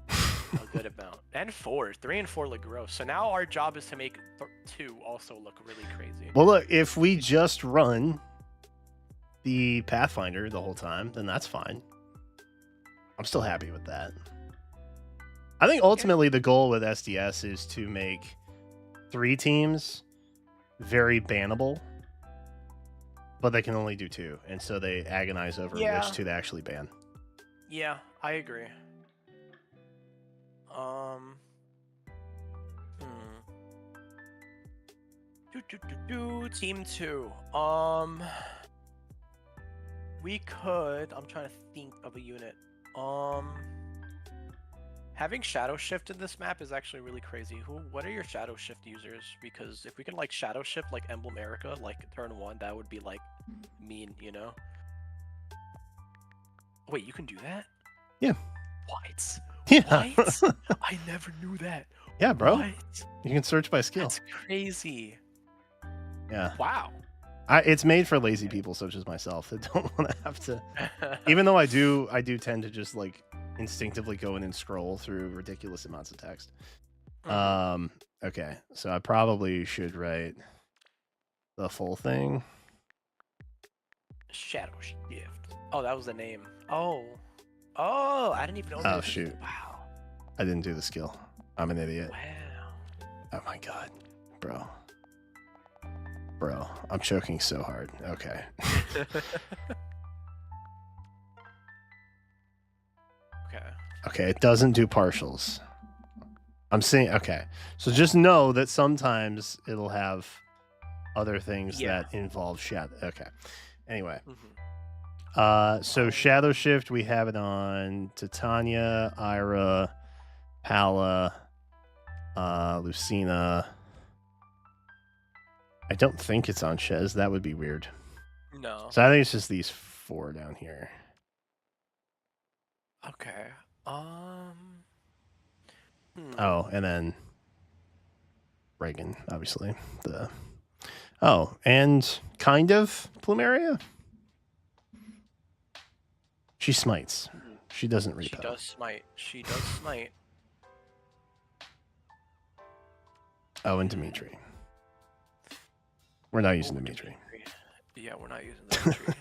a good amount. And 4, 3 and 4 look gross. So now our job is to make 2 also look really crazy. Well, look, if we just run the Pathfinder the whole time, then that's fine. I'm still happy with that. I think ultimately the goal with SDS is to make 3 teams very bannable, but they can only do 2, and so they agonize over which 2 to actually ban. Yeah, I agree. Team 2. We could. I'm trying to think of a unit. Having Shadow Shift in this map is actually really crazy. What are your Shadow Shift users? Because if we can like Shadow Shift like Emblem Erica, like turn 1, that would be like mean, you know? Wait, you can do that? Yeah. What? Yeah. What? I never knew that. Yeah, bro. What? You can search by skill. That's crazy. Yeah. Wow. It's made for lazy people such as myself that don't want to have to. Even though I do tend to just like instinctively go in and scroll through ridiculous amounts of text. Okay, so I probably should write the full thing. Shadow Shift. Oh, that was the name. Oh, I didn't even know. Oh shoot! Wow. I didn't do the skill. I'm an idiot. Wow. Oh my god, bro. Bro, I'm choking so hard. Okay. Okay. Okay, it doesn't do partials. I'm saying, okay. So just know that sometimes it'll have other things that involve shadow. Okay. Anyway. So Shadow Shift, we have it on Titania, Ira, Pala, Lucina. I don't think it's on Shez. That would be weird. No. So I think it's just these 4 down here. Okay. Oh, and then Reagan, obviously. And kind of Plumeria. She smites. She doesn't repo. She does smite. She does smite. Oh, and Dimitri. We're not using Dimitri. Yeah, we're not using Dimitri.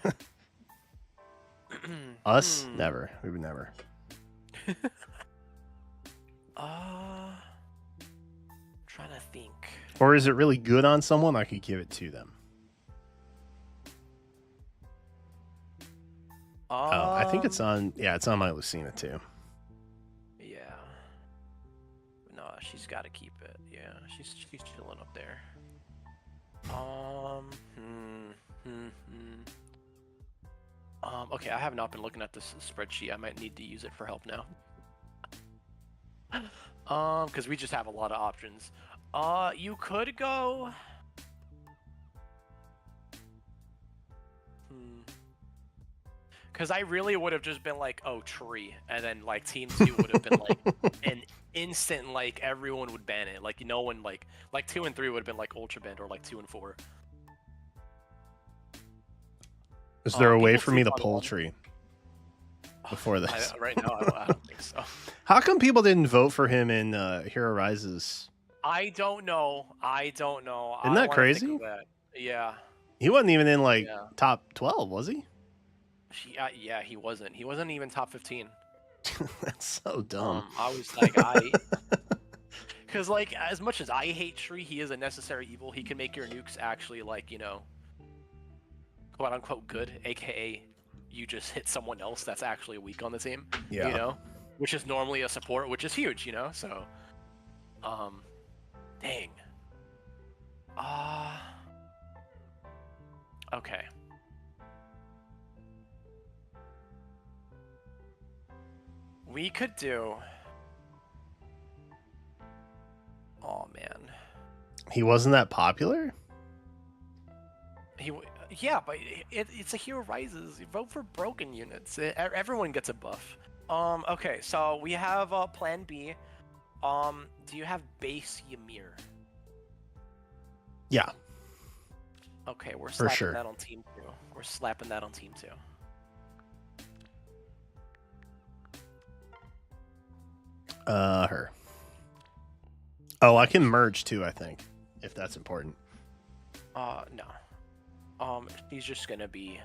Us? Never. We would never. Trying to think. Or is it really good on someone? I could give it to them. Oh, I think it's on. Yeah, it's on my Lucina too. Yeah. No, she's got to keep it. Yeah, she's chilling up there. Okay, I have not been looking at this spreadsheet. I might need to use it for help now. Because we just have a lot of options. You could go. Because I really would have just been like, oh, tree, and then like team 2 would have been like an instant, like everyone would ban it. Like no one like 2 and 3 would have been like ultra banned, or like 2 and 4. Is there a way for me to pull tree before this? Right now, I don't think so. How come people didn't vote for him in Hero Rises? I don't know. Isn't that crazy? Yeah. He wasn't even in like top 12, was he? Yeah, he wasn't. He wasn't even top 15. That's so dumb. I was like, because like as much as I hate Tree, he is a necessary evil. He can make your nukes actually like, you know, quote unquote good, aka you just hit someone else that's actually weak on the team. Yeah. You know, which is normally a support, which is huge. You know, so dang. Okay. We could do. Oh man. He wasn't that popular? Yeah, but it's a Hero Rises. You vote for broken units. Everyone gets a buff. Okay, so we have Plan B. Do you have base Ymir? Yeah, Okay, we're For slapping sure. that on team 2. We're slapping that on team 2. Her. Oh, I can merge too, I think, if that's important. No. She's just gonna be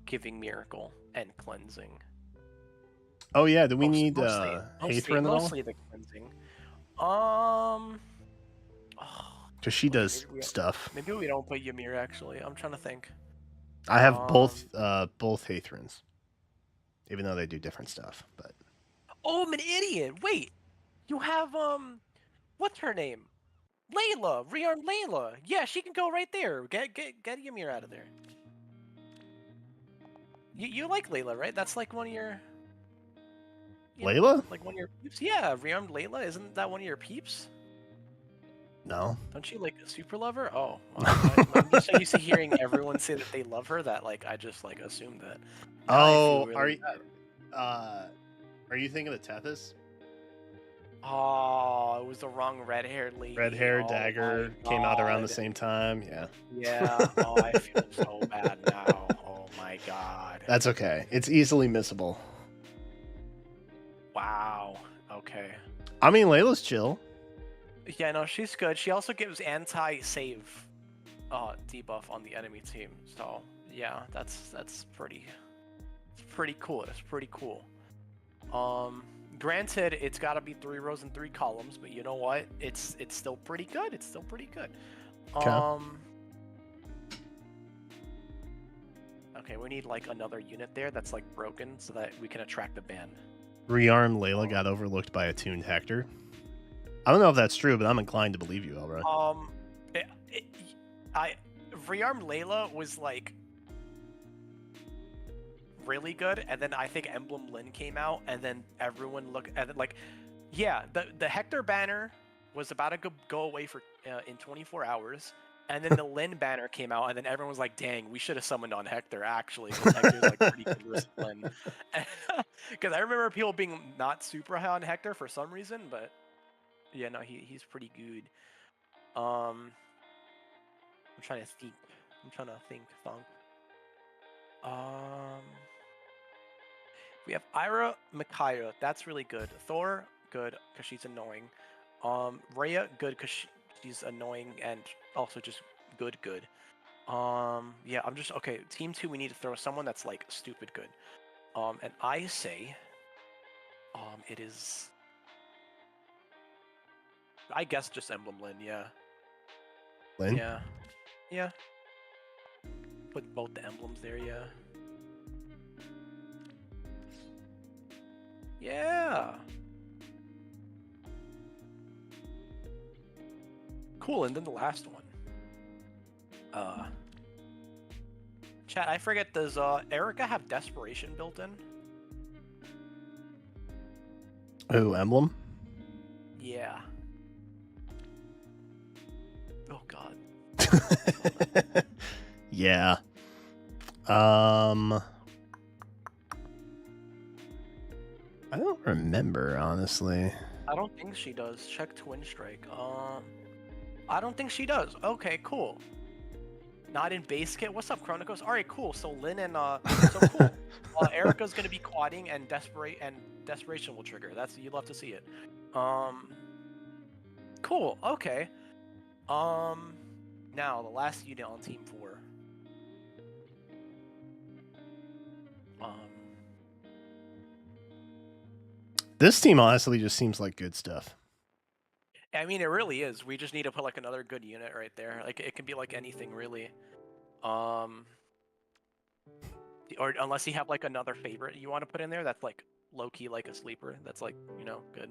giving miracle and cleansing. Oh yeah, do we Most- need mostly, Hathrin at all? mostly the cleansing. Oh, Because she wait, does maybe we, stuff. maybe we don't put Ymir actually. I'm trying to think. I have Um, both Hathrins, even though they do different stuff. But Oh, I'm an idiot. Wait, you have what's her name? Layla, rearmed Layla. Yeah, she can go right there. Get Ymir out of there. You like Layla, right? That's like one of your Layla? like one of your peeps. Yeah, rearmed Layla. Isn't that one of your peeps? No. Don't you like super love her? Oh, I'm just so used to hearing everyone say that they love her that like I just like assumed that. Now I feel Oh, really bad. are you thinking of Tethys? Oh, it was the wrong red-haired lady. Red hair Oh dagger my came out around the God. same time. Yeah, Yeah. Oh, I feel so bad now. Oh my God. that's okay. It's easily missable. Wow. Okay. I mean, Layla's chill. Yeah, no, she's good. She also gives anti-save debuff on the enemy team. So yeah, that's pretty cool. That's pretty cool. Granted, it's got to be 3 rows and 3 columns, but you know what? It's still pretty good. It's still pretty good. Okay. Okay, we need like another unit there that's like broken so that we can attract the ban. Rearmed Layla got overlooked by attuned Hector. I don't know if that's true, but I'm inclined to believe you, Elroy. Rearmed Layla was like really good, and then I think Emblem Lin came out, and then everyone looked at it like, yeah, the Hector banner was about to go away for in 24 hours, and then the Lin banner came out, and then everyone was like, dang, we should have summoned on Hector actually, because Hector's like pretty good versus Lin. Because I remember people being not super high on Hector for some reason, but yeah, no, he's pretty good. I'm trying to think. Thunk. We have Ira Micaiah. That's really good. Thor, good because she's annoying. Rhea, good because she's annoying and also just good. Yeah, I'm just okay. Team 2, we need to throw someone that's like stupid good. And I say, it is. I guess just Emblem Lin. Yeah. Lynn? Yeah. Yeah. Put both the emblems there. Yeah. Yeah. Cool, and then the last one. Chat, I forget, does Erica have desperation built in? Oh, Emblem? Yeah. Oh god. Yeah. I don't remember, honestly. I don't think she does. Check Twin Strike. I don't think she does. Okay, cool. Not in base kit. What's up, Chronicos? All right, cool. So Lynn and so cool. Erica's gonna be quadding, and desperation will trigger. That's, you'd love to see it. Cool. Okay. Now the last unit on team 4. This team honestly just seems like good stuff. I mean, it really is. We just need to put like another good unit right there. Like it can be like anything really. Or unless you have like another favorite you want to put in there that's like low key like a sleeper. That's like, you know, good.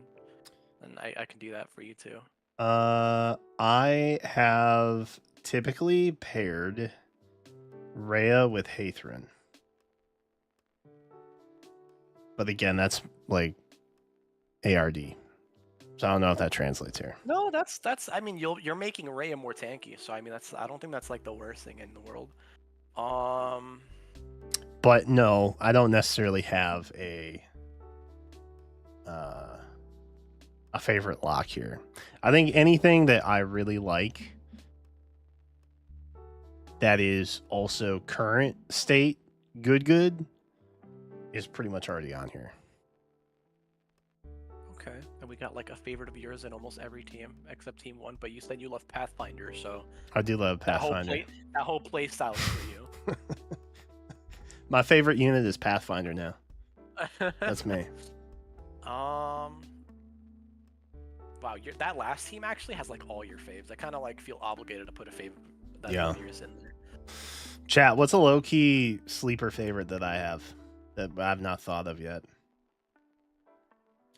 And I can do that for you too. I have typically paired Rhea with Hathrin. But again, that's like ARD. So I don't know if that translates here. No, that's I mean, you're making Rhea more tanky, so I mean I don't think that's like the worst thing in the world. But no, I don't necessarily have a a favorite lock here. I think anything that I really like that is also current state good is pretty much already on here. Okay, and we got like a favorite of yours in almost every team except Team 1, but you said you love Pathfinder, so I do love that whole Pathfinder. that whole play style is for you. My favorite unit is Pathfinder now. That's me. Wow, that last team actually has like all your faves. I kind of like feel obligated to put a favorite that Yeah. of yours in there. Chat, what's a low-key sleeper favorite that I have that I've not thought of yet?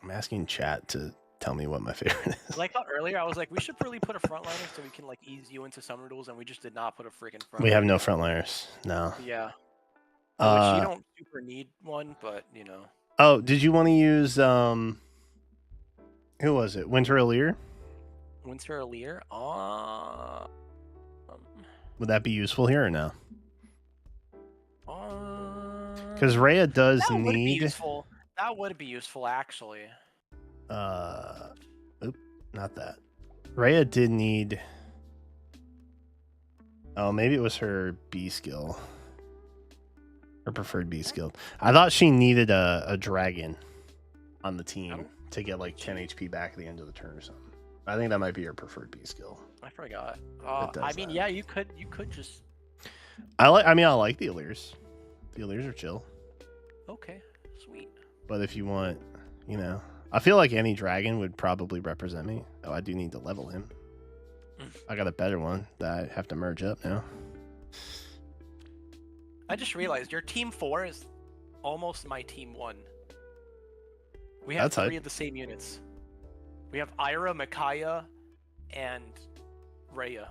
I'm asking chat to tell me what my favorite is. Like how earlier I was like, we should really put a frontliner so we can like ease you into summer duels, and we just did not put a freaking frontliner. We have no frontliners. No. Yeah. Which you don't super need one, but you know. Oh, did you want to use who was it? Winter Allure? Winter Allure? Would that be useful here or no? Because Because Rhea does that would be need useful. That would be useful actually. oop, not that. Rhea did need. Oh, maybe it was her B skill. Her preferred B skill. I thought she needed a dragon on the team to get like 10 HP back at the end of the turn or something. I think that might be her preferred B skill. I forgot. does I mean, that. yeah, you could just. I like the Allures. The Allures are chill. Okay, sweet. But if you want, I feel like any dragon would probably represent me. Oh, I do need to level him. I got a better one that I have to merge up now. I just realized your team 4 is almost my team 1. We have That's hype. 3 of the same units. We have Ira, Micaiah, and Rhea.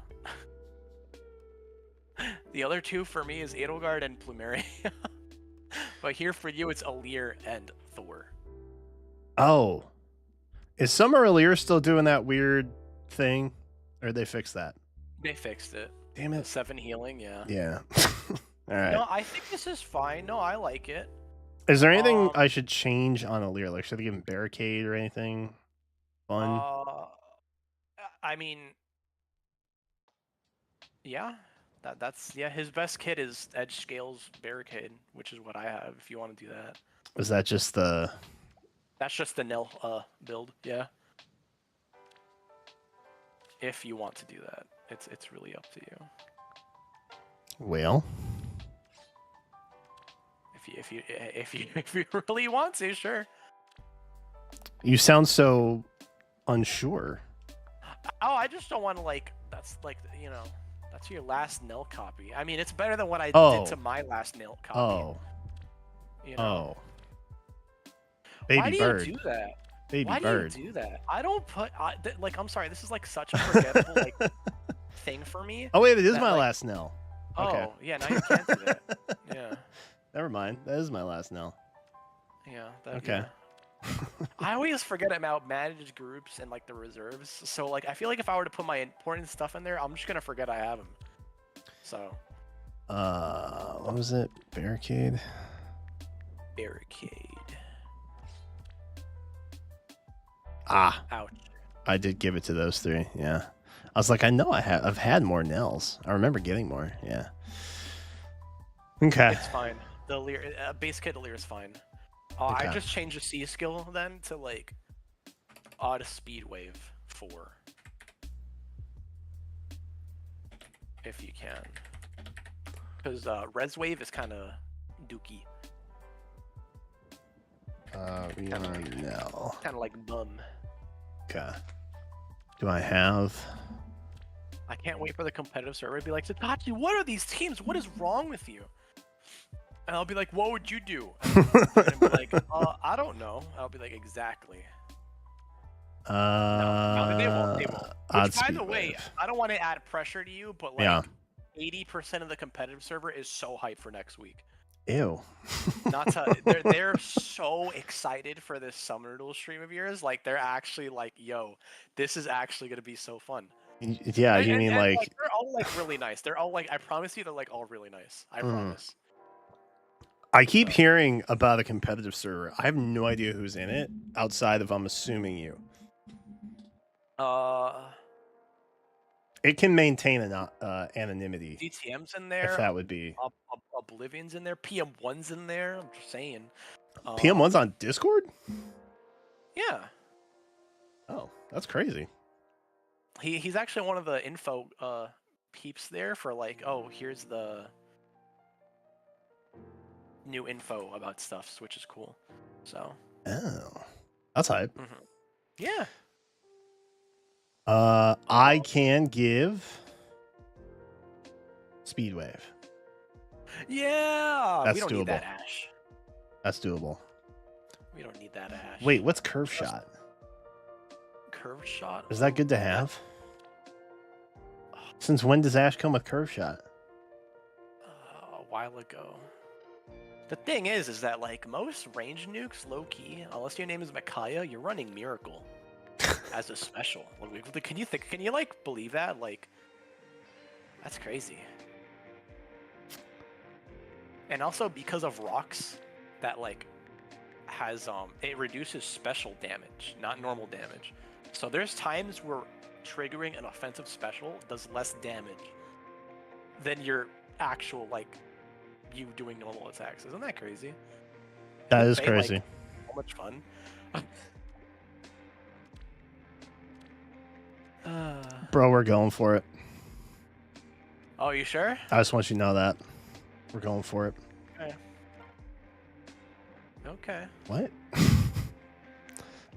The other 2 for me is Edelgard and Plumeria. But here for you, it's Alir and Thor. Oh. Is Summer Allure still doing that weird thing? Or they fixed that? They fixed it. Damn it. 7 healing, yeah. Yeah. All right. No, I think this is fine. No, I like it. Is there anything I should change on Allure? Like, should I give him Barricade or anything fun? I mean, yeah. That's his best kit is Edge Scales Barricade, which is what I have if you want to do that. Is that just the... That's just the nil build, yeah. If you want to do that. It's really up to you. Well... If you really want to, sure. You sound so unsure. Oh, I just don't want to that's that's your last nil copy. I mean, it's better than what I did to my last nil copy. Oh. You know? Oh. Baby Why do bird. you do that? Baby Why bird. do you do that? I don't put I'm sorry. This is like such a forgettable thing for me. Oh wait, it is that, my like- last nil. Okay. Oh yeah, now you can't do that. Yeah, Never mind. That is my last nil. yeah. Okay. Yeah. I always forget about managed groups and like the reserves. So like I feel like if I were to put my important stuff in there, I'm just gonna forget I have them. So. What was it? Barricade. Barricade. Ah, Ouch. I did give it to those 3. Yeah. I was like, I know I've had more nils. I remember getting more. Yeah. Okay. It's fine. The Lear, base kit Lear is fine. Okay. I just changed the C skill then to like odd speed wave 4. If you can. Because res wave is kind of dookie. No. Kind of like bum. Okay. Do I have? I can't wait for the competitive server to be like, Tatachi, what are these teams? What is wrong with you? And I'll be like, what would you do? And be like, I don't know. I'll be like, exactly. No, they won't. They won't. Which, by the way, I don't want to add pressure to you, but like 80% of the competitive server is so hyped for next week. Ew. Not to, they're so excited for this Summer Duel stream of yours. Like they're actually like, yo, this is actually gonna be so fun. Yeah, you mean like they're all like really nice. They're all like, I promise you, they're like all really nice. I promise. I keep hearing about a competitive server. I have no idea who's in it outside of, I'm assuming, you. It can maintain an anonymity DTM's in if there. that would be. Oblivion's in there. PM1's in there. I'm just saying. PM1's on Discord? Yeah. Oh, that's crazy. He's actually one of the info peeps there for like, oh, here's the new info about stuff, which is cool. So. Oh, that's hype. Mm-hmm. Yeah. I can give Speedwave. Yeah. That's we don't doable. need that Ash. That's doable. We don't need that Ash. Wait, what's curve shot? Curve shot? Is that good to have? Since when does Ash come with curve shot? A while ago. The thing is that like most range nukes, low key, unless your name is Micaiah, you're running Miracle as a special. Can you like believe that? Like, that's crazy. And also because of rocks, that like has it reduces special damage, not normal damage. So there's times where triggering an offensive special does less damage than your actual like you doing normal attacks. Isn't that crazy? That is Like, crazy. so much fun. Bro, we're going for it. Oh, you sure? I just want you to know that. We're going for it. Okay. Okay. What?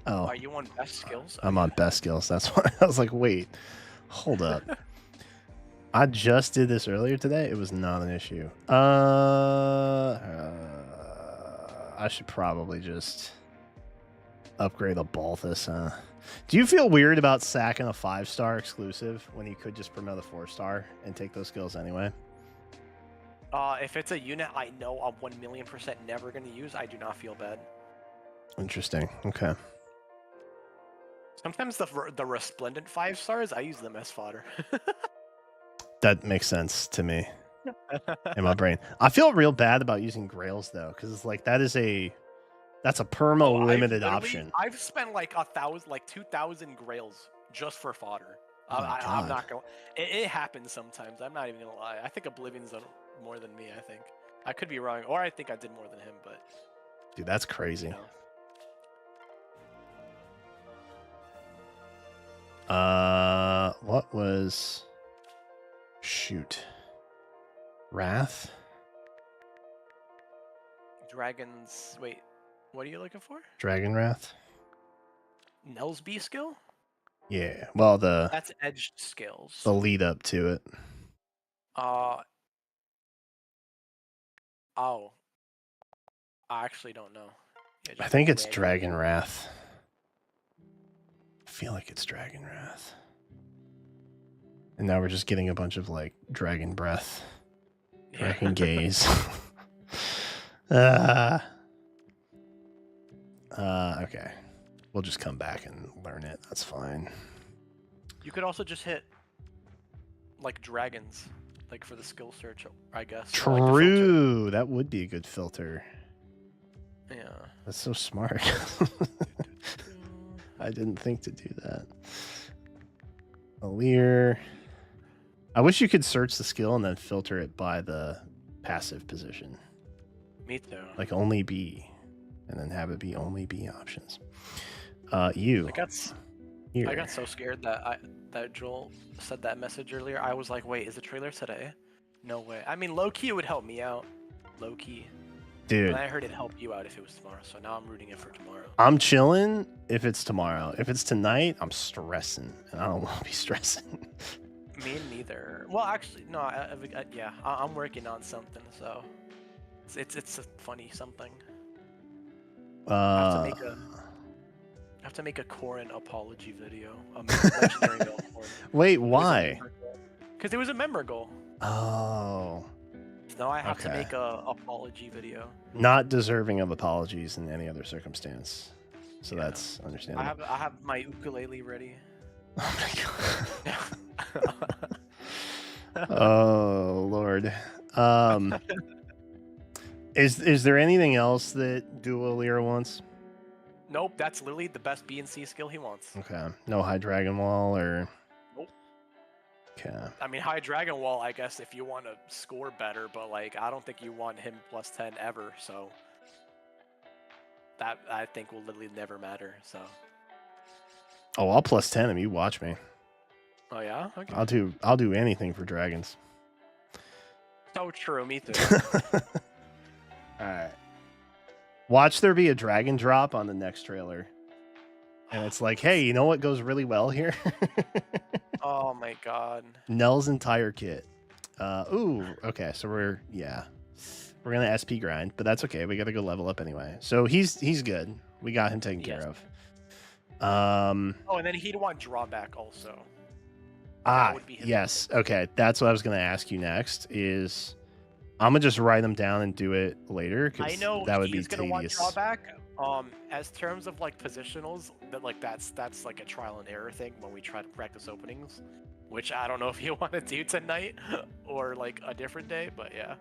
Oh, Are you on best skills? I'm on best skills. That's why I was like, wait, hold up. I just did this earlier today. It was not an issue. I should probably just upgrade a Balthus, huh? Do you feel weird about sacking a 5-star exclusive when you could just promote a 4-star and take those skills anyway? If it's a unit I know I'm 1,000,000% never going to use, I do not feel bad. Interesting. Okay. Sometimes the resplendent 5-stars, I use them as fodder. That makes sense to me in my brain. I feel real bad about using Grails though, because it's like that's a perma limited option. I've spent like 2,000 grails just for fodder. Oh my I'm God. not gonna. It happens sometimes. I'm not even gonna lie. I think Oblivion's done more than me. I think I could be wrong, or I think I did more than him. But Dude, that's crazy. you know. What was? Shoot. Wrath? Dragons. Wait, what are you looking for? Dragon Wrath? Nelsby skill? Yeah. Well, That's edged skills. the lead up to it. Oh. I actually don't know. Yeah, I just think it's random. Dragon Wrath. I feel like it's Dragon Wrath. And now we're just getting a bunch of like Dragon Breath, Dragon Gaze. Okay. We'll just come back and learn it. That's fine. You could also just hit like dragons, like for the skill search, I guess. or, like, the filter. True. That would be a good filter. Yeah. That's so smart. I didn't think to do that. Alir. I wish you could search the skill and then filter it by the passive position. Me too. Like only B. And then have it be only B options. You. I got so scared that Joel said that message earlier. I was like, wait, is the trailer today? No way. I mean, low key it would help me out. Low key. Dude. But I heard it'd help you out if it was tomorrow. So now I'm rooting it for tomorrow. I'm chilling if it's tomorrow. If it's tonight, I'm stressing. And I don't want to be stressing. Me neither. Well, actually, no. Yeah, I'm working on something, so it's a funny something. I have to make a Corrin apology video. Legendary Mill Corrin. Wait, why? Because it was a member goal. Oh. So now I have to Okay. make a apology video. Not deserving of apologies in any other circumstance. So Yeah. that's understandable. I have my ukulele ready. Oh my god. Oh Lord. Is there anything else that Dualier wants? Nope, that's literally the best B and C skill he wants. Okay. No high dragon wall or. Nope. Okay. I mean, high dragon wall, I guess, if you want to score better, but like, I don't think you want him +10 ever. So that I think will literally never matter. So. Oh, I'll +10 him. You watch me. Oh yeah. Okay. I'll do anything for dragons. So true. Me too. All right. Watch there be a dragon drop on the next trailer. And it's like, hey, you know what goes really well here? Oh my god. Nell's entire kit. Ooh, okay, so we're gonna SP grind, but that's okay. We gotta go level up anyway. So he's good. We got him taken care of. Oh, and then he'd want drawback also. That would be his yes. Okay, that's what I was gonna ask you next. Is I'm gonna just write them down and do it later I because know that would be he's gonna want tedious. drawback. As terms of like positionals, that like that's like a trial and error thing when we try to practice openings, which I don't know if you want to do tonight or like a different day, but yeah.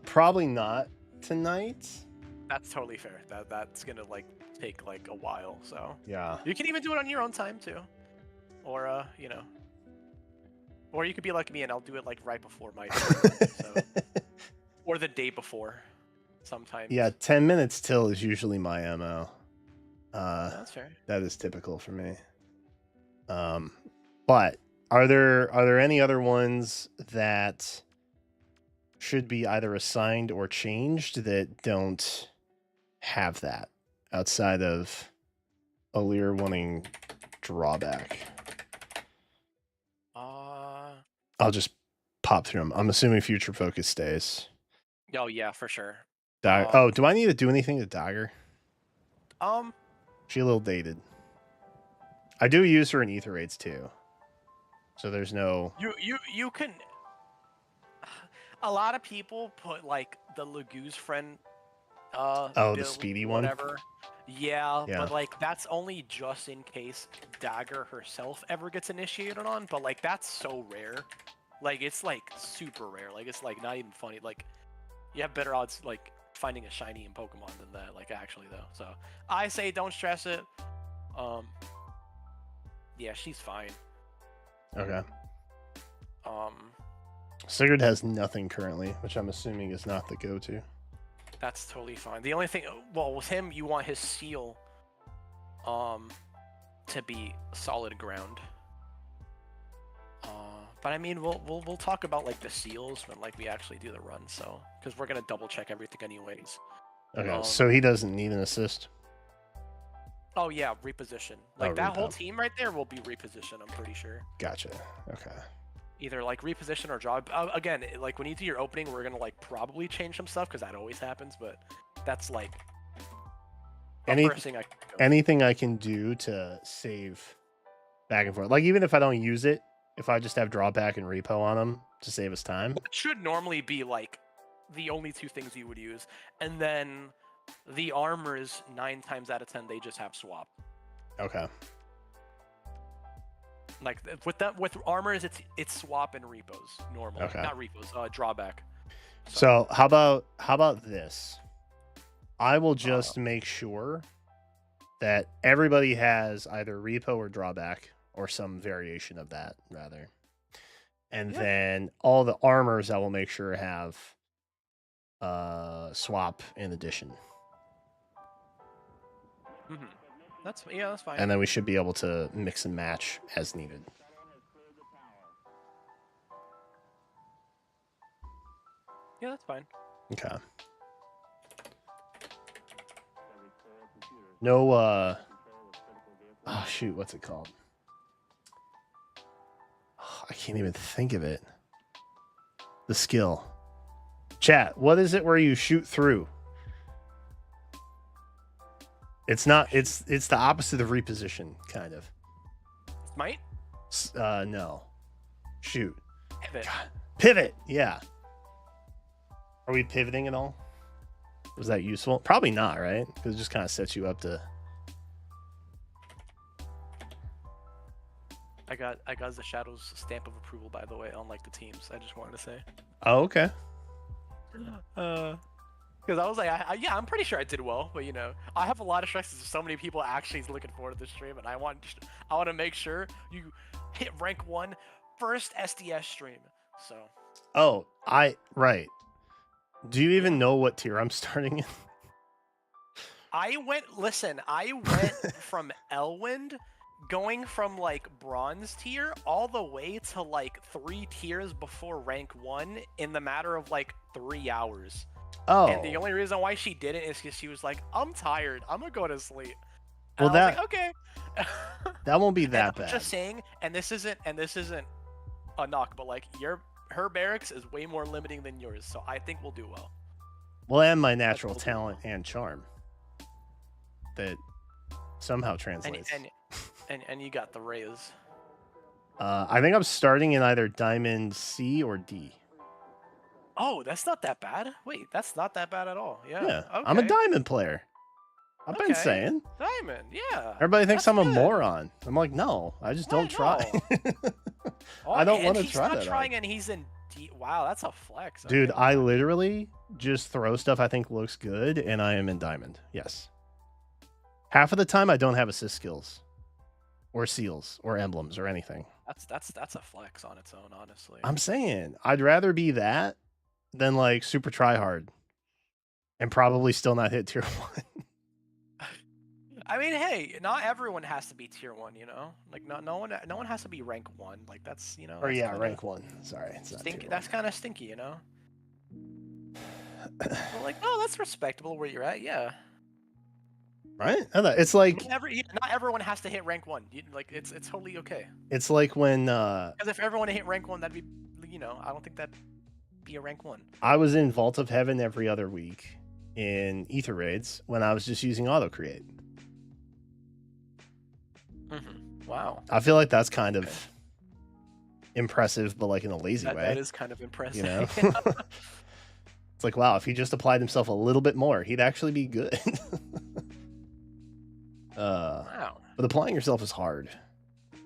Probably not tonight. That's totally fair. That's gonna like take like a while, so Yeah. you can even do it on your own time too, or you know, or you could be like me and I'll do it like right before my time, so. Or the day before, sometimes. Yeah, 10 minutes till is usually my MO. That's fair. That is typical for me. But are there any other ones that should be either assigned or changed that don't have that outside of Alir wanting drawback? I'll just pop through them. I'm assuming future focus stays. Oh yeah, for sure. Oh, do I need to do anything to Dagger? Um, She a little dated. I do use her in ether raids too. So there's no. you can. A lot of people put like the Lagoose friend. Oh, the build, speedy one? whatever. Yeah, Yeah. but like that's only just in case Dagger herself ever gets initiated on. But like that's so rare. Like it's like super rare. Like it's like not even funny. Like you have better odds like finding a shiny in Pokemon than that. Like actually though. So I say don't stress it. Yeah, she's fine. Okay. Sigurd Sigurd has nothing currently, which I'm assuming is not the go-to. That's totally fine. The only thing, well, with him, you want his seal, to be solid ground. But I mean, we'll talk about like the seals when like we actually do the run. So, because we're gonna double check everything anyways. Okay, so he doesn't need an assist. Oh yeah, reposition. Like Oh, that whole repo. team right there will be reposition. I'm pretty sure. Gotcha. Okay. Either like reposition or draw. Again, like when you do your opening, we're gonna like probably change some stuff because that always happens. But that's like first thing I can go. Anything I can do to save back and forth. Like even if I don't use it, if I just have drawback and repo on them to save us time. It should normally be like the only two things you would use, and then the armors 9 times out of 10 they just have swap. Okay. Like with armors it's swap and repos normally. Okay. Not repos, drawback. So how about this? I will just make sure that everybody has either repo or drawback or some variation of that rather. And then all the armors I will make sure have swap in addition. Mm-hmm. That's fine. And then we should be able to mix and match as needed. Yeah, that's fine. Okay. No oh shoot, what's it called? Oh, I can't even think of it. The skill. Chat, what is it where you shoot through? It's not it's the opposite of reposition, kind of. Might? No. Shoot. Pivot. God. Pivot, yeah. Are we pivoting at all? Was that useful? Probably not, right? Because it just kind of sets you up to. I got the Shadows stamp of approval, by the way, on like the teams. I just wanted to say. Oh, okay. Because I was like, yeah, I'm pretty sure I did well, but you know, I have a lot of stress because so many people actually is looking forward to this stream, and I want to make sure you hit rank 1 first SDS stream. So. Oh, right. Do you even know what tier I'm starting in? I went from Elwind, going from like bronze tier all the way to like 3 tiers before rank 1 in the matter of like 3 hours. Oh. And the only reason why she did it is because she was like, I'm tired. I'm gonna go to sleep. Well, and I was like, okay. That won't be that I'm bad. just saying, and this isn't a knock, but like her barracks is way more limiting than yours, so I think we'll do well. Well, and my natural talent and charm that somehow translates. And you got the raise. I think I'm starting in either Diamond C or D. Oh, that's not that bad. Wait, that's not that bad at all. Yeah. Yeah, Okay. I'm a Diamond player. I've been saying. Diamond, yeah. Everybody thinks I'm a good. moron. I'm like, no, I just don't try. I don't want to try that. He's not trying, and he's in D. Wow, that's a flex. Dude, Okay. I literally just throw stuff I think looks good, and I am in Diamond. Yes. Half of the time, I don't have assist skills, or seals, or emblems, or anything. That's a flex on its own, honestly. I'm saying I'd rather be that than like super try hard, and probably still not hit tier 1. I mean, hey, not everyone has to be tier 1, you know. Like no one has to be rank 1. Like that's Or that's yeah, kinda rank 1. Sorry, it's not tier 1. That's kind of stinky, you know. But like, oh, that's respectable where you're at. Yeah. Right? It's like Not everyone has to hit rank 1. Like it's totally okay. It's like when Because if everyone hit rank 1, that'd be, you know, I don't think that'd be a rank 1. I was in Vault of Heaven every other week in Ether raids when I was just using auto create. Wow. I feel like that's kind of impressive, but like in a lazy way. That is kind of impressive. You know? It's like, wow, if he just applied himself a little bit more, he'd actually be good. Wow. But applying yourself is hard,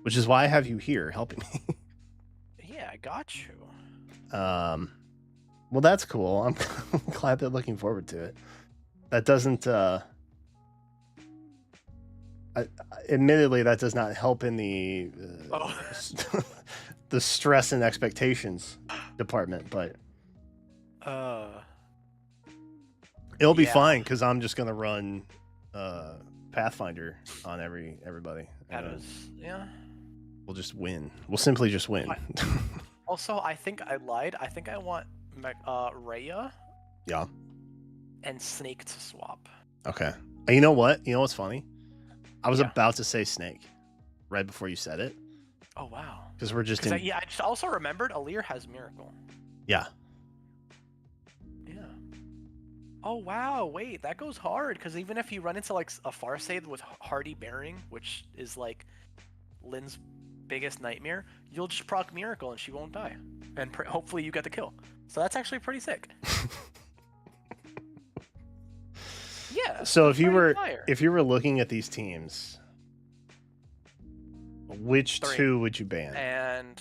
which is why I have you here helping me. Yeah, I got you. Well, that's cool. I'm glad they're looking forward to it. That doesn't, admittedly, that does not help in the the stress and expectations department, but it'll be fine because I'm just gonna run Pathfinder on everybody. That is, yeah. We'll just win. We'll simply just win. Also, I think I lied. I think I want Rhea. Yeah. And Snake to swap. Okay. And you know what? You know what's funny? I was about to say Snake right before you said it. Oh wow. Because we're just I just also remembered Alir has Miracle. Yeah. Yeah. Oh wow, wait, that goes hard because even if you run into like a Farseid with Hardy Bearing, which is like Lynn's biggest nightmare, you'll just proc Miracle and she won't die, and hopefully you get the kill. So that's actually pretty sick. Yeah. So if you were looking at these teams, which 2 would you ban? And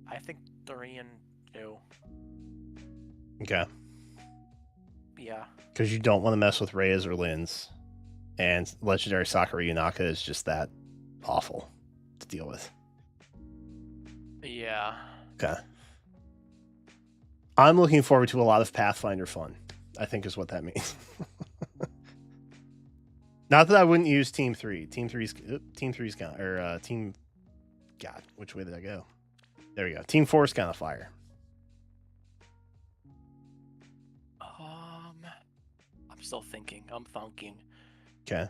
I think 3 and 2. Okay. Yeah. Because you don't want to mess with Reyes or Lynn's, and Legendary Sakura Yunaka is just that awful to deal with. Yeah. Okay. I'm looking forward to a lot of Pathfinder fun, I think is what that means. Not that I wouldn't use Team 3. Team 3's gone, or Team... God, which way did I go? There we go. Team 4's kind of fire. I'm still thinking. I'm thunking. Okay.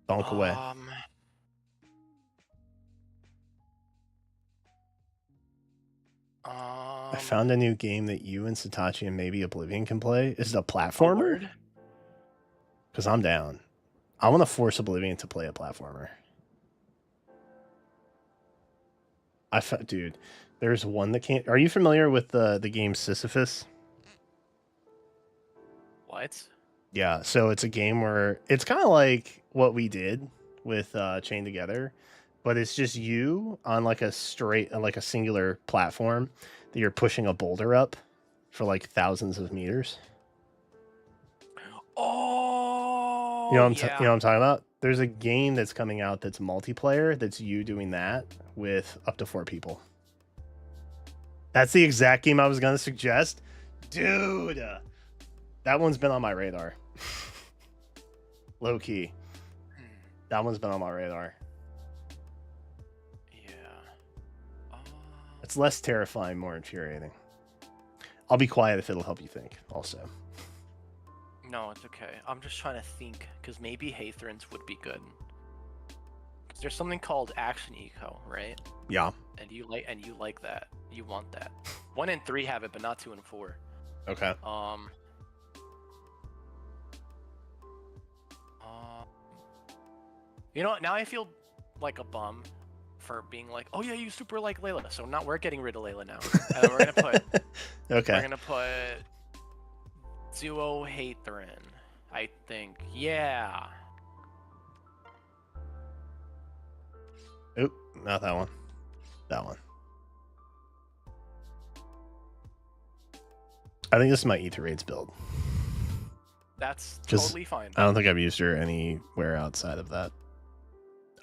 Thunk away. I found a new game that you and Satachi and maybe Oblivion can play. Is it a platformer? Because I'm down. I want to force Oblivion to play a platformer. Dude, there's one that can't... Are you familiar with the game Sisyphus? What? Yeah, so it's a game where... It's kind of like what we did with Chained Together, but it's just you on like a like a singular platform that you're pushing a boulder up for like thousands of meters. Oh, You know yeah. you know what I'm talking about? There's a game that's coming out that's multiplayer that's you doing that with up to 4 people. That's the exact game I was going to suggest. Dude, that one's been on my radar. Low key. That one's been on my radar. Yeah. It's less terrifying, more infuriating. I'll be quiet if it'll help you think, also. No, it's okay. I'm just trying to think, because maybe Hathorn's would be good. 'Cause there's something called Action Eco, right? Yeah. And you like that. You want that. 1 and 3 have it, but not 2 and 4. Okay. You know what? Now I feel like a bum for being like, oh yeah, you super like Layla. So now we're getting rid of Layla now. And then we're gonna put Okay. we're gonna put Duo Hathorn, I think. Yeah. Oop, not that one. That one. I think this is my Ether Raids build. That's 'Cause totally fine. I don't think I've used her anywhere outside of that.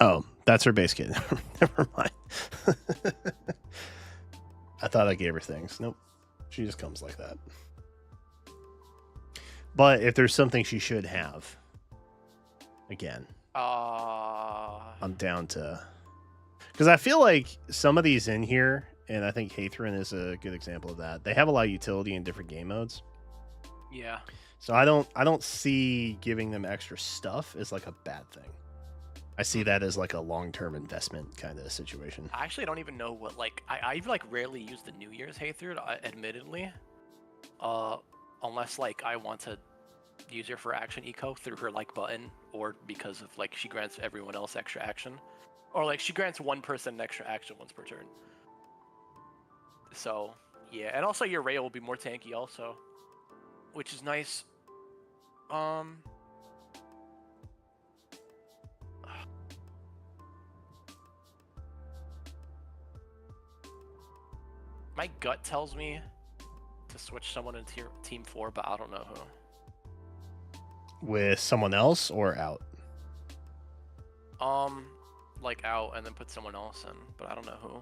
Oh, that's her base kit. Never mind. I thought I gave her things. Nope. She just comes like that. But if there's something she should have, again, I'm down to... Because I feel like some of these in here, and I think Hathorn is a good example of that, they have a lot of utility in different game modes. Yeah. So I don't see giving them extra stuff as like a bad thing. I see that as like a long-term investment kind of situation. I actually don't even know what, like, I like rarely use the New Year's Hathorn, admittedly. Unless like I want to use her for action eco through her like button, or because of like she grants everyone else extra action. Or like she grants one person an extra action once per turn. So yeah, and also your Ray will be more tanky also, which is nice. My gut tells me to switch someone in team 4, but I don't know who. With someone else or out? Like out and then put someone else in, but I don't know who.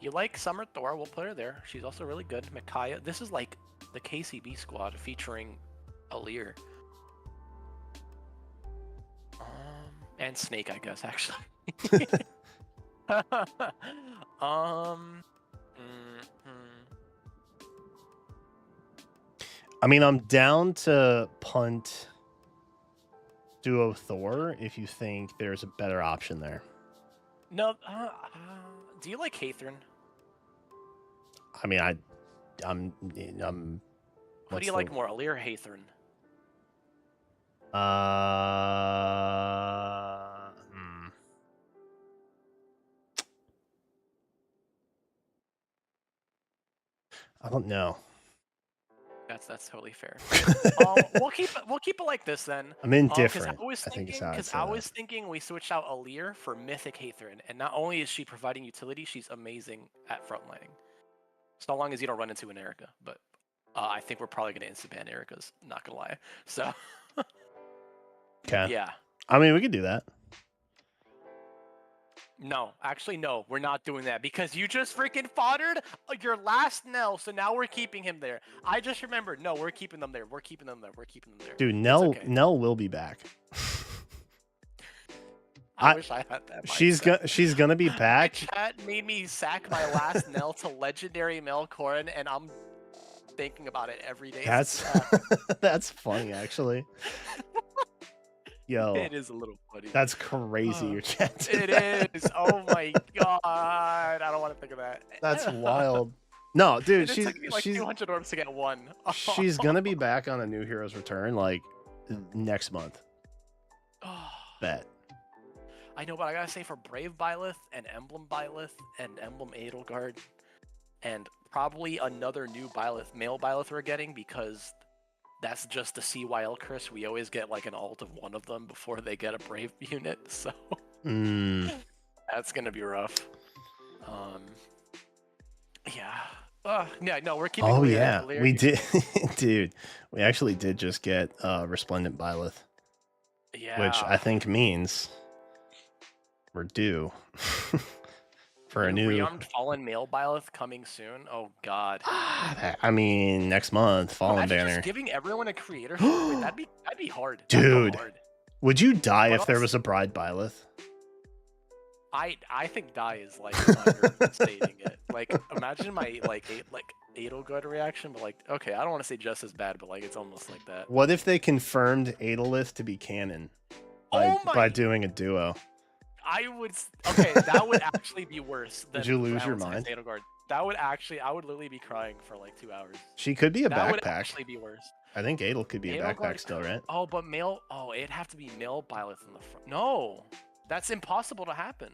You like Summer Thor? We'll put her there. She's also really good. Micaiah. This is like the KCB squad featuring Alir. And Snake, I guess, actually. I mean, I'm down to punt Duo Thor if you think there's a better option there. No, do you like Hathorn? I mean, I'm. What do you like more, Alir or Hathorn? I don't know. That's totally fair. We'll keep it like this then. I'm indifferent. Because I was thinking we switched out Alir for Mythic Hathorn, and not only is she providing utility, she's amazing at frontlining. So long as you don't run into an Erica, but I think we're probably gonna instant ban Ericas. Not gonna lie. So. Okay. Yeah. I mean, we could do that. No, actually, no, we're not doing that because you just freaking foddered your last Nell, so now we're keeping him there. I just remembered. No, we're keeping them there. We're keeping them there. We're keeping them there. Dude, okay. Nell will be back. I wish I had that. She's gonna be back. My chat made me sack my last Nell to legendary Melkorin, and I'm thinking about it every day. That's funny, actually. Yo, it is a little funny. That's crazy. Your chat. It is. Oh my god, I don't want to think of that. That's wild. No, dude, she's like 200 orbs to get one. She's gonna be back on a New Heroes Return like next month. Bet. I know, but I gotta say for Brave Byleth and Emblem Byleth and Emblem Edelgard, and probably another new Byleth, male Byleth we're getting, because that's just the CYL curse. We always get like an alt of one of them before they get a Brave unit, so... That's gonna be rough. Yeah. Yeah, no, we're keeping Oh Lear. yeah, Lear, we you- did, dude. We actually did just get Resplendent Byleth, Yeah. which I think means we're due for a And new. Rearmed Fallen Male Byleth coming soon. Oh god. I mean, next month, Fallen Imagine Banner. just giving everyone a creator shield. Wait, that'd be hard. That'd Dude. go hard. Would you die But if there also- was a Bride Byleth? I think die is like understating it. Like imagine my like Edelgard reaction, but like okay, I don't want to say just as bad, but like it's almost like that. What if they confirmed Adolith to be canon Oh my! by doing a duo? I would. Okay, that would actually be worse. Than Would you lose your Valentine's mind? Edelgard. That would actually. I would literally be crying for like 2 hours. She could be a That would backpack. actually be worse. I think Adel could be a Edelgard- backpack still, right? Oh, but male. Oh, it'd have to be male Byleth in the front. No, that's impossible to happen.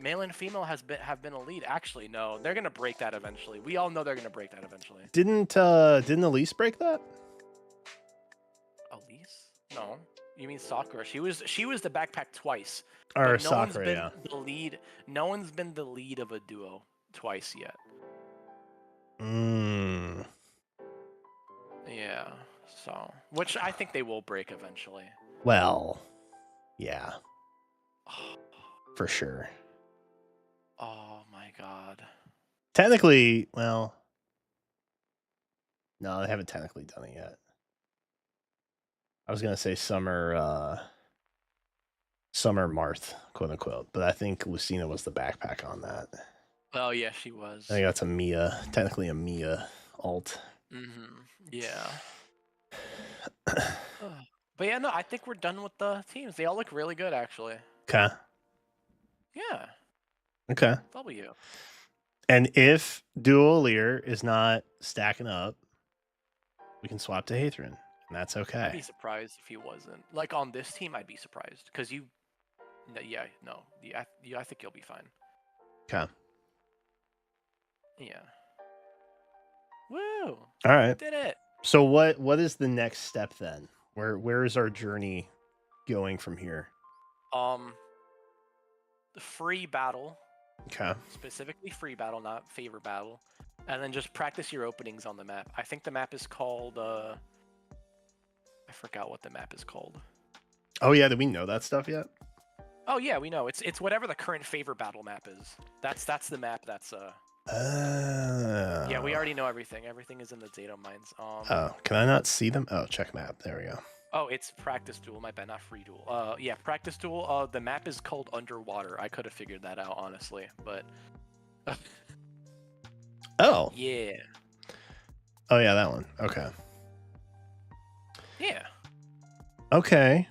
Male and female have been a lead. Actually, no, they're gonna break that eventually. We all know they're gonna break that eventually. Didn't Elise break that? Elise? No, you mean Sakura? She was the backpack twice. Or but no one's Sakura, been yeah. the lead. No one's been the lead of a duo twice yet. Mm. Yeah. So, which I think they will break eventually. Well, yeah, for sure. Oh my god. Technically, well, no, they haven't technically done it yet. I was gonna say Summer Marth, quote unquote, but I think Lucina was the backpack on that. Oh yeah, she was. I think that's a Mia, technically a Mia alt. Yeah. Ugh. But yeah, no, I think we're done with the teams. They all look really good, actually. Okay. Yeah. Okay. W. And if Dual Lear is not stacking up, we can swap to Hathrin, and that's I'd okay. be surprised if he wasn't. Like on this team, I'd be surprised because you. Yeah, no, I think you'll be fine. Okay. Yeah. Woo! All right. Did it. So what is the next step then? Where is our journey going from here? The free battle, Okay. specifically free battle, not favor battle, and then just practice your openings on the map. I think the map is called. I forgot what the map is called. Oh yeah, do we know that stuff yet? Oh yeah, we know. It's whatever the current favor battle map is. That's the map. That's Yeah, we already know everything. Everything is in the data mines. Oh, can I not see them? Oh, check map. There we go. Oh, it's practice duel. My bad, not free duel. Yeah, practice duel. The map is called Underwater. I could have figured that out honestly, but. Oh. Yeah. Oh yeah, that one. Okay. Yeah. Okay.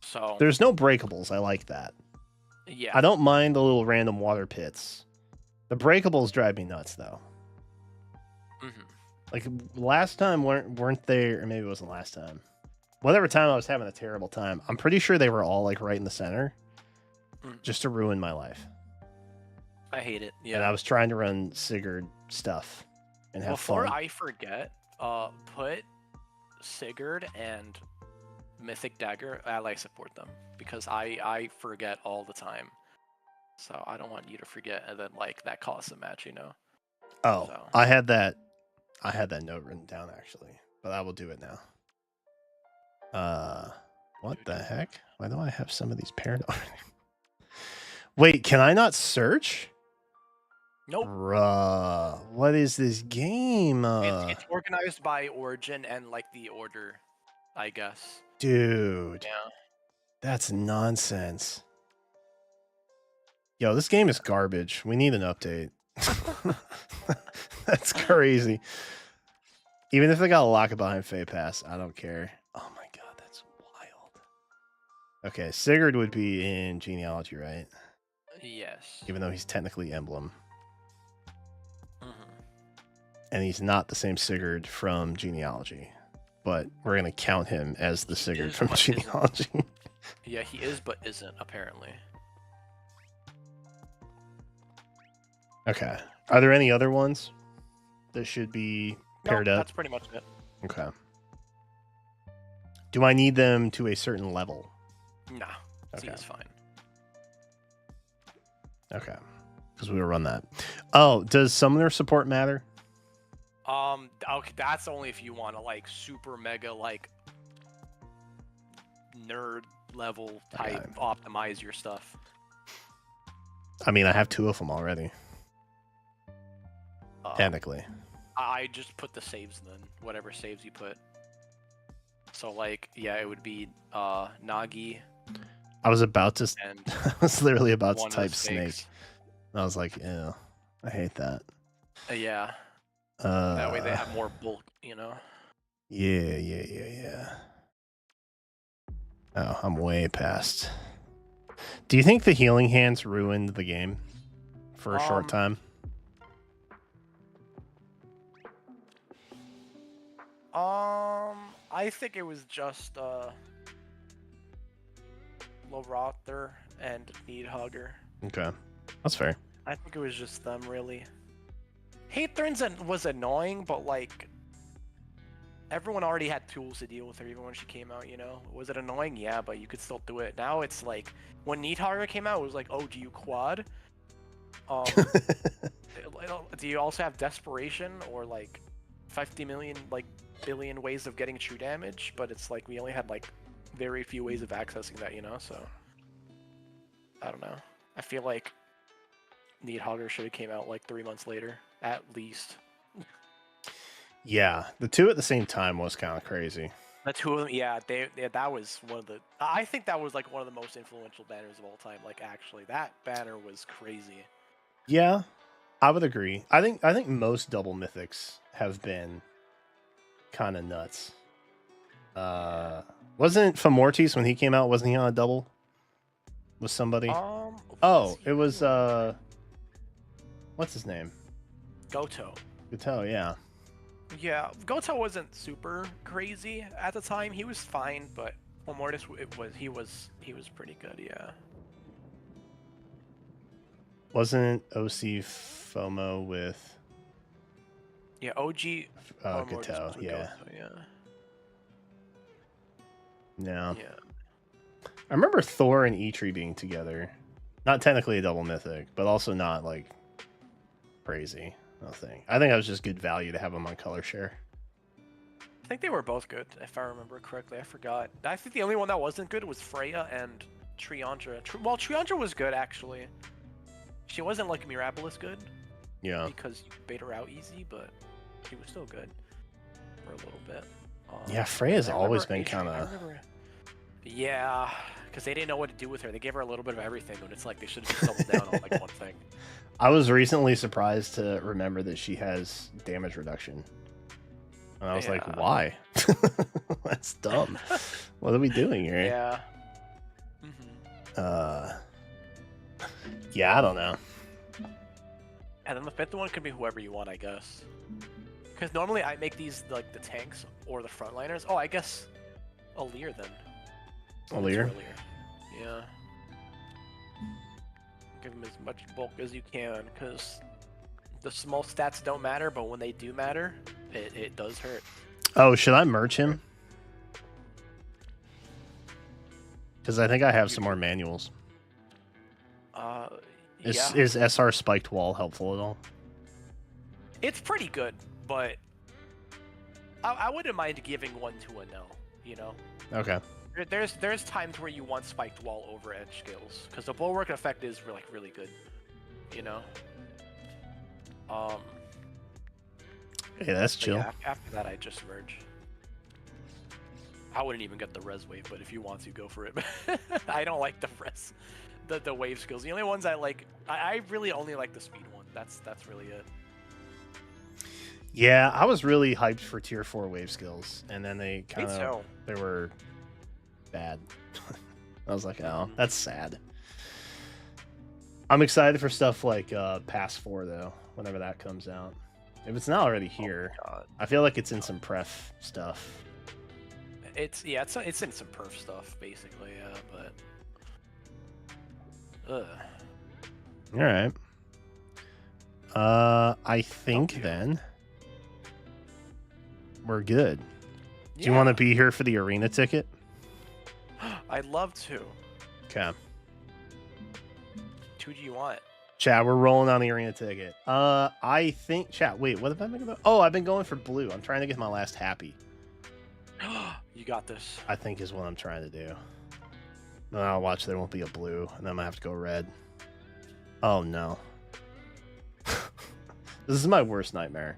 So. There's no breakables. I like that. Yeah. I don't mind the little random water pits. The breakables drive me nuts though. Like last time weren't they, or maybe it wasn't last time. Whatever time I was having a terrible time, I'm pretty sure they were all like right in the center, just to ruin my life. I hate it. Yeah. And I was trying to run Sigurd stuff and have Before fun. I forget, put Sigurd and Mythic Dagger ally support them because I forget all the time. So I don't want you to forget, and then like that costs a match, you know. Oh, so. I had that note written down actually, but I will do it now. What the heck? Why do I have some of these paired already? Wait, can I not search? Nope. Bruh, what is this game? It's organized by origin and like the order, I guess. Dude, Yeah. that's nonsense. Yo, this game is garbage. We need an update. That's crazy. Even if they got to lock it behind Fey Pass, I don't care. Oh my god, that's wild. Okay, Sigurd would be in Genealogy, right? Yes. Even though he's technically Emblem. Mm-hmm. And he's not the same Sigurd from Genealogy. But we're going to count him as the Sigurd is, from but isn't. Genealogy. Yeah, he is, but isn't apparently. Okay. Are there any other ones that should be paired No, up? that's pretty much it. Okay. Do I need them to a certain level? Nah, C Okay. is fine. Okay. Because we will run that. Oh, does summoner support matter? Okay, that's only if you want to like super mega like nerd level type Okay. optimize your stuff. I mean, I have 2 of them already. Technically. I just put the saves then, whatever saves you put. So like, yeah, it would be Nagi I was about to. and I was literally about to one of type the snake. snakes. And I was like, ew, I hate that. Yeah, that way they have more bulk, you know. Yeah. Oh, I'm way past. Do you think the healing hands ruined the game for a short time? I think it was just Lorother and Needhugger. Okay, that's fair. I think it was just them, really. Hathorns was annoying, but like everyone already had tools to deal with her even when she came out, you know? Was it annoying? Yeah, but you could still do it. Now it's like when Needhugger came out, it was like, oh, do you quad? Do you also have desperation or like 50 million like billion ways of getting true damage? But it's like we only had like very few ways of accessing that, you know? So I don't know. I feel like Needhugger should have came out like 3 months later, at least. Yeah, the 2 at the same time was kind of crazy. The 2 of them, yeah, that was one of the. I think that was like one of the most influential banners of all time. Like actually, that banner was crazy. Yeah, I would agree. I think most double mythics have been kind of nuts. Wasn't Famortis when he came out? Wasn't he on a double with somebody? Oh, it was what's his name? Goto. Goto, yeah. Yeah, Goto wasn't super crazy at the time. He was fine, but Famortis, he was pretty good. Yeah. Wasn't OC FOMO with? Yeah, OG. Famortis Goto, was with yeah. Goto, yeah. No. Yeah. I remember Thor and Eitri being together. Not technically a double mythic, but also not like crazy. Nothing. I think that was just good value to have them on color share. I think they were both good, if I remember correctly. I forgot. I think the only one that wasn't good was Freya and Triandra. Well, Triandra was good, actually. She wasn't, like, Miraculous good. Yeah. Because you could bait her out easy, but she was still good for a little bit. Yeah, Freya's always been kind of... Yeah, because they didn't know what to do with her. They gave her a little bit of everything, and it's like they should have just doubled down on, like, one thing. I was recently surprised to remember that she has damage reduction. And I was like, why? That's dumb. What are we doing here? Yeah. Yeah, I don't know. And then the 5th one could be whoever you want, I guess. Because normally I make these like the tanks or the frontliners. Oh, I guess Alir then. Alir? Yeah. Give him as much bulk as you can, because the small stats don't matter, but when they do matter, it does hurt. Oh, should I merge him? Because I think I have some more manuals. Yeah. Is SR Spiked Wall helpful at all? It's pretty good, but I wouldn't mind giving one to a no, you know? Okay. There's times where you want Spiked Wall over edge skills, because the bulwark effect is like really good, you know? Hey, that's chill. Yeah, after that, I just merge. I wouldn't even get the res wave, but if you want to, go for it. I don't like the res, the wave skills. The only ones I like, I really only like the speed one. That's really it. Yeah, I was really hyped for tier 4 wave skills, and then they kind of they were bad. I was like, oh, that's sad. I'm excited for stuff like Pass 4 though, whenever that comes out. If it's not already here, I feel like it's in some pref stuff. It's in some perf stuff basically, yeah, but All right. I think then we're good. Do you want to be here for the arena ticket? I'd love to. Okay. Who do you want? Chat, we're rolling on the arena ticket. I think chat. Wait, what have I been going? Oh, I've been going for blue. I'm trying to get my last happy. You got this. I think is what I'm trying to do. No, I'll watch. There won't be a blue, and then I'm gonna have to go red. Oh no. This is my worst nightmare.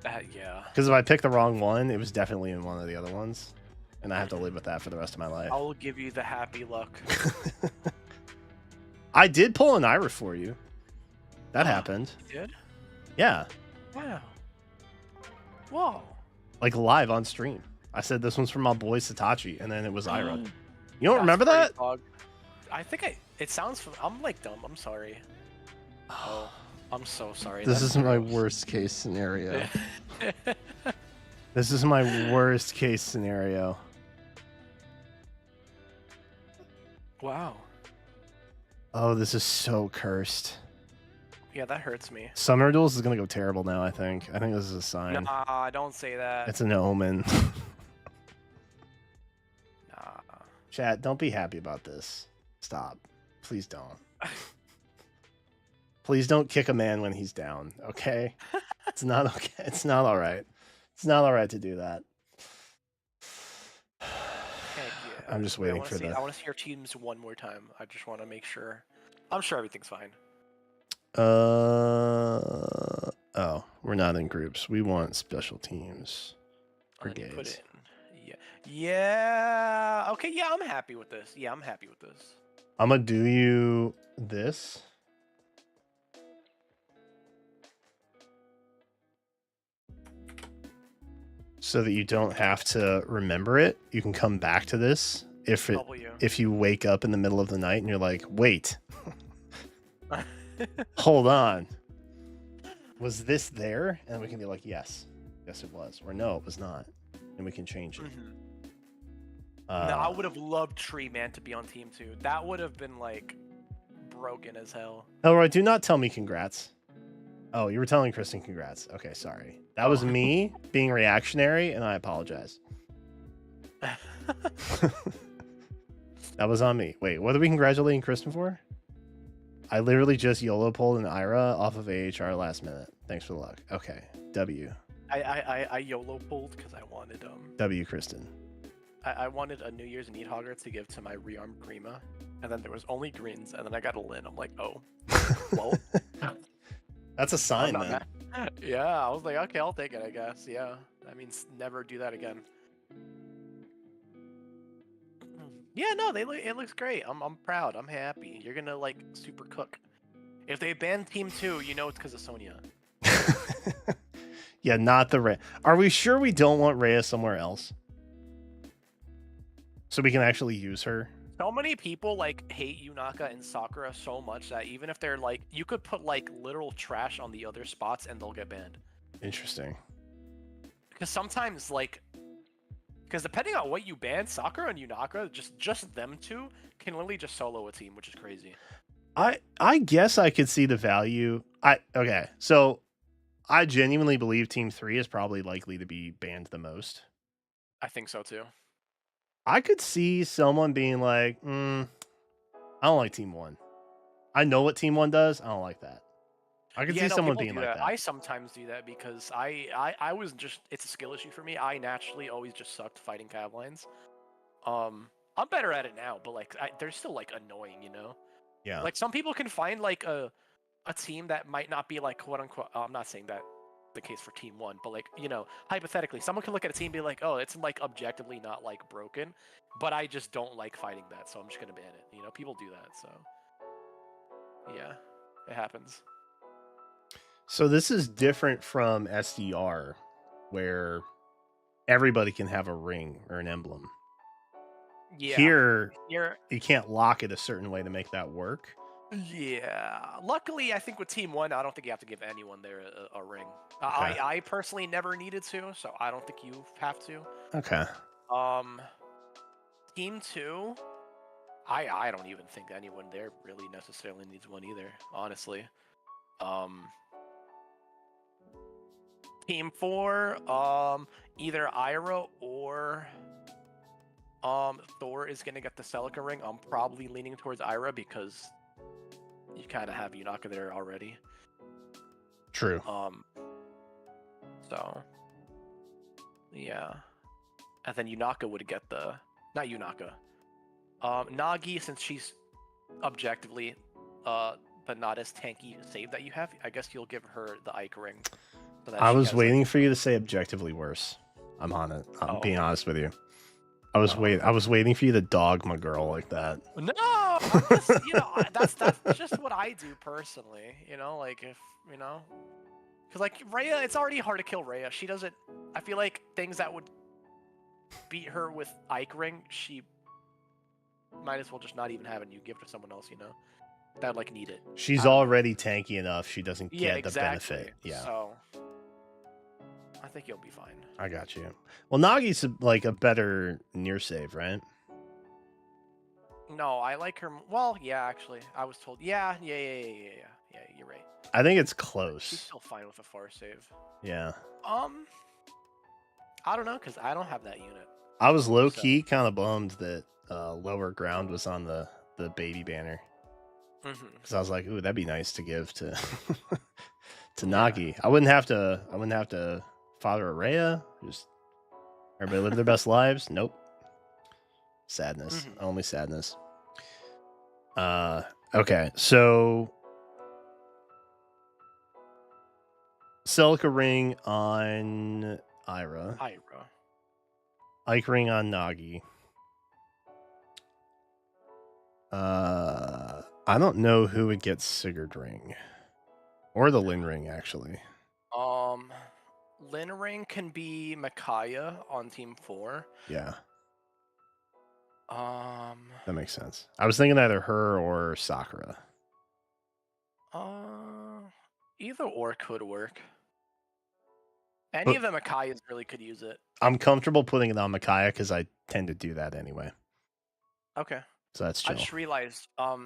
Yeah. Because if I pick the wrong one, it was definitely in one of the other ones, and I have to live with that for the rest of my life. I'll give you the happy luck. I did pull an Ira for you. That happened. You did? Yeah. Wow. Whoa. Like live on stream. I said this one's from my boy Satachi, and then it was Ira. You don't That's remember pretty that? dog. I think it sounds. I'm like dumb. I'm sorry. Oh, I'm so sorry. This That's is my gross. worst case scenario. This is my worst case scenario. Wow. Oh, this is so cursed. Yeah, that hurts me. Summer Duels is gonna go terrible now, I think. I think this is a sign. Nah, don't say that. It's an omen. Nah. Chat, don't be happy about this. Stop. Please don't. Please don't kick a man when he's down, okay? It's not okay. It's not alright. It's not alright to do that. Heck yeah. I'm just Wait, waiting for the... I want to see your teams one more time. I just want to make sure. I'm sure everything's fine. Oh, we're not in groups. We want special teams. Let me put Brigades. it in. Yeah. Yeah. Okay. Yeah, I'm happy with this. Yeah, I'm happy with this. I'm gonna do you this. So that you don't have to remember it. You can come back to this if you wake up in the middle of the night and you're like, wait, hold on. Was this there? And we can be like, yes, it was. Or no, it was not. And we can change it. No, I would have loved Tree Man to be on team 2. That would have been like broken as hell. Elroy, do not tell me congrats. Oh, you were telling Kristen congrats. Okay, sorry. That was me being reactionary, and I apologize. That was on me. Wait, what are we congratulating Kristen for? I literally just YOLO pulled an Ira off of AHR last minute. Thanks for the luck. Okay, W. I YOLO pulled because I wanted W, Kristen. I wanted a New Year's Needhogger to give to my rearmed Grima, and then there was only greens, and then I got a Lin. I'm like, oh, well. That's a sign, man. Yeah, I was like, okay, I'll take it, I guess. Yeah, that means never do that again. Yeah, no, it looks great. I'm proud. I'm happy. You're gonna like super cook. If they ban Team 2, you know it's because of Sonya. Yeah, not the Rhea. Are we sure we don't want Rhea somewhere else? So we can actually use her? So many people like hate Yunaka and Sakura so much that even if they're like, you could put like literal trash on the other spots and they'll get banned. Interesting. Because sometimes like, because depending on what you ban, Sakura and Yunaka, just them two can literally just solo a team, which is crazy. I guess I could see the value. Okay, so I genuinely believe Team 3 is probably likely to be banned the most. I think so too. I could see someone being like, I don't like Team 1. I know what Team 1 does. I don't like that. I could see someone being like that. I sometimes do that because I was just, it's a skill issue for me. I naturally always just sucked fighting cav lines. I'm better at it now, but like they're still like annoying, you know? Yeah. Like some people can find like a team that might not be like quote unquote, I'm not saying that the case for Team 1, but like, you know, hypothetically, someone can look at a team and be like, oh, it's like objectively not like broken, but I just don't like fighting that, so I'm just gonna ban it. You know, people do that, so yeah, it happens. So this is different from SDR, where everybody can have a ring or an emblem. Yeah. Here, you can't lock it a certain way to make that work. Yeah. Luckily, I think with Team 1, I don't think you have to give anyone there a ring. Okay. I personally never needed to, so I don't think you have to. Okay. Team 2, I don't even think anyone there really necessarily needs one either, honestly. Team 4, either Ira or Thor is gonna get the Celica ring. I'm probably leaning towards Ira because you kind of have Yunaka there already. True. So yeah, and then Yunaka would get the not Yunaka, Nagi, since she's objectively but not as tanky save that you have. I guess you'll give her the Ike ring. So that I she was has, waiting like, for you to say objectively worse. I'm on it. I'm Oh, being okay. honest with you. I was waiting for you to dog my girl like that. No, I'm just, that's just what I do personally. Like if because like Rhea, it's already hard to kill Rhea. She doesn't. I feel like things that would beat her with Ike ring, she might as well just not even have it. And you give it to someone else, that like need it. She's I don't know. already tanky enough. She doesn't Yeah, get the exactly. benefit. Yeah, So I think you'll be fine. I got you. Well, Nagi's like a better near save, right? No, I like her. Well, yeah, actually, I was told. Yeah. You're right. I think it's She's close. still fine with a far save. Yeah. I don't know, because I don't have that unit. I was low key kind of bummed that lower ground was on the baby banner. Because I was like, ooh, that'd be nice to give to to Nagi. I wouldn't have to father a Rhea. Just everybody live their best lives. Nope. Sadness. Only sadness. Okay, so Celica ring on Ira. Ike ring on Nagi. I don't know who would get Sigurd ring. Or the Lin ring, actually. Lin ring can be Micaiah on team 4. Yeah. That makes sense. I was thinking either her or Sakura. Either or could work. Any of the Micaiahs really could use it. I'm comfortable putting it on Micaiah because I tend to do that anyway. Okay. So that's I chill. just realized, that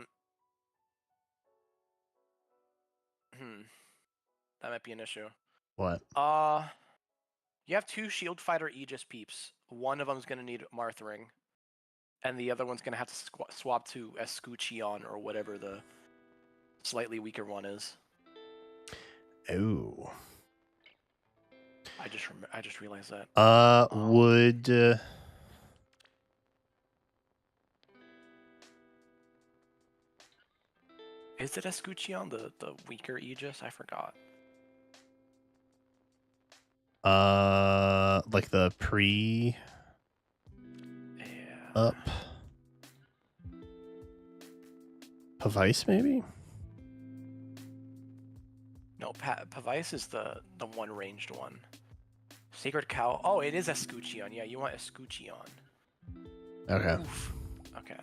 might be an issue. What? You have 2 shield fighter Aegis peeps. One of them's gonna need Marthring, and the other one's gonna have to swap to Escuchion or whatever the slightly weaker one is. Oh. I just realized that. Would Is it Escuchion, the weaker Aegis? I forgot. like the pre up Pavice maybe? No, Pavice is the one ranged one. Sacred Cow. Oh, it is Escuchion. Yeah, you want Escuchion. Okay. Oof. Okay.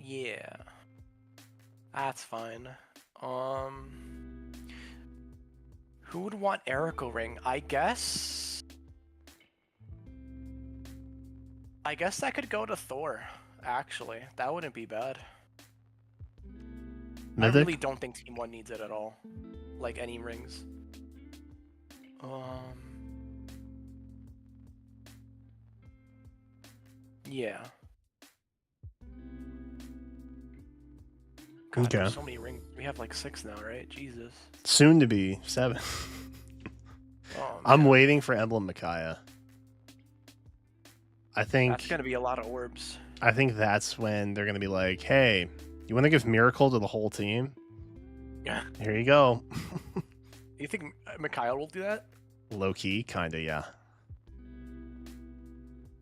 Yeah. That's fine. Who would want Erico ring? I guess that could go to Thor, actually. That wouldn't be bad. Mythic? I really don't think Team 1 needs it at all. Like, any rings. Yeah. God, Okay. there's so many rings. We have like 6 now, right? Jesus. Soon to be 7. Oh, I'm man. waiting for Emblem Micaiah. I think That's gonna be a lot of orbs. I think that's when they're gonna be like, hey, you wanna give Miracle to the whole team? Yeah. Here you go. You think Mikhail will do that? Low key, kinda, yeah.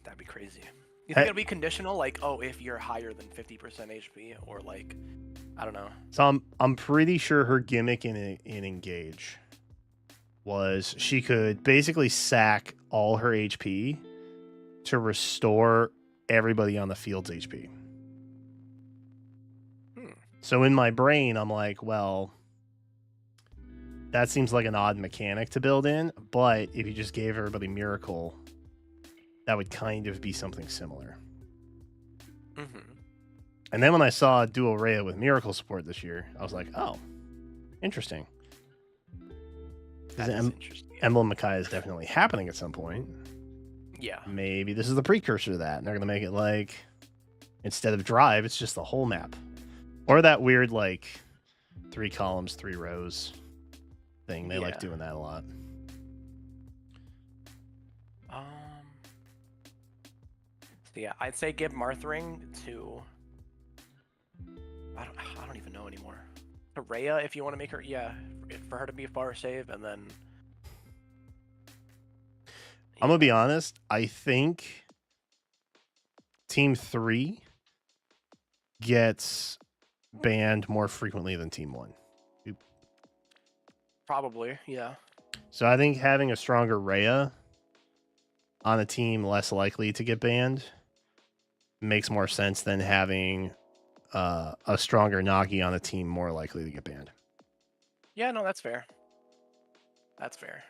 That'd be crazy. You think it'll be conditional, like, oh, if you're higher than 50% HP, or like, I don't know. So I'm pretty sure her gimmick in Engage was she could basically sack all her HP to restore everybody on the field's HP. So in my brain, I'm like, well, that seems like an odd mechanic to build in, but if you just gave everybody Miracle, that would kind of be something similar. And then when I saw Dual Rhea with Miracle support this year, I was like, oh, interesting. That is interesting. Emblem Micaiah is definitely happening at some point. Yeah. Maybe this is the precursor to that, and they're going to make it like Instead of drive, it's just the whole map. Or that weird, like, 3 columns, 3 rows thing. They like Yeah. doing that a lot. So yeah, I'd say give Marthring to. I don't even know anymore. To Rhea, if you want to make her, for her to be a bar save, and then. I'm gonna be honest. I think Team 3 gets banned more frequently than Team 1. Probably, yeah. So I think having a stronger Rhea on a team less likely to get banned makes more sense than having a stronger Nagi on a team more likely to get banned. Yeah, no, that's fair. That's fair.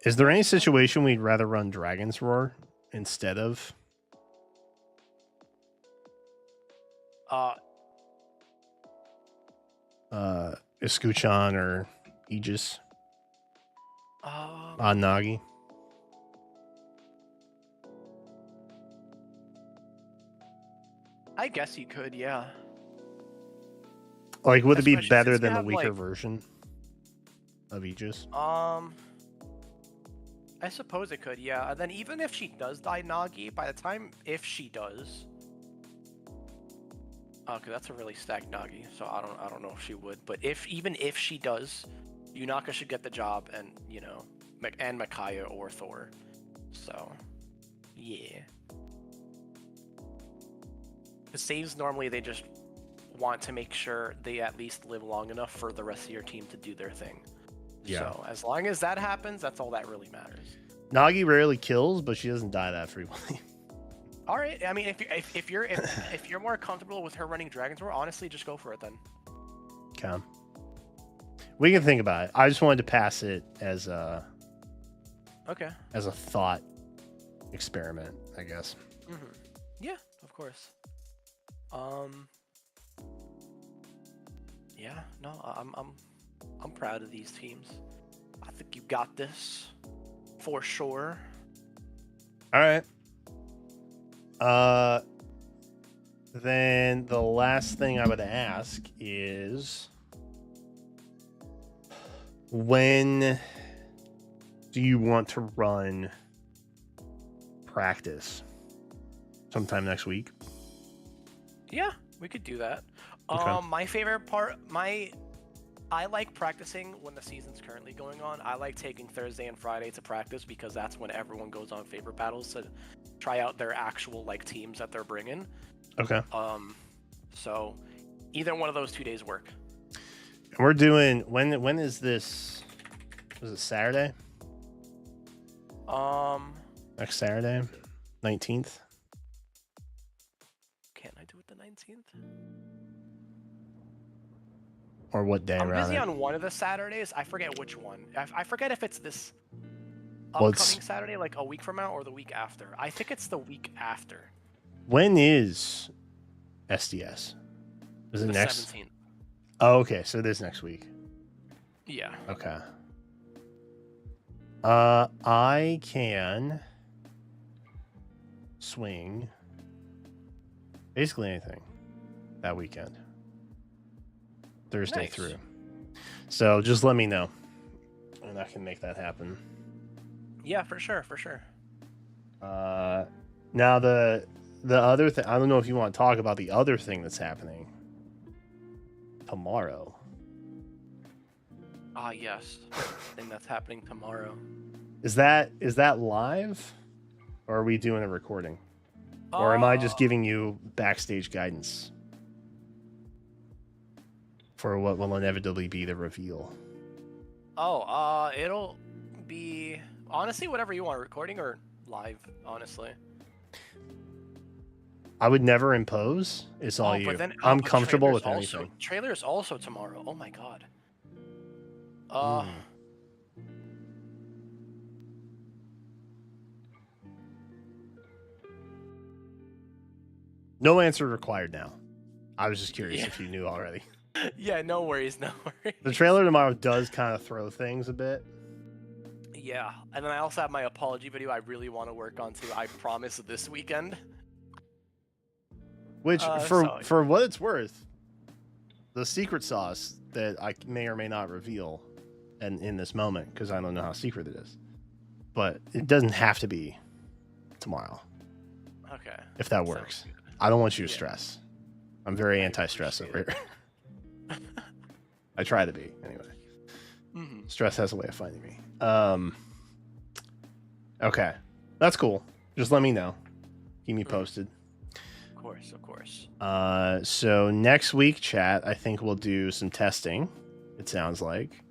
Is there any situation we'd rather run Dragon's Roar instead of? Escuchan or Aegis on Nagi? I guess you could, yeah. Like, would it be Especially better since you than the have, weaker like- version of Aegis? I suppose it could, yeah. And then even if she does die Nagi, by the time if she does, okay, that's a really stacked Nagi, so I don't know if she would. But even if she does, Yunaka should get the job, and and Micaiah or Thor. So, yeah. The saves normally they just want to make sure they at least live long enough for the rest of your team to do their thing. Yeah. So as long as that happens, that's all that really matters. Nagi rarely kills, but she doesn't die that frequently. All right. I mean, if you're more comfortable with her running Dragon's Roar, honestly, just go for it then. Okay. We can think about it. I just wanted to pass it as a thought experiment, I guess. Mm-hmm. Yeah, of course. Yeah. No, I'm proud of these teams. I think you got this for sure. All right. Then the last thing I would ask is, when do you want to run practice? Sometime next week? Yeah, we could do that. Okay. My favorite part, I like practicing when the season's currently going on. I like taking Thursday and Friday to practice because that's when everyone goes on favorite battles to try out their actual teams that they're bringing. Okay. So either one of those 2 days work. We're doing when is this? Was it Saturday? Next Saturday, 19th. Can't I do it the 19th? Or what day? I'm around busy it? on one of the Saturdays. I forget which one. I forget if it's this Well, upcoming Saturday, like a week from now, or the week after. I think it's the week after. When is SDS? Is it The next? 17th. Oh, okay. So it is next week. Yeah. Okay. I can swing basically anything that weekend. Thursday Nice. through. So just let me know, and I can make that happen. Yeah, for sure, for sure. Now the other thing, I don't know if you want to talk about the other thing that's happening tomorrow. Ah, yes. Thing that's happening tomorrow. Is that live, or are we doing a recording, or am I just giving you backstage guidance for what will inevitably be the reveal? It'll be honestly whatever you want, recording or live. Honestly, I would never impose. It's all you. I'm but comfortable with trailer's anything. Trailer's also tomorrow. Oh my god. No answer required now. I was just curious Yeah. if you knew already. Yeah, no worries, no worries. The trailer tomorrow does kind of throw things a bit. Yeah, and then I also have my apology video I really want to work on too. I promise this weekend. Which, So- for what it's worth, the secret sauce that I may or may not reveal, and in this moment, because I don't know how secret it is, but it doesn't have to be tomorrow. Okay. If that Sounds works. good. I don't want you to Yeah. stress. I'm very I anti-stress over appreciate here. I try to be, anyway. Mhm. Stress has a way of finding me. Okay. That's cool. Just let me know. Keep me posted. Of course, of course. So next week, chat, I think we'll do some testing, it sounds like,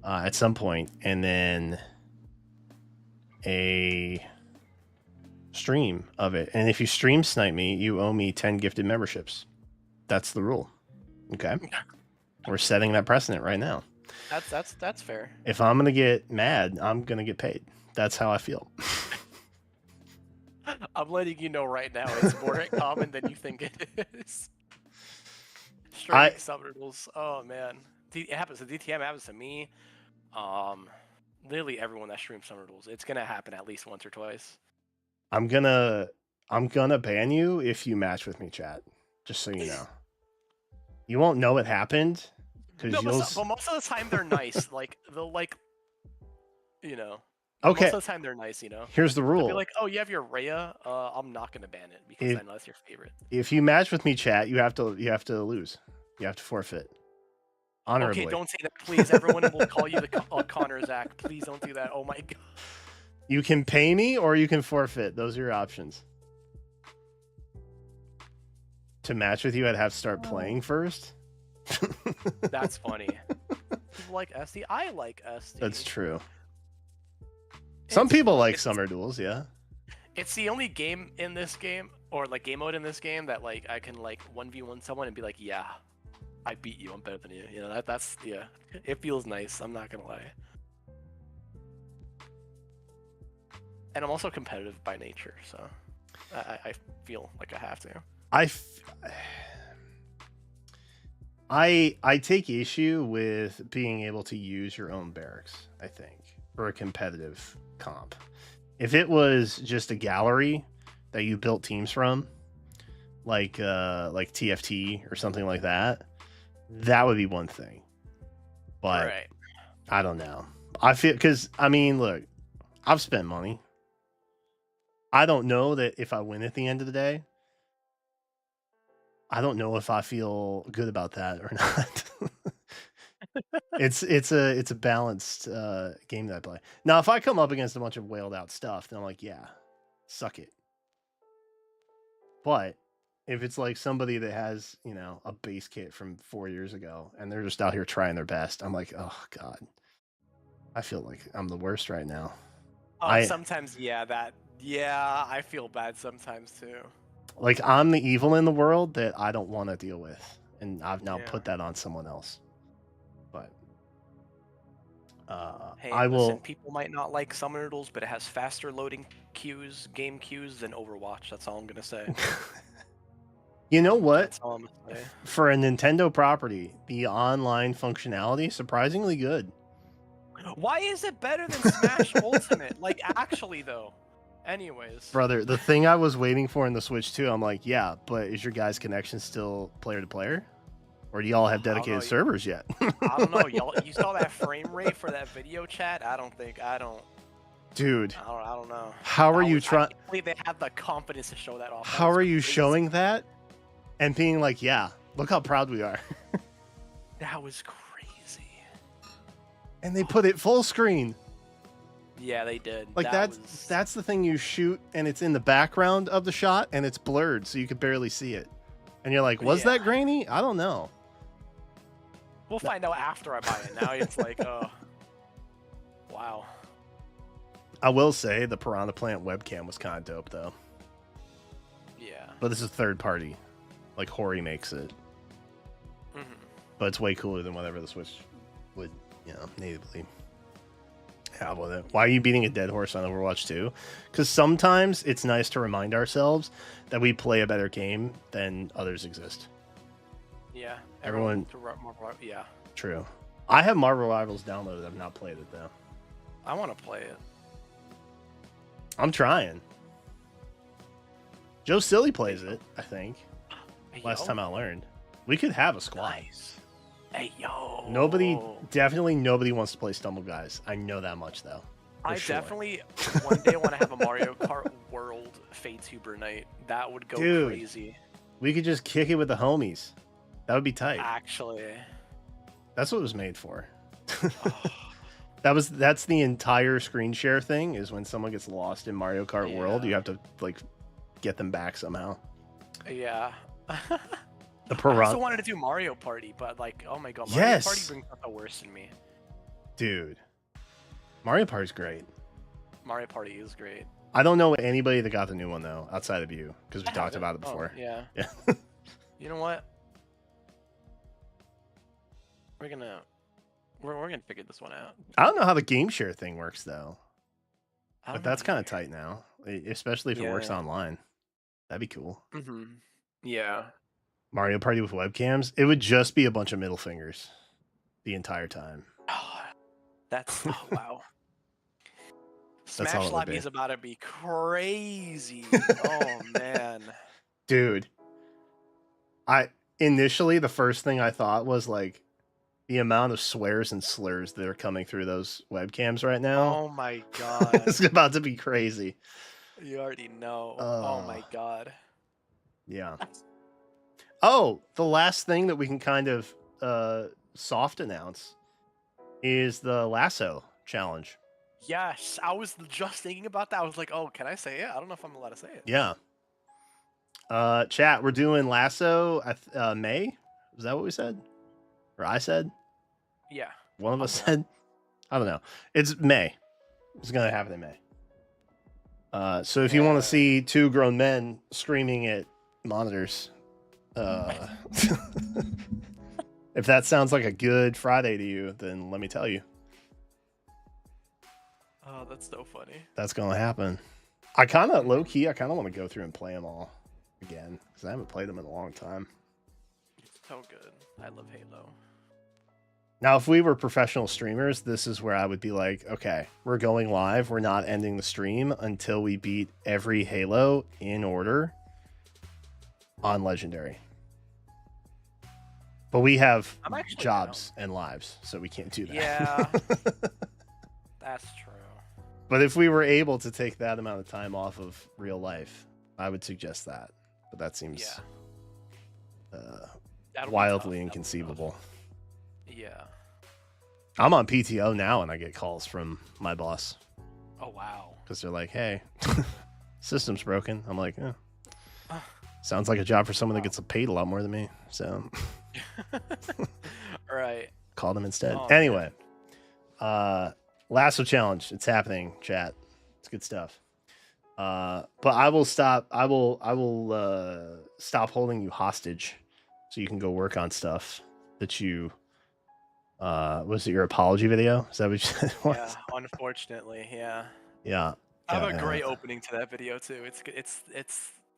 at some point, and then a stream of it. And if you stream snipe me, you owe me 10 gifted memberships. That's the rule. Okay. We're setting that precedent right now. That's fair. If I'm gonna get mad, I'm gonna get paid. That's how I feel. I'm letting you know right now, it's more common than you think it is. Streaming subtitles. Oh man, it happens to DTM. It happens to me. Literally everyone that streams subtitles. It's gonna happen at least once or twice. I'm gonna ban you if you match with me, chat. Just so you know. You won't know it happened because No, you'll. but most of the time they're nice. Like they'll like, you know. Okay. Most of the time they're nice, you know. Here's the They'll rule. be like, oh, you have your Rhea. I'm not gonna ban it because I know that's your favorite. If you match with me, chat, you have to lose. You have to forfeit. Honorably. Okay, don't say that, please. Everyone will call you the Connor Zach. Please don't do that. Oh my god. You can pay me or you can forfeit. Those are your options. To match with you, I'd have to start playing first. That's funny. People like SD. I like SD. That's true. Some people like summer duels, yeah. It's the only game in this game, or like game mode in this game, that like I can like 1v1 someone and be like, yeah, I beat you. I'm better than you. You know, that's yeah. It feels nice. I'm not gonna lie. And I'm also competitive by nature, so I feel like I have to. I take issue with being able to use your own barracks, I think, for a competitive comp. If it was just a gallery that you built teams from, like TFT or something like that, that would be one thing. But Right. I don't know. I feel, because I mean, look, I've spent money. I don't know that if I win at the end of the day, I don't know if I feel good about that or not. It's a balanced game that I play. Now, if I come up against a bunch of wailed out stuff, then I'm like, yeah, suck it. But if it's like somebody that has, you know, a base kit from 4 years ago and they're just out here trying their best, I'm like, oh god, I feel like I'm the worst right now. Oh, sometimes, yeah, I feel bad sometimes too. Like, I'm the evil in the world that I don't want to deal with, and I've now Yeah. put that on someone else. But Hey, I will. listen, people might not like Summoner Duels, but it has faster loading queues, game queues than Overwatch. That's all I'm gonna say. You know what? That's all I'm gonna say. For a Nintendo property, the online functionality surprisingly good. Why is it better than Smash Ultimate? Like, actually, though. Anyways. Brother, the thing I was waiting for in the Switch too, I'm like, yeah, but is your guys' connection still player to player? Or do y'all have dedicated servers yet? I don't know. Y'all, you saw that frame rate for that video chat? Dude. I don't know. How are you trying? I can't believe they had the confidence to show that off. How are you showing that and being like, yeah, look how proud we are? That was crazy. And they put it full screen. Yeah, they did. Like, that's the thing you shoot and it's in the background of the shot and it's blurred so you could barely see it. And you're like, was that grainy? I don't know. We'll find out after I buy it. Now it's like, oh, wow. I will say the Piranha Plant webcam was kind of dope though. Yeah. But this is third party. Like, Hori makes it. Mm-hmm. But it's way cooler than whatever the Switch would, you know, natively have with it. Why are you beating a dead horse on Overwatch 2? Because sometimes it's nice to remind ourselves that we play a better game than others exist. Yeah, Everyone, yeah. true. I have Marvel Rivals downloaded. I've not played it though. I want to play it. I'm trying. Joe Silly plays it, I think. Hey, Last yo. time I learned. We could have a squad. Nice. Hey, yo. Definitely nobody wants to play Stumble Guys. I know that much though. I sure. definitely one day want to have a Mario Kart World Fate-tuber night. That would go Dude. crazy. We could just kick it with the homies. That would be tight. Actually. That's what it was made for. That's the entire screen share thing, is when someone gets lost in Mario Kart World, you have to like get them back somehow. Yeah. The I also wanted to do Mario Party, but like, oh my god, Mario Party brings out the worst in me. Dude. Mario Party's great. Mario Party is great. I don't know anybody that got the new one though, outside of you, because we talked about it before. Oh, yeah. Yeah. You know what? We're gonna figure this one out. I don't know how the game share thing works though. I But don't that's know kind of either. tight now, especially if it works online. That'd be cool. Yeah. Mario Party with webcams, it would just be a bunch of middle fingers the entire time. Oh, that's oh wow. That's all Smash it would be. Lobby is about to be crazy. Oh man. Dude. Initially the first thing I thought was like the amount of swears and slurs that are coming through those webcams right now. Oh my god. It's about to be crazy. You already know. Oh my god. Yeah. Oh, the last thing that we can kind of soft announce is the lasso challenge. Yes, I was just thinking about that. I was like, oh, can I say it? I don't know if I'm allowed to say it. Yeah. Chat, we're doing lasso May. Is that what we said? Or I said? Yeah. One of us said? I don't know. It's May. It's going to happen in May. So if you want to see two grown men screaming at monitors, if that sounds like a good Friday to you, then let me tell you. Oh, that's so funny. That's going to happen. I kind of, low-key, I kind of want to go through and play them all again, because I haven't played them in a long time. It's so good. I love Halo. Now, if we were professional streamers, this is where I would be like, okay, we're going live. We're not ending the stream until we beat every Halo in order on Legendary. But we have jobs and lives, so we can't do that. Yeah. That's true. But if we were able to take that amount of time off of real life, I would suggest that. But that seems wildly inconceivable. Yeah. I'm on PTO now and I get calls from my boss. Oh, wow. Because they're like, hey, system's broken. I'm like, sounds like a job for someone that gets paid a lot more than me. So right. Call them instead. Oh, anyway, lasso challenge. It's happening, chat. It's good stuff. But I will stop. I will stop holding you hostage so you can go work on stuff that you was it your apology video? Is that what you said? Yeah, unfortunately, yeah. Yeah. I have a great opening to that video too. It's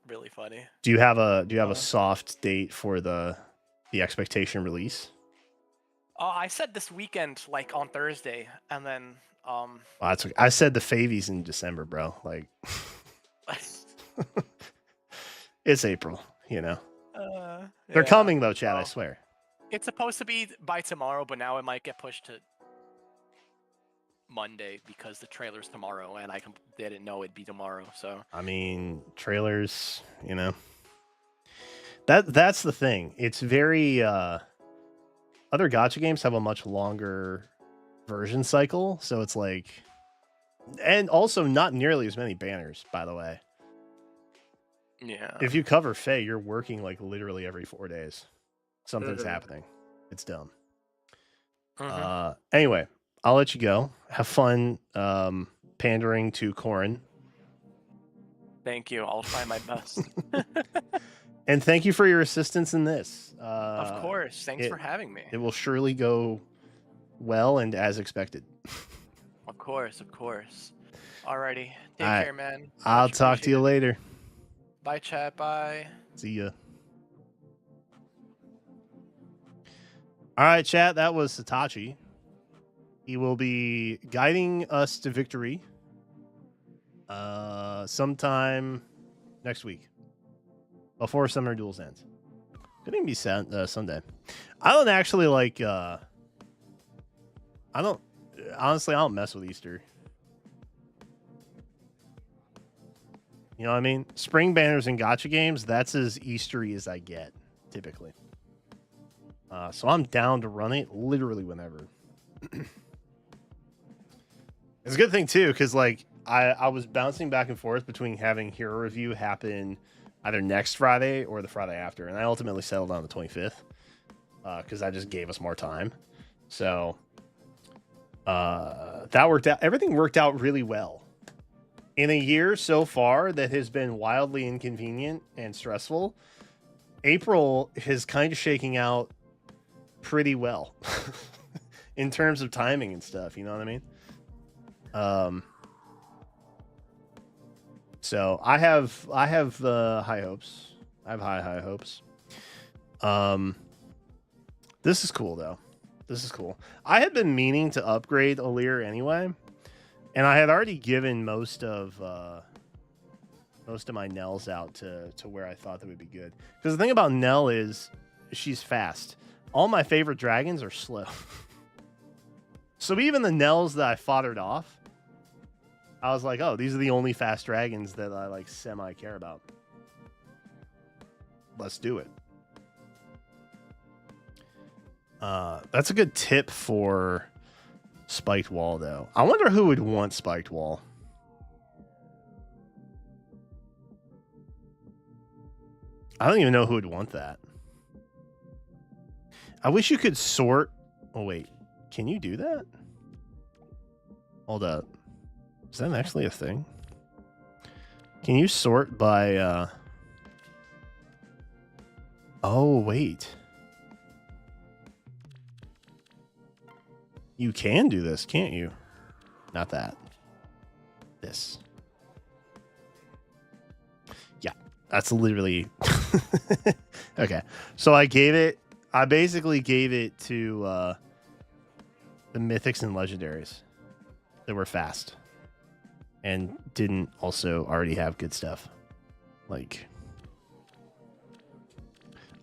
really funny. Do you have a soft date for the expectation release? I said this weekend, like on Thursday, and then that's okay. I said the favies in December, bro. Like it's April, you know. They're coming though, Chad, I swear. It's supposed to be by tomorrow, but now it might get pushed to Monday because the trailer's tomorrow, and I didn't know it'd be tomorrow. So I mean, trailers, you know. That's the thing. It's very other gacha games have a much longer version cycle, so it's like, and also not nearly as many banners, by the way. Yeah. If you cover Faye, you're working like literally every 4 days. Something's happening. It's dumb. Anyway, I'll let you go. Have fun pandering to Corin. Thank you. I'll try my best. And thank you for your assistance in this. Of course. Thanks for having me. It will surely go well and as expected. Of course. Alrighty. Take care, man. I'll talk to you later. Bye, chat. Bye. See ya. All right, chat. That was Satachi. He will be guiding us to victory sometime next week before Summer Duels ends. Could even be Sunday. I don't actually like. I don't. Honestly, I don't mess with Easter. You know what I mean? Spring banners and gotcha games, that's as Eastery as I get, typically. So I'm down to run it literally whenever. It's a good thing, too, because, like, I was bouncing back and forth between having Hero Review happen either next Friday or the Friday after, and I ultimately settled on the 25th because that just gave us more time. So that worked out. Everything worked out really well. In a year so far that has been wildly inconvenient and stressful, April is kind of shaking out pretty well in terms of timing and stuff. You know what I mean? So I have high hopes. I have high hopes. This is cool though. This is cool. I had been meaning to upgrade Alir anyway. And I had already given most of my Nells out to where I thought that would be good. Because the thing about Nell is she's fast. All my favorite dragons are slow. So even the Nells that I fathered off, I was like, oh, these are the only fast dragons that I like semi care about. Let's do it. That's a good tip for Spiked Wall, though. I wonder who would want Spiked Wall. I don't even know who would want that. I wish you could sort. Oh, wait. Can you do that? Hold up. Is that actually a thing? Can you sort by... Oh, wait. You can do this, can't you? Not that. This. Yeah, that's literally... Okay, so I basically gave it to the mythics and legendaries that were fast and didn't also already have good stuff. Like,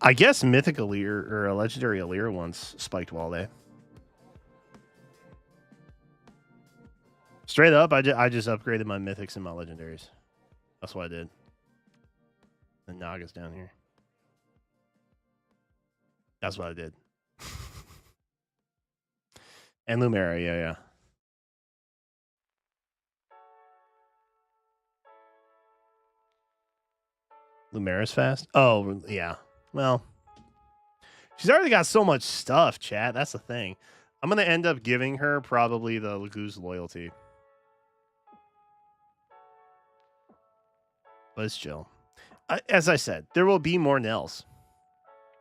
I guess mythic Alir or a legendary Alir once spiked wall day. Straight up, I just upgraded my mythics and my legendaries. That's what I did. The Naga's down here. That's what I did. And Lumera, yeah. Lumera's fast? Oh, yeah. Well, she's already got so much stuff, chat. That's the thing. I'm going to end up giving her probably the Lagoo's loyalty. But it's chill. As I said, there will be more Nells.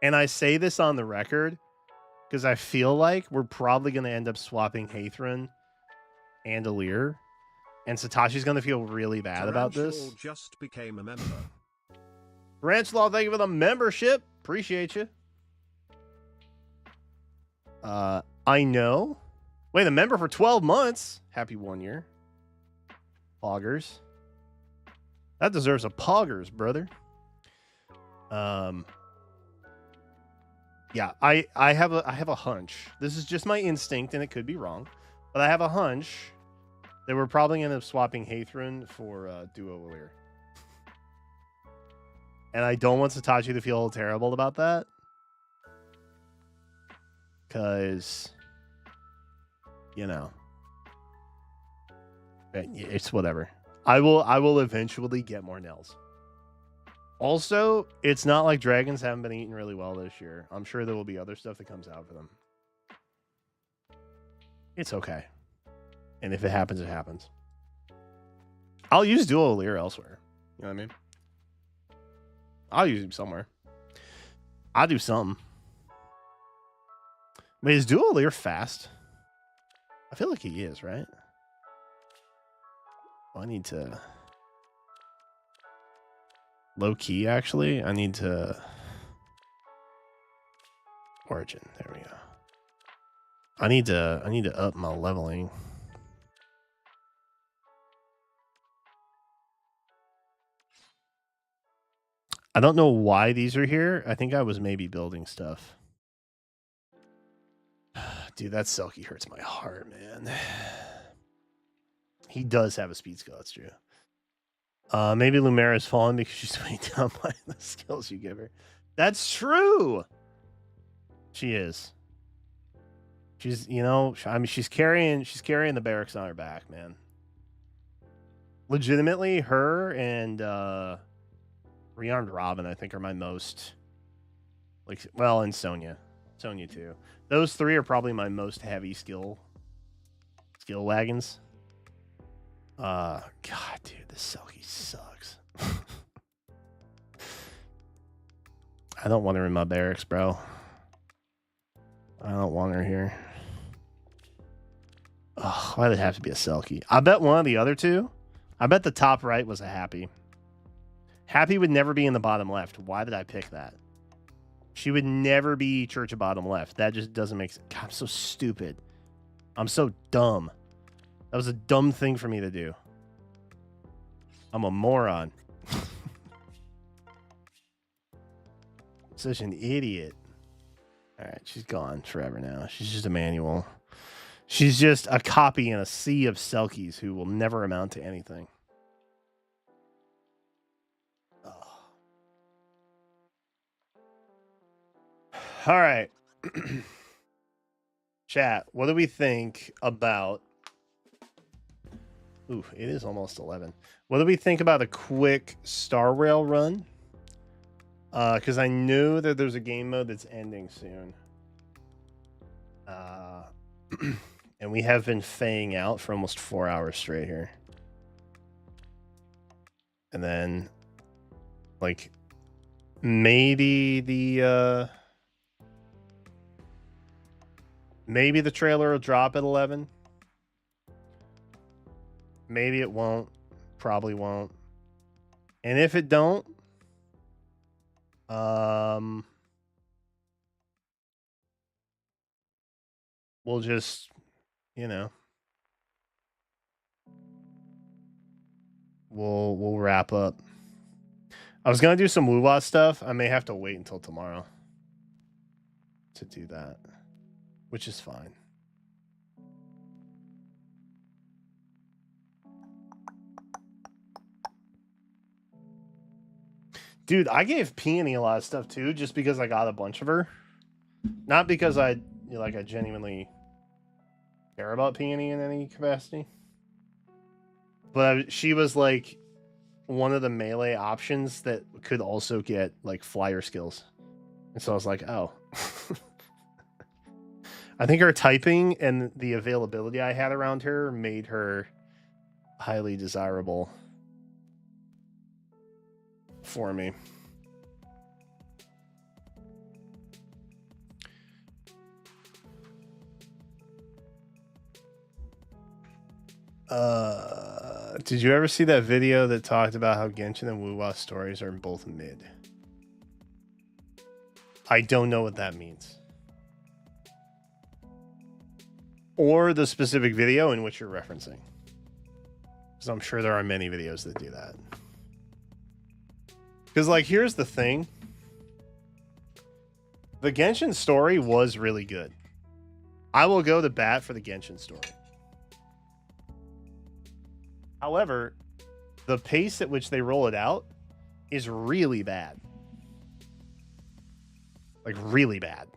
And I say this on the record because I feel like we're probably going to end up swapping Hathran and Alir. And Satachi's going to feel really bad about this. Just became a member. Ranchelaw, thank you for the membership. Appreciate you. I know. Wait, a member for 12 months. Happy 1 year. Poggers. That deserves a poggers, brother. Yeah, I have a hunch. This is just my instinct, and it could be wrong, but I have a hunch that we're probably going to end up swapping Hathran for Duo Alir. And I don't want Satachi to feel terrible about that. Because, you know, it's whatever. I will eventually get more Nells. Also, it's not like dragons haven't been eating really well this year. I'm sure there will be other stuff that comes out for them. It's okay. And if it happens, it happens. I'll use Duo Alir elsewhere. You know what I mean? I'll use him somewhere. I'll do something. Wait, is Duo Alir fast? I feel like he is, right? I need to... Low key, actually. I need to... Origin. There we go. I need to up my leveling. I don't know why these are here. I think I was maybe building stuff. Dude, that Selkie hurts my heart, man. He does have a speed skill, that's true. Maybe Lumera's fallen because she's way down by the skills you give her. That's true. She is. She's, you know, I mean, she's carrying the barracks on her back, man. Legitimately, her and Rearmed Robin, I think, are my most, like, well, and Sonya too. Those three are probably my most heavy skill wagons. God, dude, this Selkie sucks. I don't want her in my barracks, bro. I don't want her here. Oh, why did it have to be a Selkie? I bet one of the other two. I bet the top right was a Happy. Happy would never be in the bottom left. Why did I pick that? She would never be Church of Bottom Left. That just doesn't make sense. God, I'm so stupid. I'm so dumb. That was a dumb thing for me to do. I'm a moron. Such an idiot. All right, she's gone forever now. She's just a manual. She's just a copy in a sea of Selkies who will never amount to anything. Oh. All right. Chat, what do we think about... Ooh, it is almost 11. What do we think about a quick Star Rail run? Because I know that there's a game mode that's ending soon. And we have been faying out for almost 4 hours straight here. And then, like, maybe the trailer will drop at 11. Maybe it won't. Probably won't. And if it don't, we'll just, you know, we'll wrap up. I was gonna do some woo-wah stuff. I may have to wait until tomorrow to do that, which is fine. Dude, I gave Peony a lot of stuff too, just because I got a bunch of her. Not because I genuinely care about Peony in any capacity. But she was like one of the melee options that could also get like flyer skills. And so I was like, oh. I think her typing and the availability I had around her made her highly desirable for me. Did you ever see that video that talked about how Genshin and Woo-Wah stories are both mid? I don't know what that means. Or the specific video in which you're referencing. Because I'm sure there are many videos that do that. Because, like, here's the thing. The Genshin story was really good. I will go to bat for the Genshin story. However, the pace at which they roll it out is really bad. Like, really bad.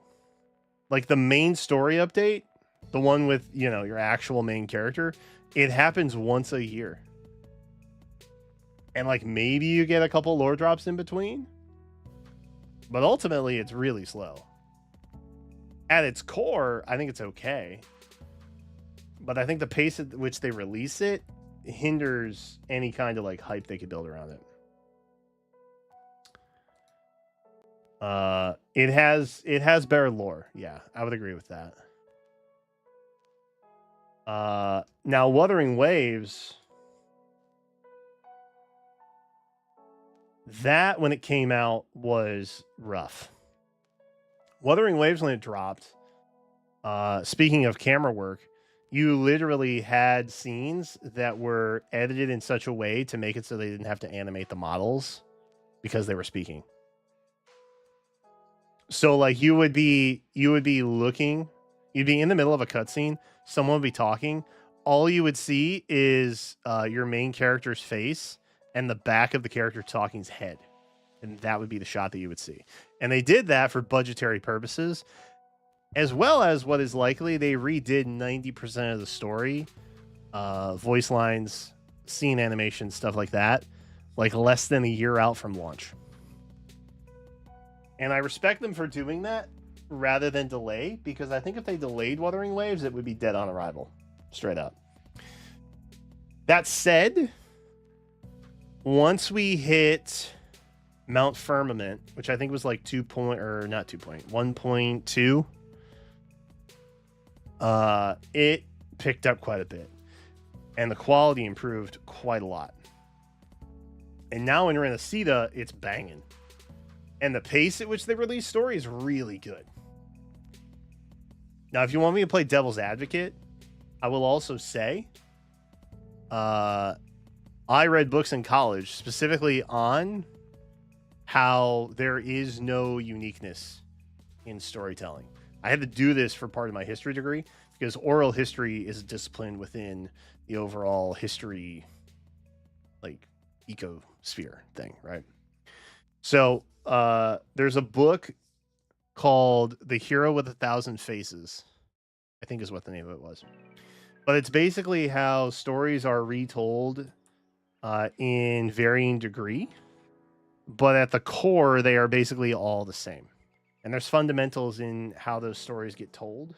Like, the main story update, the one with, you know, your actual main character, it happens once a year. And, like, maybe you get a couple lore drops in between. But ultimately, it's really slow. At its core, I think it's okay. But I think the pace at which they release it hinders any kind of, like, hype they could build around it. It has better lore. Yeah, I would agree with that. Now, Wuthering Waves, that when it came out was rough. Wuthering Waves, when it dropped, speaking of camera work, you literally had scenes that were edited in such a way to make it so they didn't have to animate the models because they were speaking. So like you would be looking, you'd be in the middle of a cutscene, someone would be talking, all you would see is your main character's face and the back of the character talking's head. And that would be the shot that you would see. And they did that for budgetary purposes, as well as what is likely they redid 90% of the story, voice lines, scene animation, stuff like that, like less than a year out from launch. And I respect them for doing that rather than delay, because I think if they delayed Wuthering Waves, it would be dead on arrival, straight up. That said, once we hit Mount Firmament, which I think was like 1.2, it picked up quite a bit, and the quality improved quite a lot. And now in Renacida, it's banging. And the pace at which they release story is really good. Now, if you want me to play devil's advocate, I will also say, I read books in college specifically on how there is no uniqueness in storytelling. I had to do this for part of my history degree because oral history is a discipline within the overall history, like, ecosphere thing, right? So there's a book called The Hero with 1,000 Faces, I think is what the name of it was. But it's basically how stories are retold in varying degree, but at the core, they are basically all the same. And there's fundamentals in how those stories get told.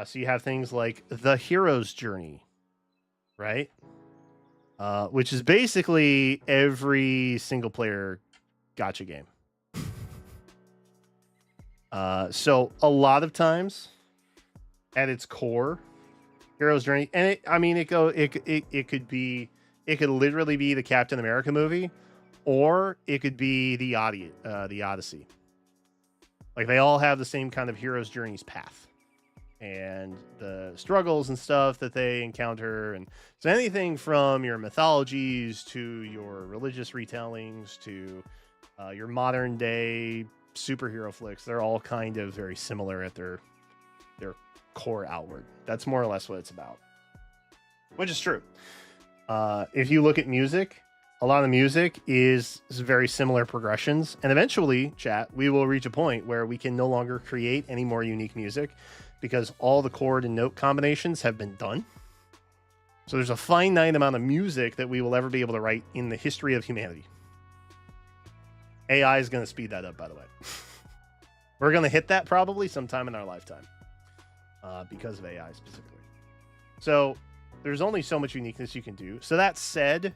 So you have things like the hero's journey, right? Which is basically every single player gacha game. So a lot of times, at its core, hero's journey, and it could literally be the Captain America movie, or it could be the Odyssey. Like, they all have the same kind of hero's journey's path and the struggles and stuff that they encounter. And so anything from your mythologies to your religious retellings to your modern day superhero flicks, they're all kind of very similar at their core outward. That's more or less what it's about, which is true. If you look at music, a lot of music is very similar progressions, and eventually, chat, we will reach a point where we can no longer create any more unique music because all the chord and note combinations have been done. So there's a finite amount of music that we will ever be able to write in the history of humanity. AI is going to speed that up, by the way. We're going to hit that probably sometime in our lifetime because of AI specifically. So there's only so much uniqueness you can do. So that said,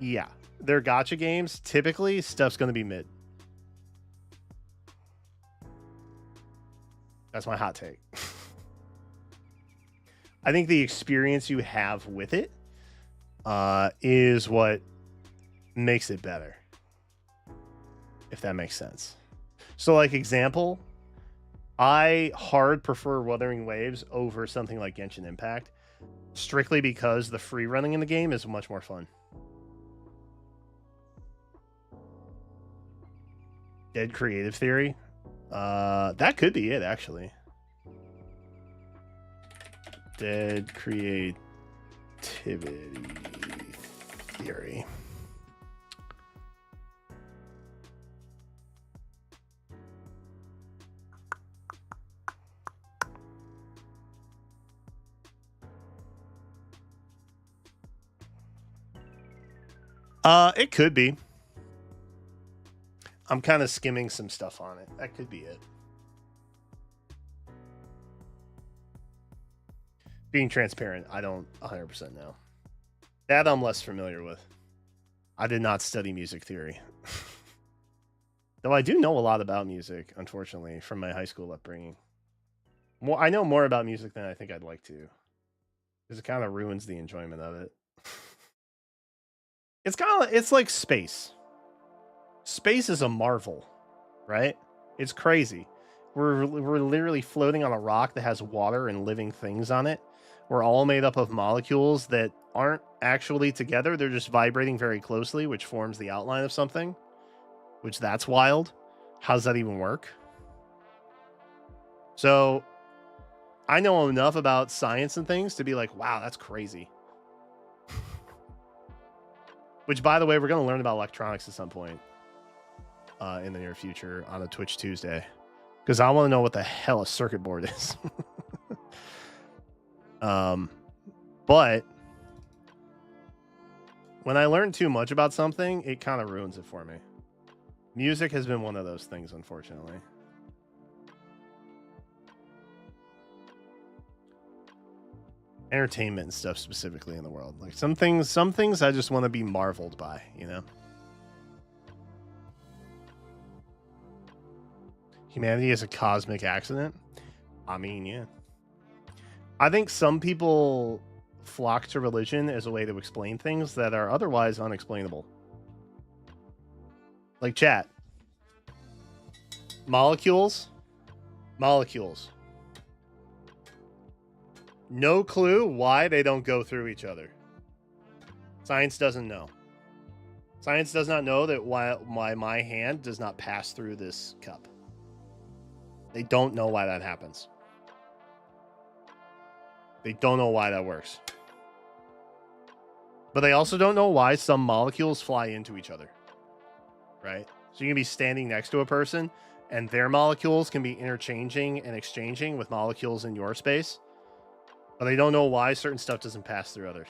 yeah, they're gacha games. Typically, stuff's going to be mid. That's my hot take. I think the experience you have with it is what makes it better, if that makes sense. So, like, example, I hard prefer Wuthering Waves over something like Genshin Impact, strictly because the free running in the game is much more fun. Dead creative theory? That could be it, actually. Dead creativity theory. It could be. I'm kind of skimming some stuff on it. That could be it. Being transparent, I don't 100% know. That I'm less familiar with. I did not study music theory. Though I do know a lot about music, unfortunately, from my high school upbringing. I know more about music than I think I'd like to. Because it kind of ruins the enjoyment of it. It's like space. Space is a marvel, right? It's crazy. We're literally floating on a rock that has water and living things on it. We're all made up of molecules that aren't actually together. They're just vibrating very closely, which forms the outline of something, which that's wild. How does that even work? So I know enough about science and things to be like, wow, that's crazy. Which, by the way, we're going to learn about electronics at some point in the near future on a Twitch Tuesday. Because I want to know what the hell a circuit board is. But when I learn too much about something, it kind of ruins it for me. Music has been one of those things, unfortunately. Entertainment and stuff specifically in the world. Like some things I just want to be marveled by, you know? Humanity is a cosmic accident? I mean, yeah. I think some people flock to religion as a way to explain things that are otherwise unexplainable. Like chat. Molecules. No clue why they don't go through each other. Science doesn't know. Science does not know that why my hand does not pass through this cup. They don't know why that happens. They don't know why that works. But they also don't know why some molecules fly into each other. Right? So you can be standing next to a person and their molecules can be interchanging and exchanging with molecules in your space. But they don't know why certain stuff doesn't pass through others.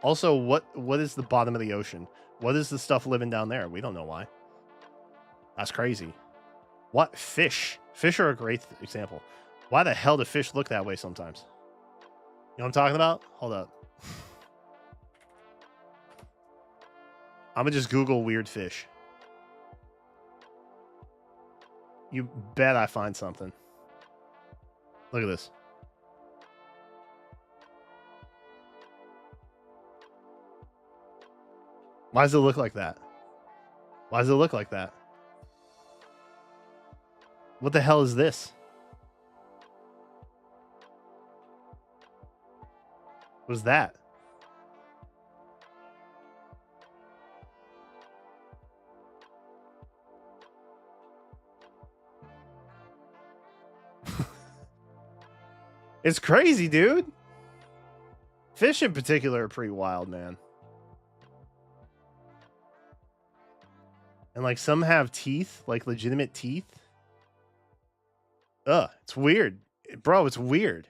Also, what is the bottom of the ocean? What is the stuff living down there? We don't know why. That's crazy. What? Fish. Fish are a great example. Why the hell do fish look that way sometimes? You know what I'm talking about? Hold up. I'm going to just Google weird fish. You bet I find something. Look at this. Why does it look like that? Why does it look like that? What the hell is this? What is that? It's crazy, dude. Fish in particular are pretty wild, man. And like some have teeth, like legitimate teeth. Ugh, it's weird. Bro, it's weird.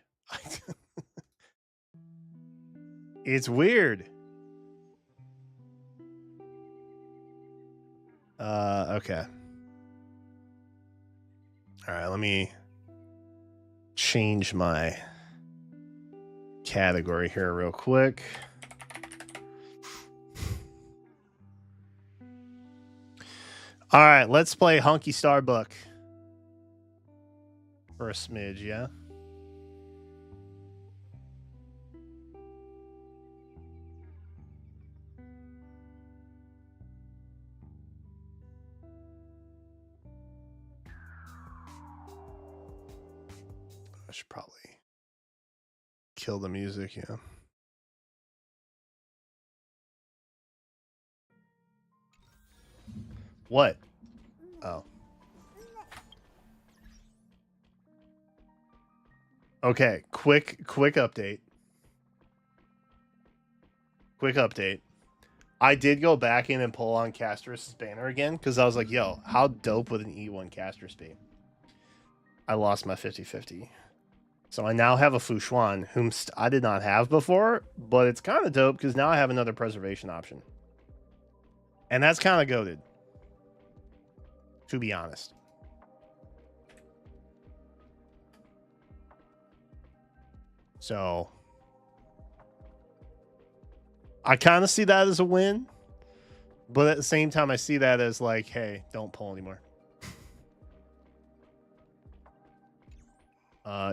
It's weird. Okay. All right, let me change my category here real quick. All right, let's play Hunky Starbuck for a smidge, yeah? I should probably kill the music, yeah. What? Oh. Okay, quick update. Quick update. I did go back in and pull on Castrus' banner again because I was like, yo, how dope would an E1 Castrus be? I lost my 50-50. So I now have a Fushuan, whom I did not have before, but it's kind of dope because now I have another preservation option. And that's kind of goated, to be honest. So I kind of see that as a win, but at the same time, I see that as like, hey, don't pull anymore.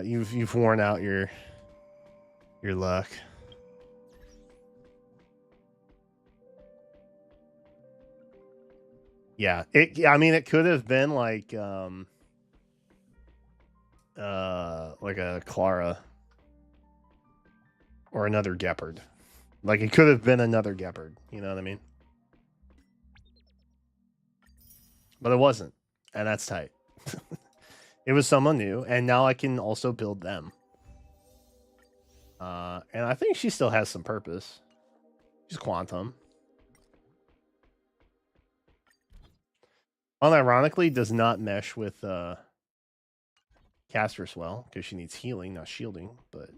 You've worn out your luck. Yeah, I mean, it could have been like a Clara or another Gepard. Like it could have been another Gepard. You know what I mean? But it wasn't, and that's tight. It was someone new, and now I can also build them. And I think she still has some purpose. She's Quantum. Unironically, does not mesh with Caster's well, because she needs healing, not shielding, but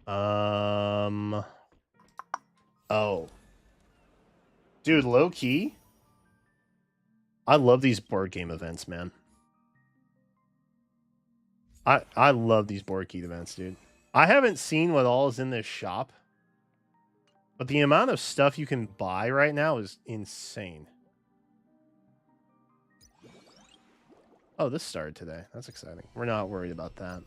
oh. Dude, low key. I love these board game events, man. I love these board game events, dude. I haven't seen what all is in this shop, but the amount of stuff you can buy right now is insane. Oh, this started today. That's exciting. We're not worried about that.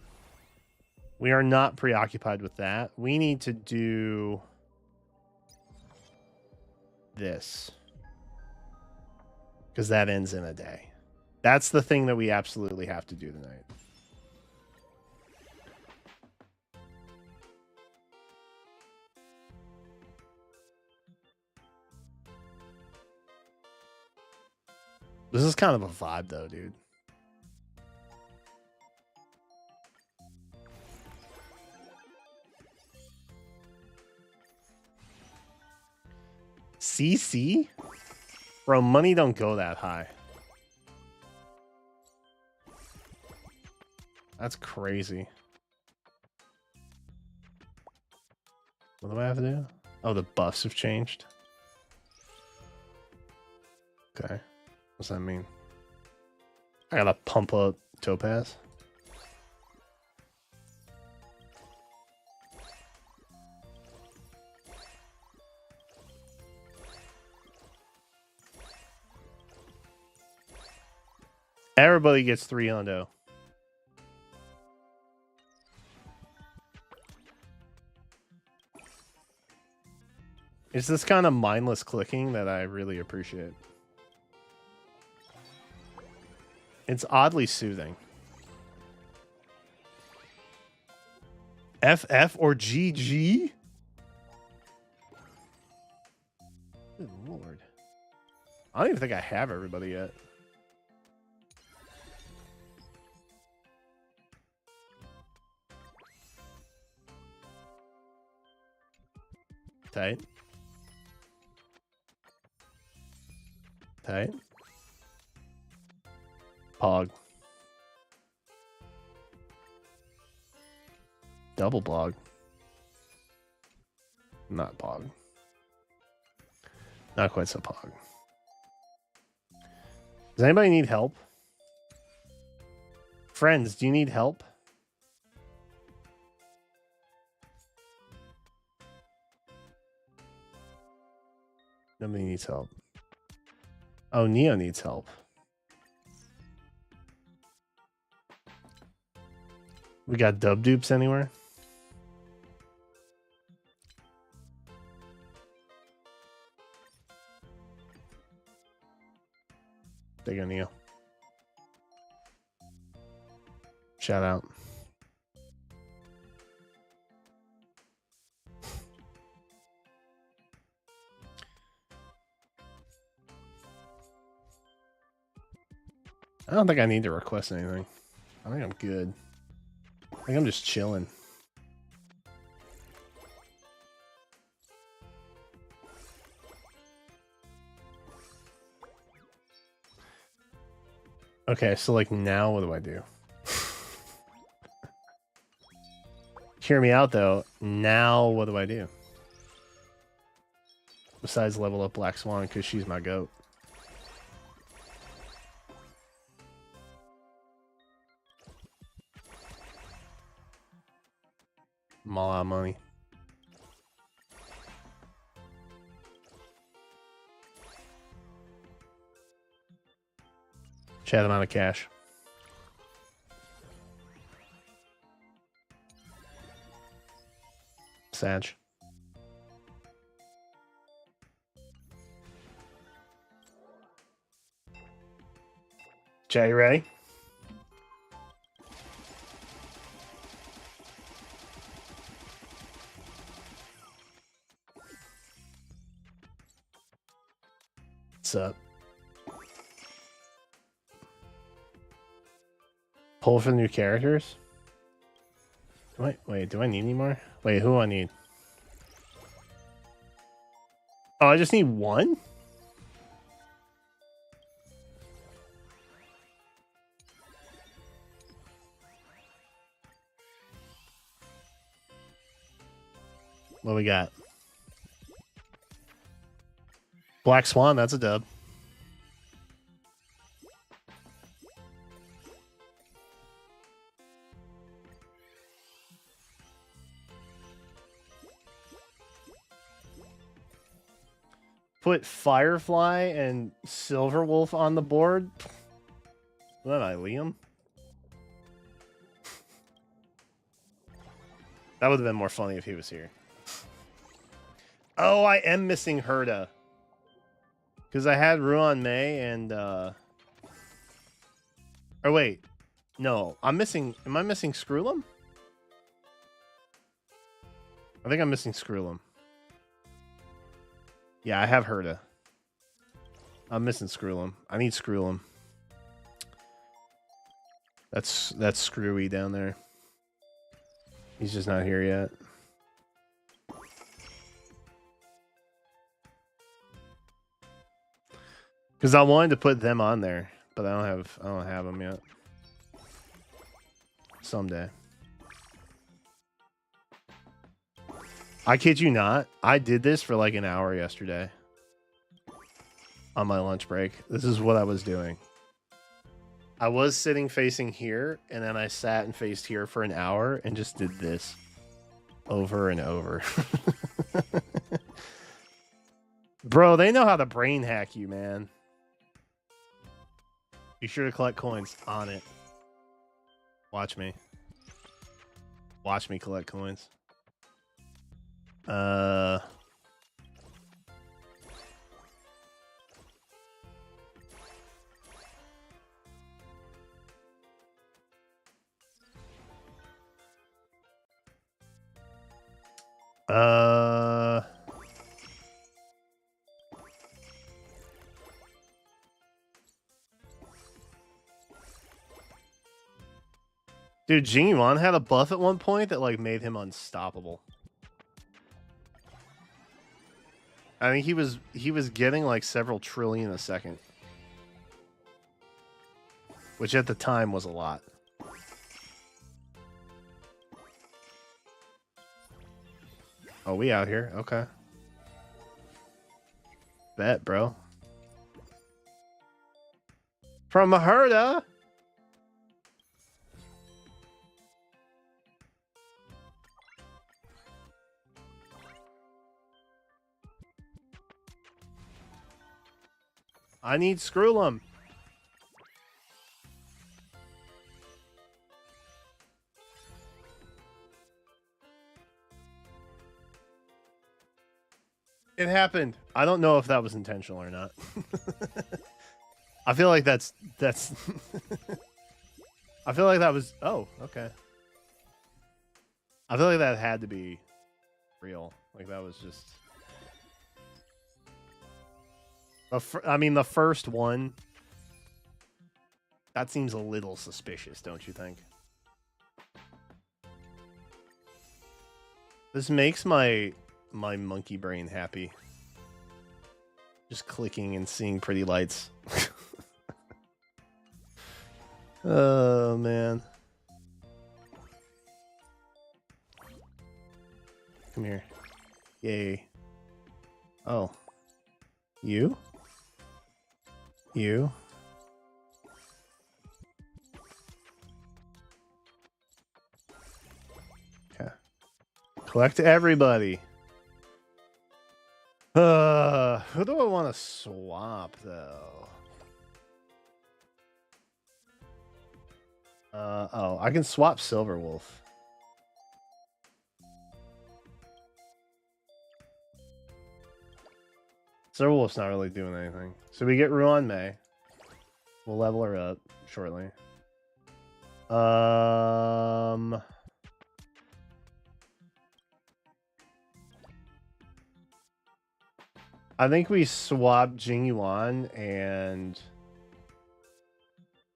We are not preoccupied with that. We need to do this, because that ends in a day. That's the thing that we absolutely have to do tonight. This is kind of a vibe, though, dude. CC? Bro, money don't go that high. That's crazy. What do I have to do? Oh, the buffs have changed. Okay. What's that mean? I gotta pump up Topaz. Everybody gets 3 hundo. It's this kind of mindless clicking that I really appreciate. It's oddly soothing. FF or GG? Good lord. I don't even think I have everybody yet. Tight. Tight. Pog. Double blog. Not pog. Not quite so pog. Does anybody need help? Friends, do you need help? Nobody needs help. Oh, Neo needs help. We got dub dupes anywhere? There you go, Neo. Shout out. I don't think I need to request anything. I think I'm good. I think I'm just chilling. Okay, so like now what do I do? Hear me out though. Now what do I do? Besides level up Black Swan because she's my goat. I'm all out of money. Chat amount of cash. Sag. Jay, you ready? What's up? Pull for new characters? Wait, do I need any more? Wait, who do I need? Oh, I just need one? What we got? Black Swan, that's a dub. Put Firefly and Silverwolf on the board. What am I, Liam? That would have been more funny if he was here. Oh, I am missing Herda. Because I had Ruan Mei and... Oh, wait. No, I'm missing... Am I missing Skrullum? I think I'm missing Skrullum. Yeah, I have Herda. I'm missing Skrullum. I need Skrullum. That's Screwy down there. He's just not here yet. Because I wanted to put them on there, but I don't have them yet. Someday. I kid you not. I did this for like an hour yesterday. On my lunch break. This is what I was doing. I was sitting facing here, and then I sat and faced here for an hour and just did this. Over and over. Bro, they know how to brain hack you, man. Be sure to collect coins on it. Watch me. Watch me collect coins. Dude, Jingwon had a buff at one point that like made him unstoppable. I think he was getting like several trillion a second. Which at the time was a lot. Oh, we out here. Okay. Bet, bro. From Herda. I need Skrullum. It happened. I don't know if that was intentional or not. I feel like that's I feel like that was okay. I feel like that had to be real. Like that was just I mean the first one. That seems a little suspicious, don't you think? This makes my monkey brain happy. Just clicking and seeing pretty lights. Oh, man. Come here. Yay. Oh. You? You? Okay. Collect everybody. Who do I want to swap, though? Oh, I can swap Silverwolf. Silverwolf's not really doing anything. So we get Ruan Mei. We'll level her up. shortly. I think we swap Jingyuan and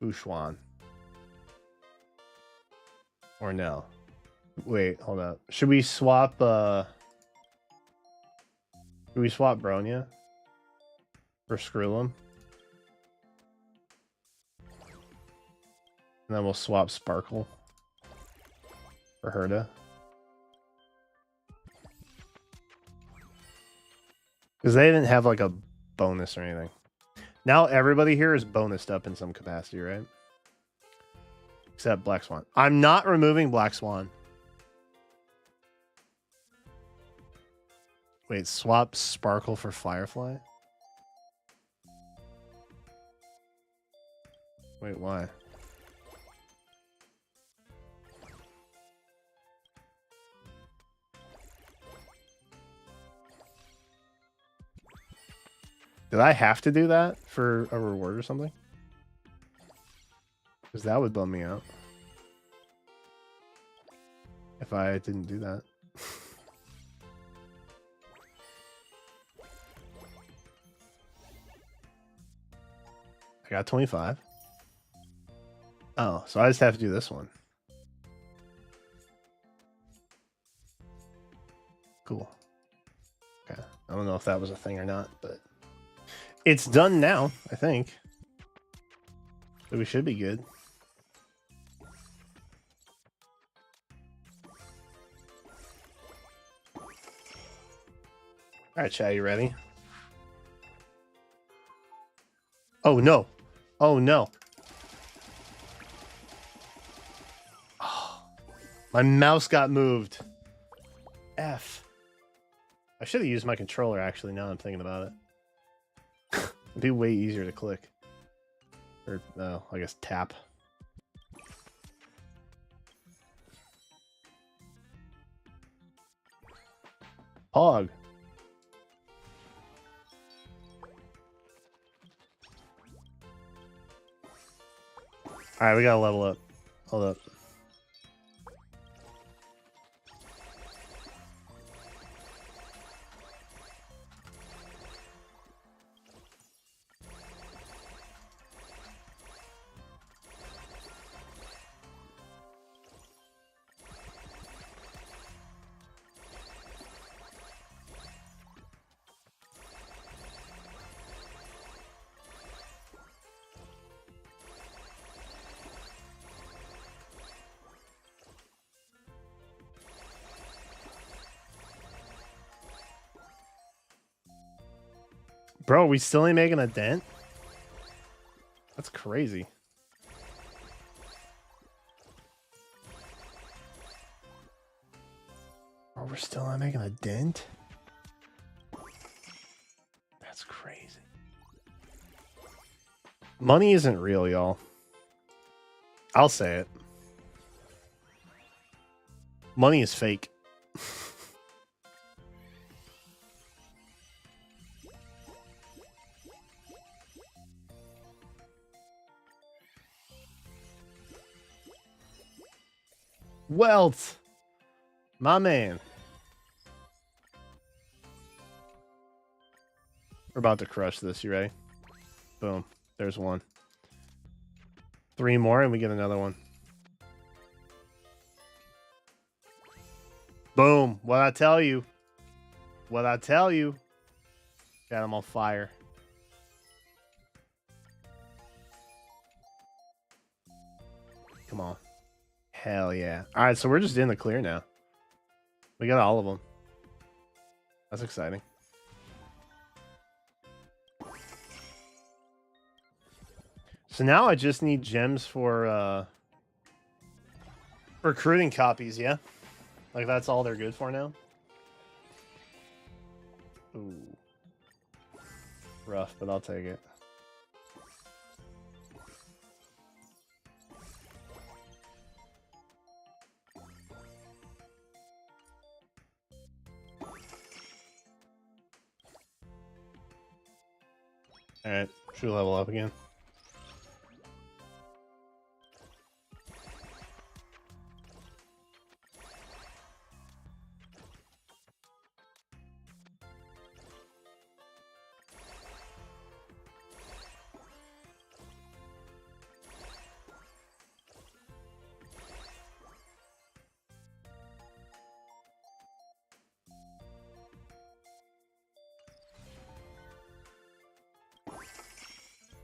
Ushuan. Or no. Wait, hold up. Should we swap Bronya? Or Skrullum? And then we'll swap Sparkle for Herda. Because they didn't have like a bonus or anything. Now everybody here is bonused up in some capacity, right? Except Black Swan. I'm not removing Black Swan. Wait, swap Sparkle for Firefly? Wait, why? Did I have to do that for a reward or something? Because that would bum me out. If I didn't do that. I got 25. Oh, so I just have to do this one. Cool. Okay. I don't know if that was a thing or not, but it's done now, I think. So we should be good. All right, chat, you ready? Oh, no. Oh, no. Oh, my mouse got moved. F. I should have used my controller, actually, now I'm thinking about it. It'd be way easier to click. Or, no, I guess tap. Pog. Alright, we gotta level up. Hold up. Bro, we still ain't making a dent? That's crazy. Bro, we're still not making a dent? That's crazy. Money isn't real, y'all. I'll say it. Money is fake. Wealth, my man. We're about to crush this. You ready? Boom. There's one. 3 more and we get another one. Boom. What I tell you. What I tell you. Got him on fire. Come on. Hell yeah. All right, so we're just in the clear now. We got all of them. That's exciting. So now I just need gems for recruiting copies, yeah? Like that's all they're good for now? Ooh. Rough, but I'll take it. Alright, should we level up again?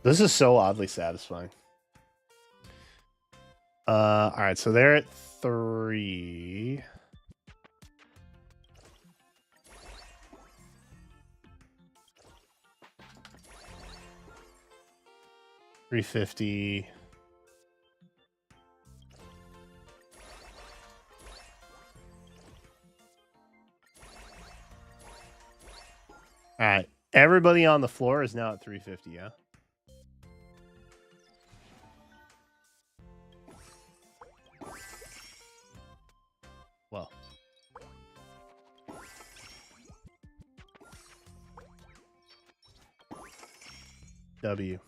This is so oddly satisfying. All right, so they're at 3. $350. All right, everybody on the floor is now at 350. Yeah. Well. W.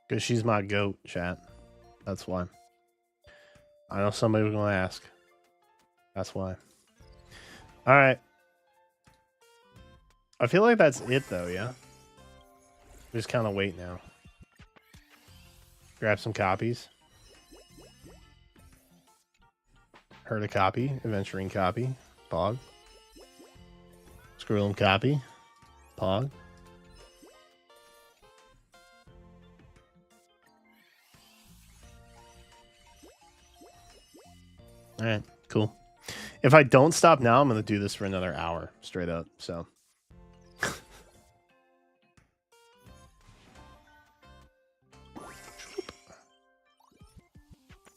Because she's my goat, chat. That's why. I know somebody was going to ask. That's why. All right. I feel like that's it, though, yeah? Just kind of wait now. Grab some copies. Herd a copy. Adventuring copy. Pog. Squirrel copy. Pog. All right, cool. If I don't stop now, I'm going to do this for another hour straight up. So,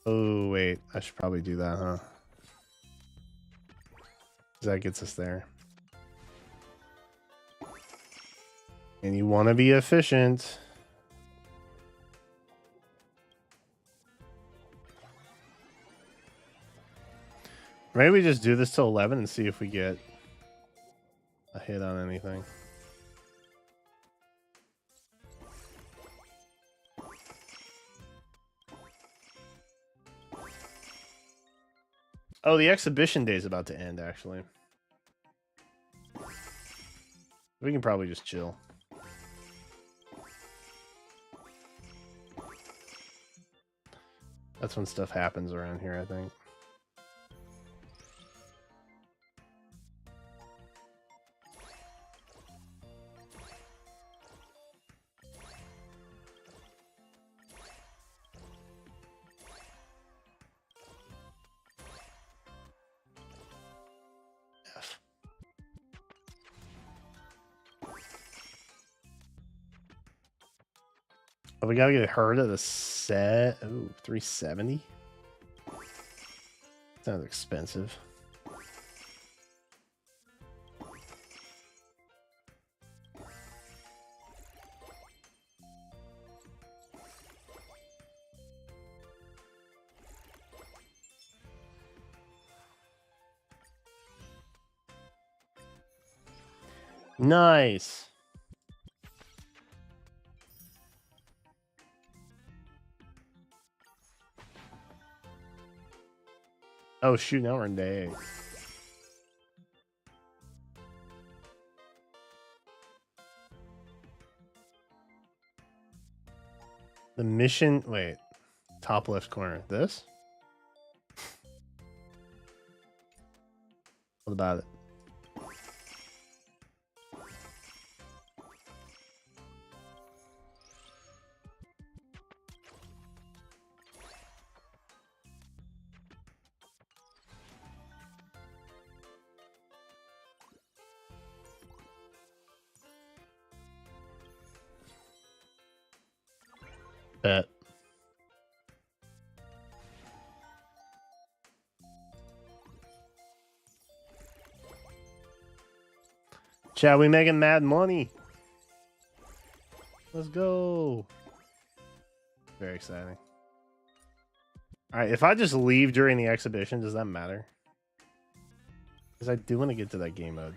oh, wait, I should probably do that, huh? 'Cause that gets us there. And you want to be efficient. Maybe we just do this till 11 and see if we get a hit on anything. Oh, the exhibition day is about to end, actually. We can probably just chill. That's when stuff happens around here, I think. F. Oh, we gotta get Herd at the set. Ooh, 370. Sounds expensive. Nice. Oh shoot, now we're in day 8. The mission, wait, top left corner. This? What about it? Bet. Chat, we making mad money. Let's go. Very exciting. All right, if I just leave during the exhibition, does that matter? Because I do want to get to that game mode.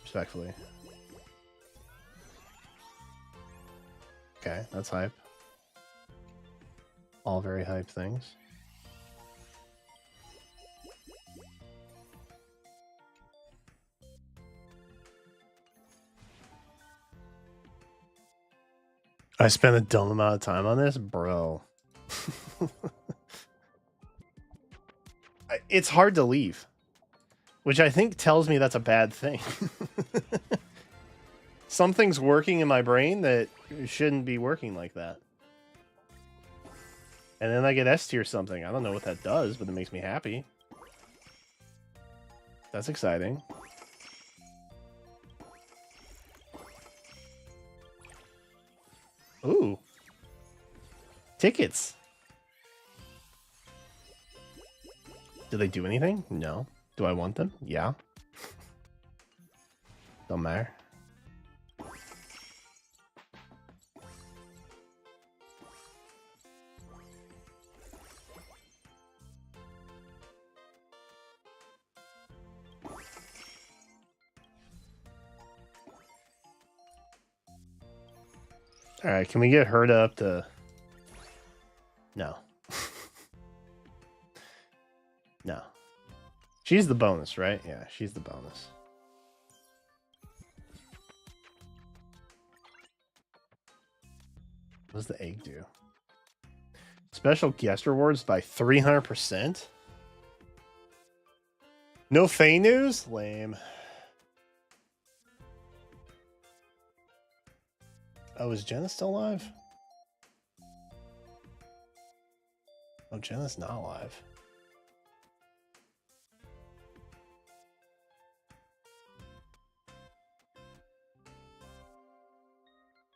Respectfully. Okay, that's hype. All very hype things. I spent a dumb amount of time on this, bro. It's hard to leave, which I think tells me that's a bad thing. Something's working in my brain that shouldn't be working like that. And then I get S tier something. I don't know what that does, but it makes me happy. That's exciting. Ooh. Tickets. Do they do anything? No. Do I want them? Yeah. Don't matter. All right, can we get Herda up to... No. No. She's the bonus, right? Yeah, she's the bonus. What does the egg do? Special guest rewards by 300%? No Faye news? Lame. Oh, is Jenna still alive? Oh, Jenna's not alive.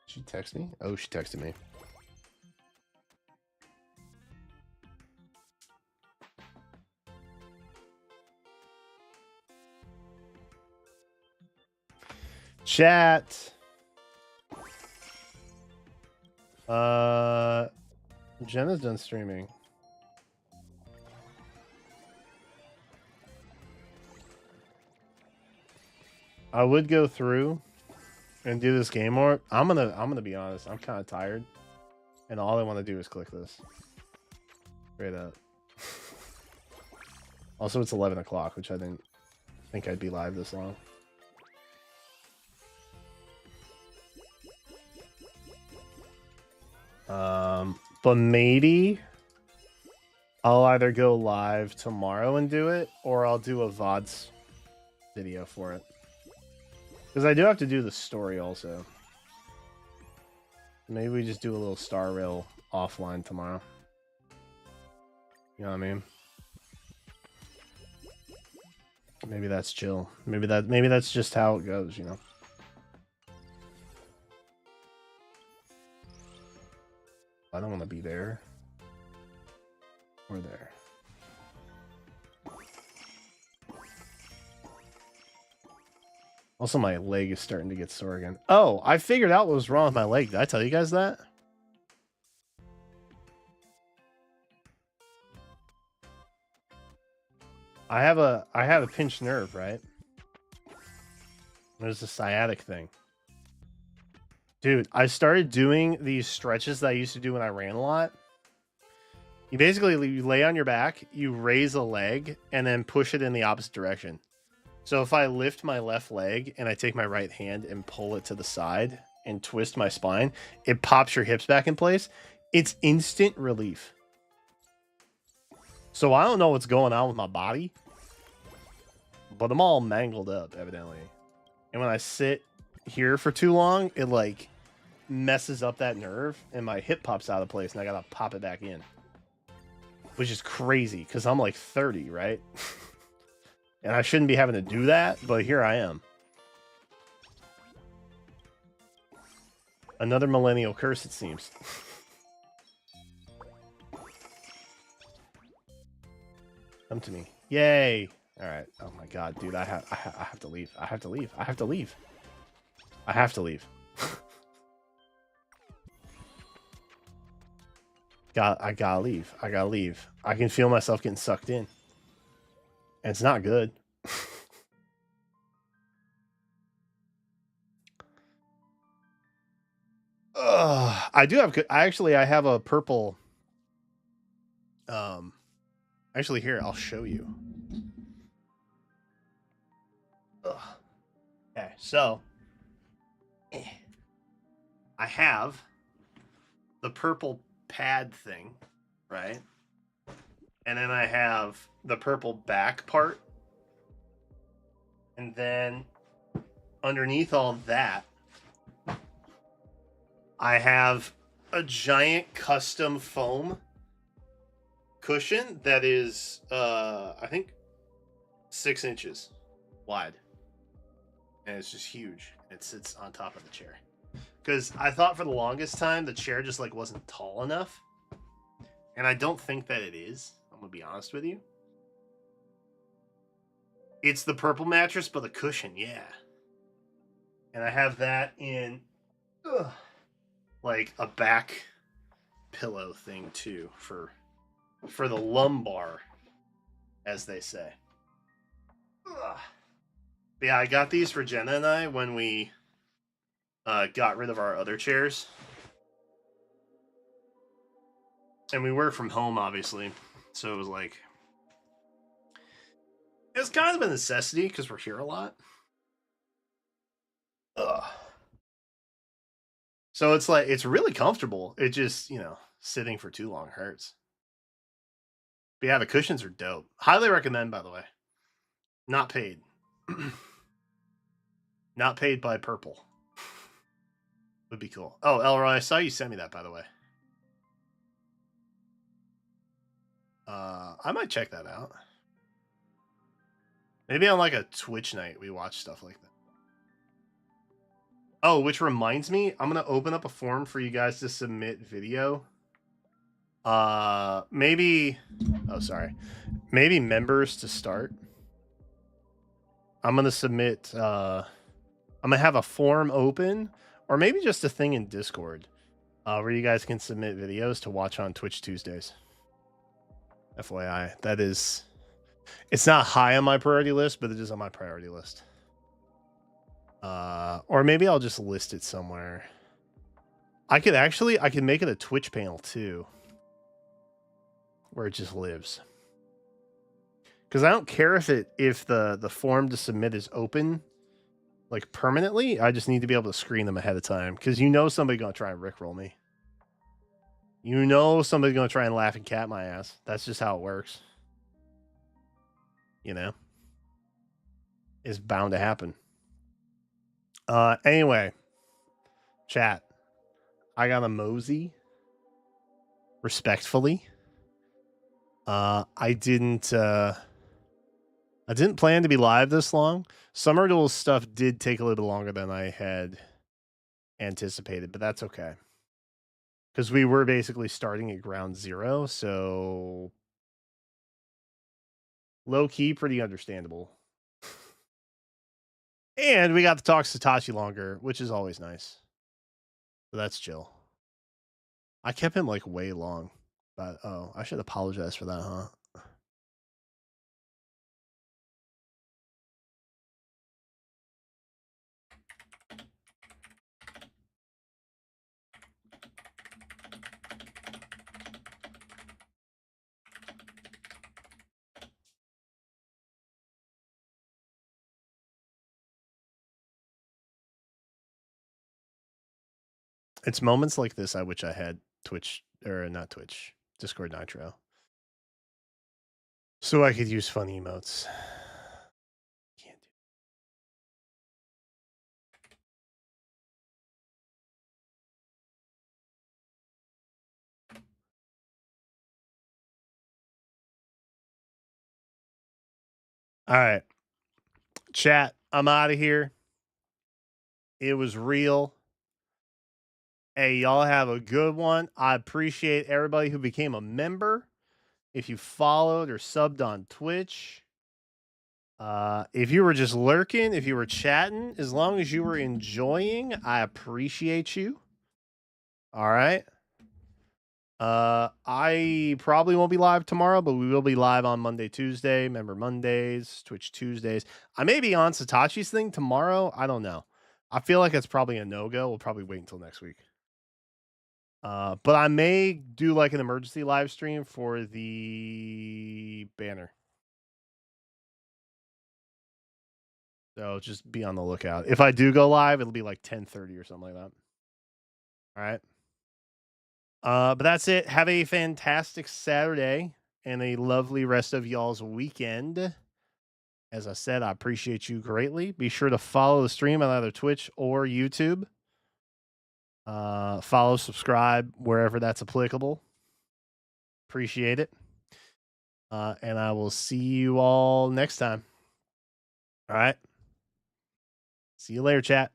She text me? Oh, she texted me. Chat. Jenna's done streaming. I would go through and do this game more. I'm gonna be honest. I'm kind of tired, and all I want to do is click this. Straight up. Also, it's 11 o'clock, which I didn't think I'd be live this long. But maybe I'll either go live tomorrow and do it, or I'll do a VODs video for it. Because I do have to do the story also. Maybe we just do a little Star Rail offline tomorrow. You know what I mean? Maybe that's chill. Maybe that's just how it goes, you know. I don't want to be there or there. Also, my leg is starting to get sore again. Oh, I figured out what was wrong with my leg. Did I tell you guys that? I have a pinched nerve, right? There's a sciatic thing. Dude, I started doing these stretches that I used to do when I ran a lot. You basically lay on your back, you raise a leg, and then push it in the opposite direction. So if I lift my left leg and I take my right hand and pull it to the side and twist my spine, it pops your hips back in place. It's instant relief. So I don't know what's going on with my body, but I'm all mangled up, evidently. And when I sit here for too long, it like messes up that nerve and my hip pops out of place and I gotta pop it back in. Which is crazy because I'm like 30, right? And I shouldn't be having to do that, but here I am. Another millennial curse, it seems. Come to me. Yay. All right. Oh my god, dude, I have to leave. I have to leave. I have to leave. I have to leave. I gotta leave. I gotta leave. I can feel myself getting sucked in. And it's not good. I have a purple. Actually, here, I'll show you. Ugh. Okay, so I have the purple pad thing, right? And then I have the purple back part. And then underneath all that, I have a giant custom foam cushion that is, I think, 6 inches wide. And it's just huge. It sits on top of the chair. Because I thought for the longest time the chair just like wasn't tall enough. And I don't think that it is. I'm going to be honest with you. It's the purple mattress, but the cushion, yeah. And I have that in like a back pillow thing too for the lumbar, as they say. But yeah, I got these for Jenna and I when we got rid of our other chairs. And we work from home, obviously. So it was like, it's kind of a necessity because we're here a lot. Ugh. So it's like, it's really comfortable. It just, sitting for too long hurts. But yeah, the cushions are dope. Highly recommend, by the way. Not paid. Not paid by Purple. Would be cool. Oh, Elroy, I saw you send me that, by the way. I might check that out. Maybe on like a Twitch night we watch stuff like that. Oh, which reminds me, I'm gonna open up a form for you guys to submit video. Maybe members to start. I'm gonna submit I'm gonna have a form open, or maybe just a thing in Discord, where you guys can submit videos to watch on Twitch Tuesdays. FYI, it's not high on my priority list, but it is on my priority list. Or maybe I'll just list it somewhere. I can make it a Twitch panel too, where it just lives. Because I don't care if the form to submit is open, like permanently. I just need to be able to screen them ahead of time, because somebody's gonna try and rickroll me. Somebody's gonna try and laugh and cat my ass. That's just how it works. It's bound to happen. Anyway, chat. I got a mosey. Respectfully. I didn't plan to be live this long. Summer Duel stuff did take a little bit longer than I had anticipated, but that's okay. Because we were basically starting at ground zero, so low key, pretty understandable. And we got to talk Satoshi longer, which is always nice. So that's chill. I kept him like way long, but I should apologize for that, huh? It's moments like this I wish I had Discord Nitro. So I could use fun emotes. Can't do. All right. Chat, I'm out of here. It was real. Hey, y'all have a good one. I appreciate everybody who became a member. If you followed or subbed on Twitch. If you were just lurking, if you were chatting, as long as you were enjoying, I appreciate you. All right. I probably won't be live tomorrow, but we will be live on Monday, Tuesday. Remember Mondays, Twitch Tuesdays. I may be on Satochi's thing tomorrow. I don't know. I feel like it's probably a no-go. We'll probably wait until next week. But I may do like an emergency live stream for the banner. So just be on the lookout. If I do go live, it'll be like 10:30 or something like that. All right. But that's it. Have a fantastic Saturday and a lovely rest of y'all's weekend. As I said, I appreciate you greatly. Be sure to follow the stream on either Twitch or YouTube. Follow, subscribe, wherever that's applicable. Appreciate it. And I will see you all next time. All right. See you later, chat.